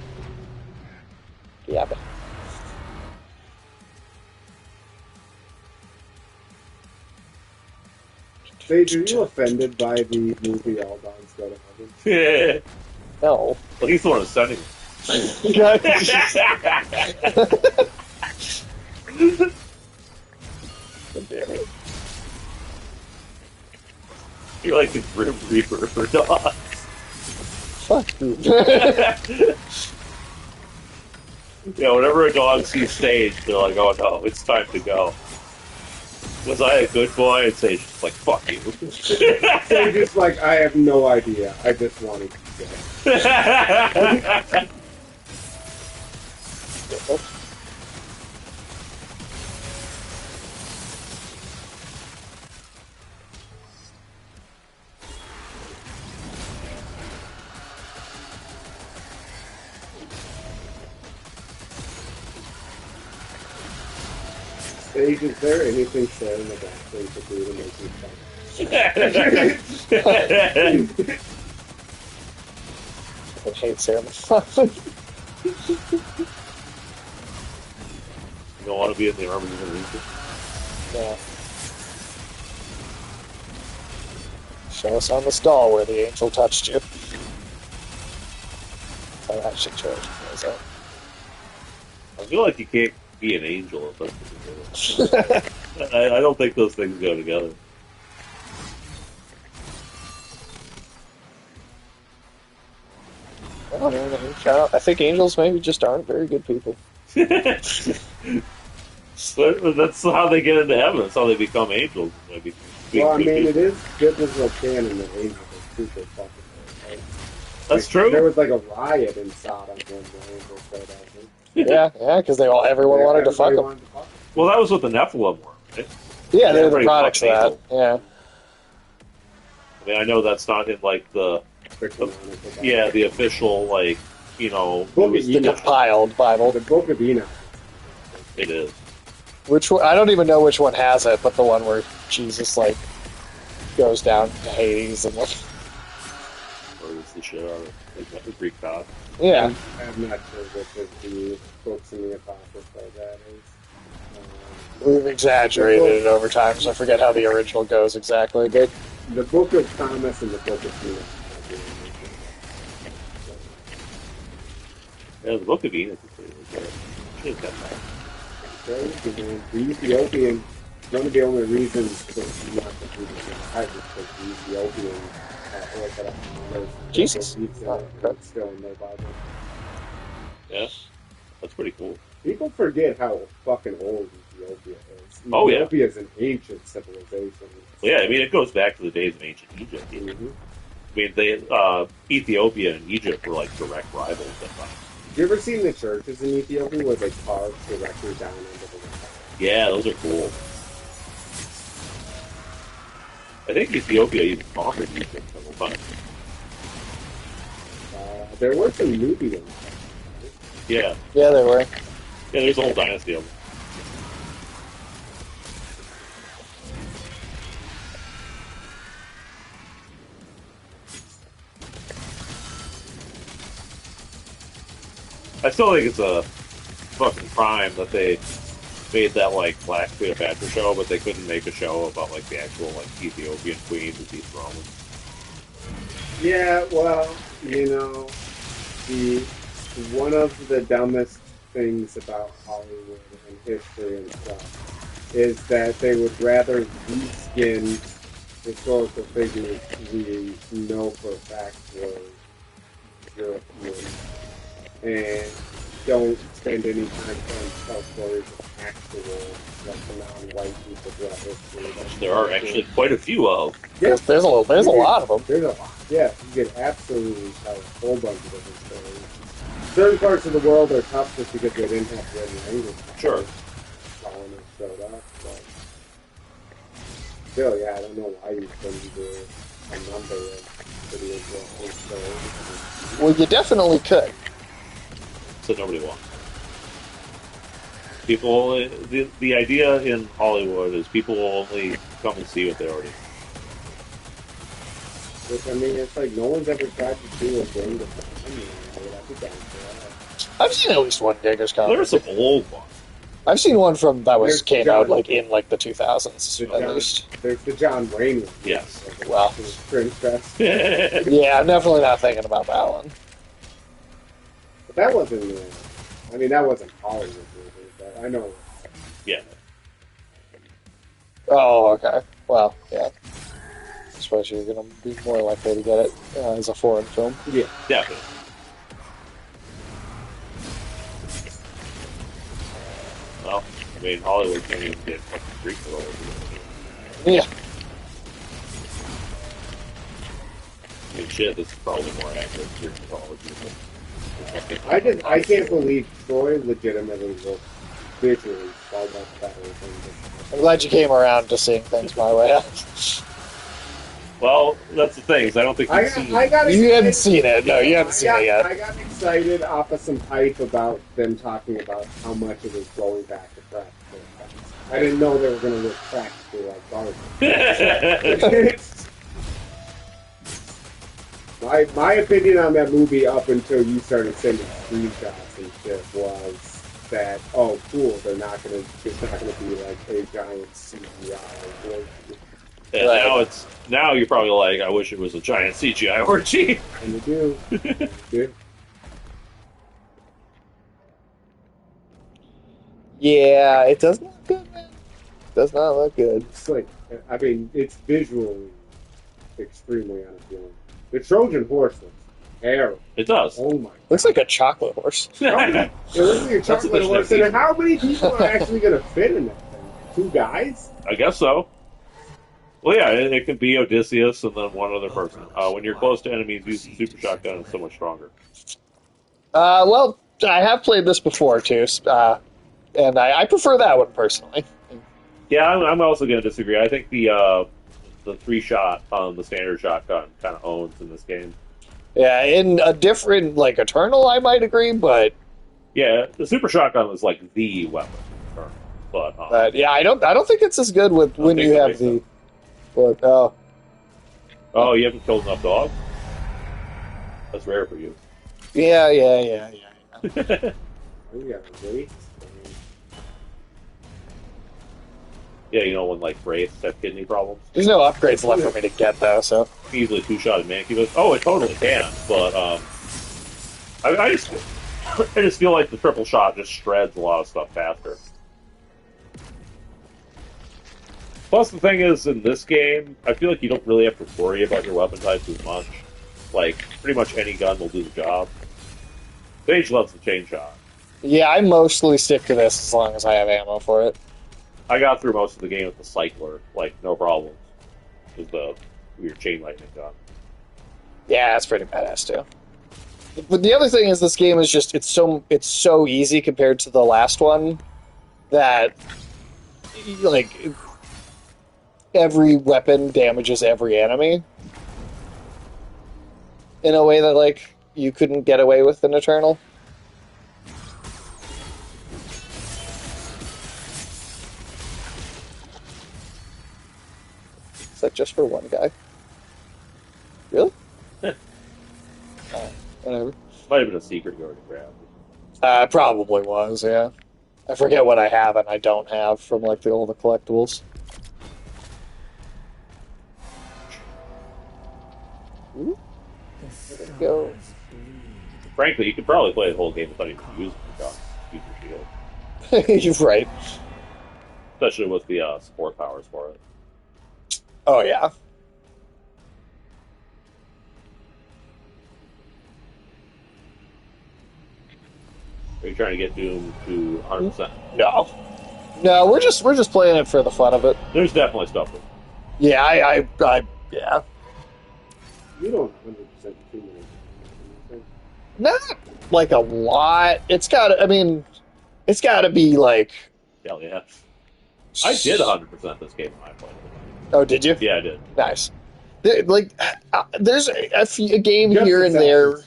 Yeah, but
Sage, are you offended by the movie All Dogs Go to Heaven?
Yeah.
no.
Well, he's the one who's sending it. You're like the Grim Reaper for dogs.
Fuck you.
Yeah, whenever a dog sees Sage, they're like, oh no, it's time to go. Was I a good boy? And Sage's just like, fuck you.
Sage is like, I have no idea. I just wanted to go. Sage, is there anything Sharon the Backstreet could do to make you fun?
I hate Sarah McLachlan.
You don't want to be in the army of the Reaper?
Yeah. Show us on the stall where the angel touched you. That's how that shit goes out.
I feel like you can't be an angel if that's what you're doing. I don't think those things go together.
I think angels maybe just aren't very good people.
But that's how they get into heaven. That's how they become angels. Maybe.
Well, I mean, it is biblical canon that angels are super fucking good, right?
That's
Like,
true.
There was like a riot in Sodom when the angels showed up.
Yeah, because everyone wanted to fuck them.
Well, that was what the Nephilim were, right?
Yeah, they were the
Everybody
products of
fucked
that. Yeah.
I mean, I know that's not in like the official like
Book
it
of
was
The
Enoch.
compiled Bible.
The Book of Enoch.
it is.
Which one, I don't even know which one has it, but the one where Jesus like goes down to Hades and like.
Or is the shit out of like the Greek god.
Yeah.
I'm not sure which of the books in the Apocrypha that is.
We've exaggerated it over time, so I forget how the original goes exactly. But
The Book of Thomas and the Book of Enoch.
Yeah, the Book of Enoch is pretty good. Should have kept that.
The Ethiopian, one of the only reasons that not the reason I was because the Ethiopian Orthodox
Jesus.
It's still in their Bible.
Yeah, that's pretty cool.
People forget how fucking old Ethiopia is.
Oh, yeah.
Ethiopia is an ancient civilization.
Well, yeah, I mean, it goes back to the days of ancient Egypt.
Mm-hmm.
I mean, Ethiopia and Egypt were like direct rivals at times.
Have you ever seen the churches in Ethiopia where they carve directly down into the water?
Yeah, those are cool. I think Ethiopia even conquered Egypt several times.
There were some Nubians.
Yeah,
yeah, they were.
there's a whole dynasty of them. I still think it's a fucking crime that they made that like Black Cleopatra show, but they couldn't make a show about like the actual like Ethiopian queen who beats Roman.
Yeah, well, the one of the dumbest things about Hollywood and history and stuff is that they would rather reskin historical figures we know for a fact were European and don't spend any time trying to tell stories of actual, like, non-white people throughout history.
Which there are actually quite a few of.
Yeah,
There's a lot of them.
There's a lot. Yeah, you can absolutely tell a whole bunch of different stories. Certain parts of the world are tough just because they didn't have written language.
Sure.
Colonists showed up, but still, yeah, I don't know why you couldn't do a number of pretty interesting stories.
Well, you definitely could.
So nobody wants. People, the idea in Hollywood is people will only come and see what they already know.
Which, I mean, it's like no one's ever tried to do a Genghis Khan. I mean, I'd be down for that.
I've seen at least one Genghis Khan.
There's some old ones.
I've seen one from that
There's
came
John-
out like in like the 2000s at least.
There's the John Wayne one.
Yes.
Wow.
Princess.
Yeah, I'm definitely not thinking about that one.
But that wasn't, I mean, that wasn't Hollywood movie, but I know.
Yeah.
Oh, okay. Well, yeah. I suppose you're going to be more likely to get it as a foreign film.
Yeah.
Definitely. Well, I mean, Hollywood can't even get fucking Greek roles.
Yeah.
I mean, shit, this is probably more accurate Greek mythology.
I can't believe Troy legitimately looked visually so much better than this.
I'm glad you came around to seeing things my way.
Well, that's the thing, is I don't think you've seen
I got
You hadn't
excited-
seen it. No, you haven't seen it yet.
I got excited off of some hype about them talking about how much it was going back to practical effects. I didn't know they were going to look practical like garbage. My opinion on that movie up until you started sending screenshots and shit was that, oh cool, it's not gonna be like a giant CGI orgy.
Yeah,
Right.
now you're probably like, I wish it was a giant CGI orgy.
And you do. You do.
Yeah, it does not look good, man. Does not look good.
It's like, I mean, it's visually extremely unappealing. The Trojan horse looks terrible.
It does.
Oh my
Looks like a chocolate horse.
god. It looks like a
That's what
chocolate
they
horse.
should have
And how many people are actually gonna fit in that thing? 2 guys?
I guess so. Well, yeah, it could be Odysseus and then one other person. When you're close to enemies, use the super shotgun. It's so much stronger.
Well, I have played this before too, and I prefer that one personally.
Yeah, I'm also going to disagree. I think the 3-shot on the standard shotgun kind of owns in this game.
Yeah, in a different like Eternal, I might agree, but
Yeah, the super shotgun is like the weapon. But
yeah, I don't think it's as good with when you have the. But
oh, you haven't killed enough dogs? That's rare for you.
yeah.
We got weights.
Yeah, you know when like wraiths have kidney problems.
There's no upgrades left for me to get though, so
Easily 2-shotted Mancubus. Oh, it totally can, but I just feel like the triple shot just shreds a lot of stuff faster. Plus, the thing is, in this game, I feel like you don't really have to worry about your weapon types as much. Like, pretty much any gun will do the job. Sage loves the chain shot.
yeah, I mostly stick to this as long as I have ammo for it.
I got through most of the game with the Cycler, like, no problems. With the weird chain lightning gun.
Yeah, that's pretty badass too. But the other thing is, this game is just it's so easy compared to the last one that like every weapon damages every enemy in a way that like you couldn't get away with in Eternal. Is that just for one guy? Really?
Yeah.
Whatever.
Might have been a secret you already grabbed.
Probably was, yeah. I forget what I have and I don't have from like all the collectibles. Ooh. There we go.
Frankly, you could probably play the whole game without even using your shield.
You're right.
Especially with the support powers for it.
Oh, yeah.
Are you trying to get Doom to 100%?
No, we're just playing it for the fun of it.
There's definitely stuff with it.
Yeah, yeah.
You don't 100% too many.
Not like a lot. It's got to be like.
Hell yeah. I did 100% this game when I played it.
Oh, did you?
Yeah, I did.
Nice. There's a game
Just
here and there.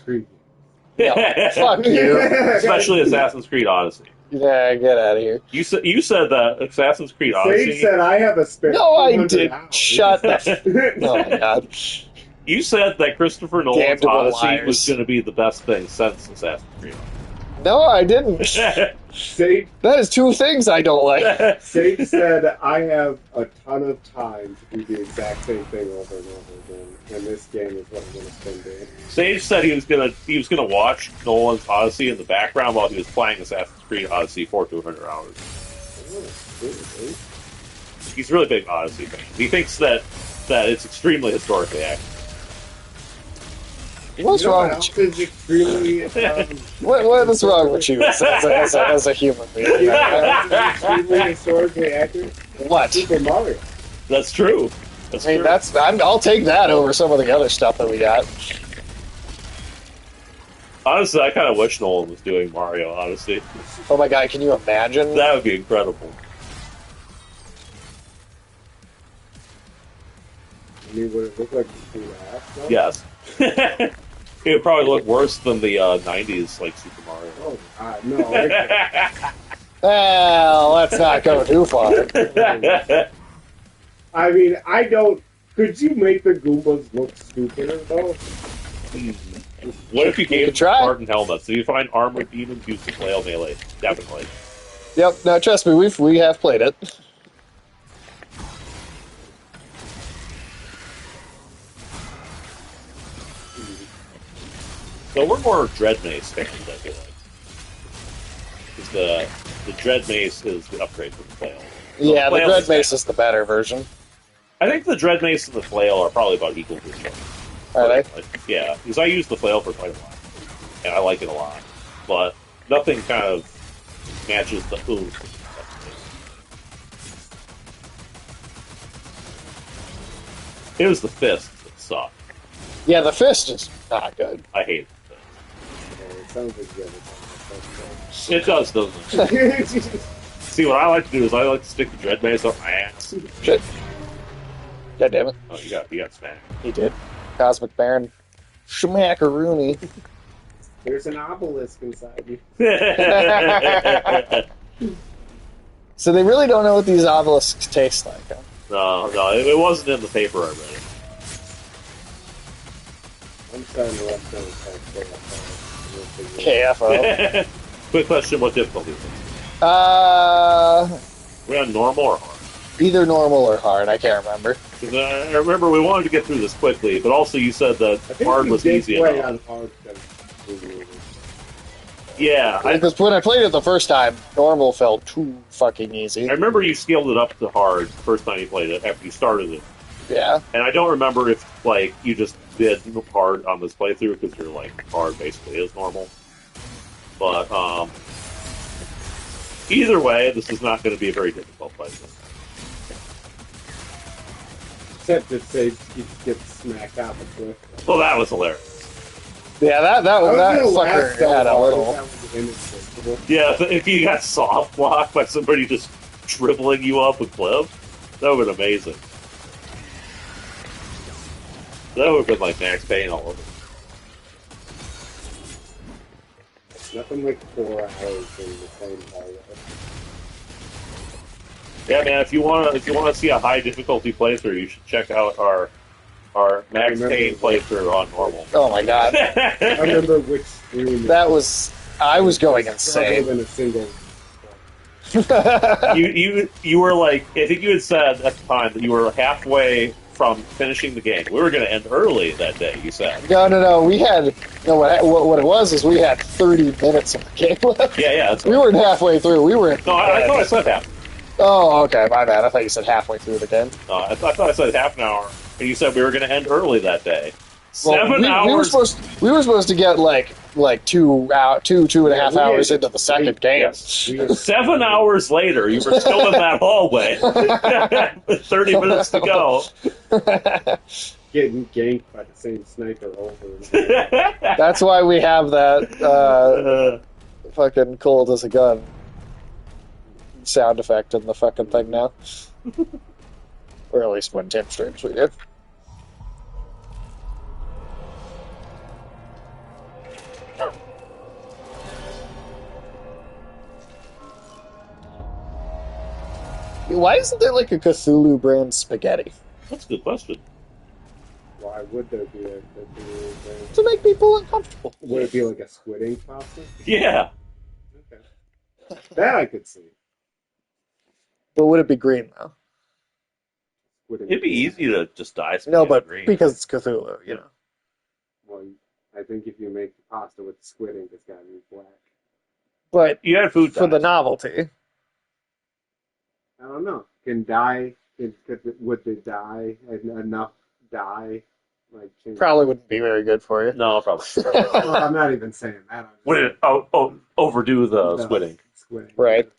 No,
Fuck you.
Especially Assassin's Creed Odyssey.
Yeah, get out of here.
You said that Assassin's Creed Odyssey.
Sage said I have a spare.
No, I did.
Hours.
Shut the. Oh my god.
You said that Christopher Nolan's
Damnable
Odyssey
liars.
was going to be the best thing since Assassin's Creed.
No, I didn't.
Sage,
That is two things I don't like.
Sage said I have a ton of time to do the exact same thing over and over again, and this game is what I'm going to spend doing.
Sage said he was gonna watch Nolan's Odyssey in the background while he was playing Assassin's Creed Odyssey for 200 hours. He's a really big Odyssey fan. He thinks that it's extremely historically accurate.
What's wrong with you?
Is extremely,
What is wrong with you as a human being?
extremely historically accurate.
What?
Super Mario.
That's true. That's true.
I'll take that over some of the other stuff that we got.
Honestly, I kind of wish Nolan was doing Mario Odyssey.
Oh my god, can you imagine?
That would be incredible.
I mean, would it look like the ass? Though?
Yes. It would probably look worse than the 90s, like Super Mario.
Oh, God, no.
Well, let's not go too far.
I mean, I don't... Could you make the Goombas look stupider, though?
What if you gave them
try.
Spartan helmets? Do you find armored demons used to flail melee? Definitely.
Yep, no, trust me, we have played it.
So we're more Dread Mace fans, I feel like. Because the Dread Mace is the upgrade from the flail.
Yeah, the
flail
Dread
is
Mace
bad.
is the better version.
I think the Dread Mace and the flail are probably about equal to each other.
Are they?
Yeah, because I use the flail for quite a while, and I like it a lot. But nothing kind of matches the oomph. It was the fist that sucked.
Yeah, the fist is not good.
I hate the
It sounds like you have
fist. It does, doesn't it? See, what I like to do is I like to stick the Dread Mace up my ass.
Shit. God damn it.
Oh, you got smacked.
He did. Cosmic Baron. Schmackaroony.
There's an obelisk inside you.
So they really don't know what these obelisks taste like, huh?
No, it wasn't in the paper I read.
I'm starting to let them
KFO.
Quick question, what difficulty is it? We on normal or hard?
Either normal or hard, I can't remember.
'Cause I remember we wanted to get through this quickly, but also you said that hard was easy
play
enough.
on hard than
Yeah,
Because when I played it the first time, normal felt too fucking easy.
I remember you scaled it up to hard the first time you played it after you started it.
Yeah.
And I don't remember if, like, you just did hard on this playthrough because you're, like, hard basically is normal. But, either way, this is not going to be a very difficult playthrough.
Except that Sage gets smacked out the cliff.
Well, that was hilarious.
Yeah, that fucker had a little.
Yeah, if you got soft blocked by somebody just dribbling you off a cliff, that would have been amazing. That would have been like Max Payne all over.
Nothing like 4 hours in the same hallway.
Yeah, man. If you want to see a high difficulty playthrough, you should check out our Max Payne playthrough on normal.
Oh my god.
I remember which stream.
That was. I was going
Struggled
insane.
in a single.
You were like, I think you had said at the time that you were halfway from finishing the game. We were going to end early that day. You said.
No. We had what it was is we had 30 minutes of the game left.
Yeah. That's
We weren't halfway through. We were.
No, I thought I said half.
Oh, okay, my bad. I thought you said halfway through the game.
I thought I said half an hour, and you said we were going to end early that day.
Well,
7 hours.
We were supposed to get like 2 and a half hours into the second game.
Yes. 7 hours later, you were still in that hallway. 30 minutes to go.
Getting ganked by the same sniper over and over.
That's why we have that fucking cold as a gun sound effect in the fucking thing now. Or at least when Tim streams we did. Why isn't there like a Cthulhu brand spaghetti?
That's a good question.
Why would there be a Cthulhu?
To make people uncomfortable.
Would it be like a squid ink pasta?
Yeah.
Okay. That I could see.
But would it be green though?
It'd be easy to just dye some
No, but
green.
because it's Cthulhu, you know.
Well, I think if you make pasta with squid ink, it's got to be black.
But
you had food
for the novelty.
I don't know. Can dye? Would the dye enough dye like change?
Probably wouldn't be very good for you.
No, probably.
Well, I'm not even saying that.
Would it overdo the squid ink?
Squid ink.
Right.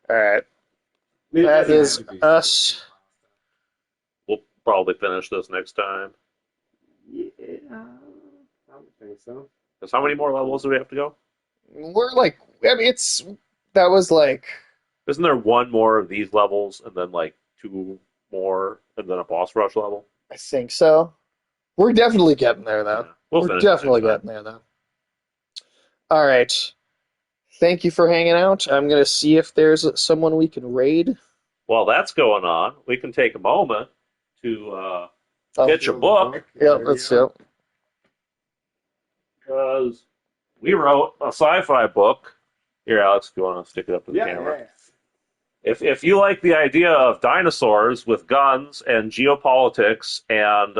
All right.
Maybe it
That
doesn't
is
have to be
us.
We'll probably finish this next time.
Yeah, I would think so.
Because how many more levels do we have to go?
We're like, I mean, that was like.
Isn't there one more of these levels and then like 2 more and then a boss rush level?
I think so. We're definitely getting there, though.
Yeah, we'll
We're
finish
definitely
next time.
getting there, though. All right. Thank you for hanging out. I'm going to see if there's someone we can raid.
While that's going on, we can take a moment to pitch a book.
Yeah, let's do it.
Because we wrote a sci-fi book. Here, Alex, if you want to stick it up to the camera.
Yeah.
If you like the idea of dinosaurs with guns and geopolitics and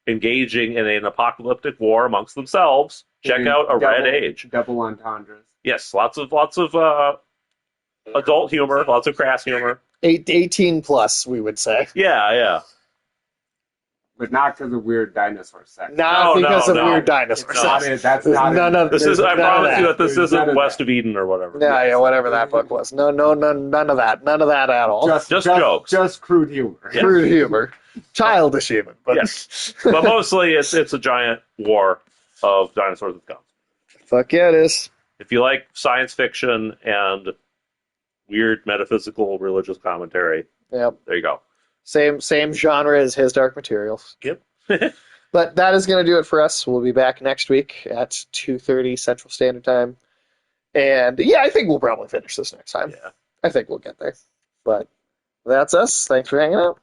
engaging in an apocalyptic war amongst themselves, check out A Red Age.
Double entendres.
Yes, lots of adult humor, lots of crass humor.
18 plus, we would say.
Yeah.
But not because of weird dinosaur sex.
Not because of weird dinosaur
It's not
sex.
it. That's not
none
it.
of
This is. I
none of
promise you that this
There's none
isn't
of
West
that.
of Eden or whatever.
Yeah, whatever that book was. No, none of that. None of that at all.
Just jokes.
Just crude humor.
Yeah.
Crude humor. Childish even. But
Yes, but mostly it's a giant war of dinosaurs with guns.
fuck yeah, it is.
If you like science fiction and weird metaphysical religious commentary,
Yep.
there you go.
Same genre as his Dark Materials.
Yep.
But that is going to do it for us. We'll be back next week at 2:30 Central Standard Time. And yeah, I think we'll probably finish this next time.
Yeah.
I think we'll get there. But that's us. Thanks for hanging out.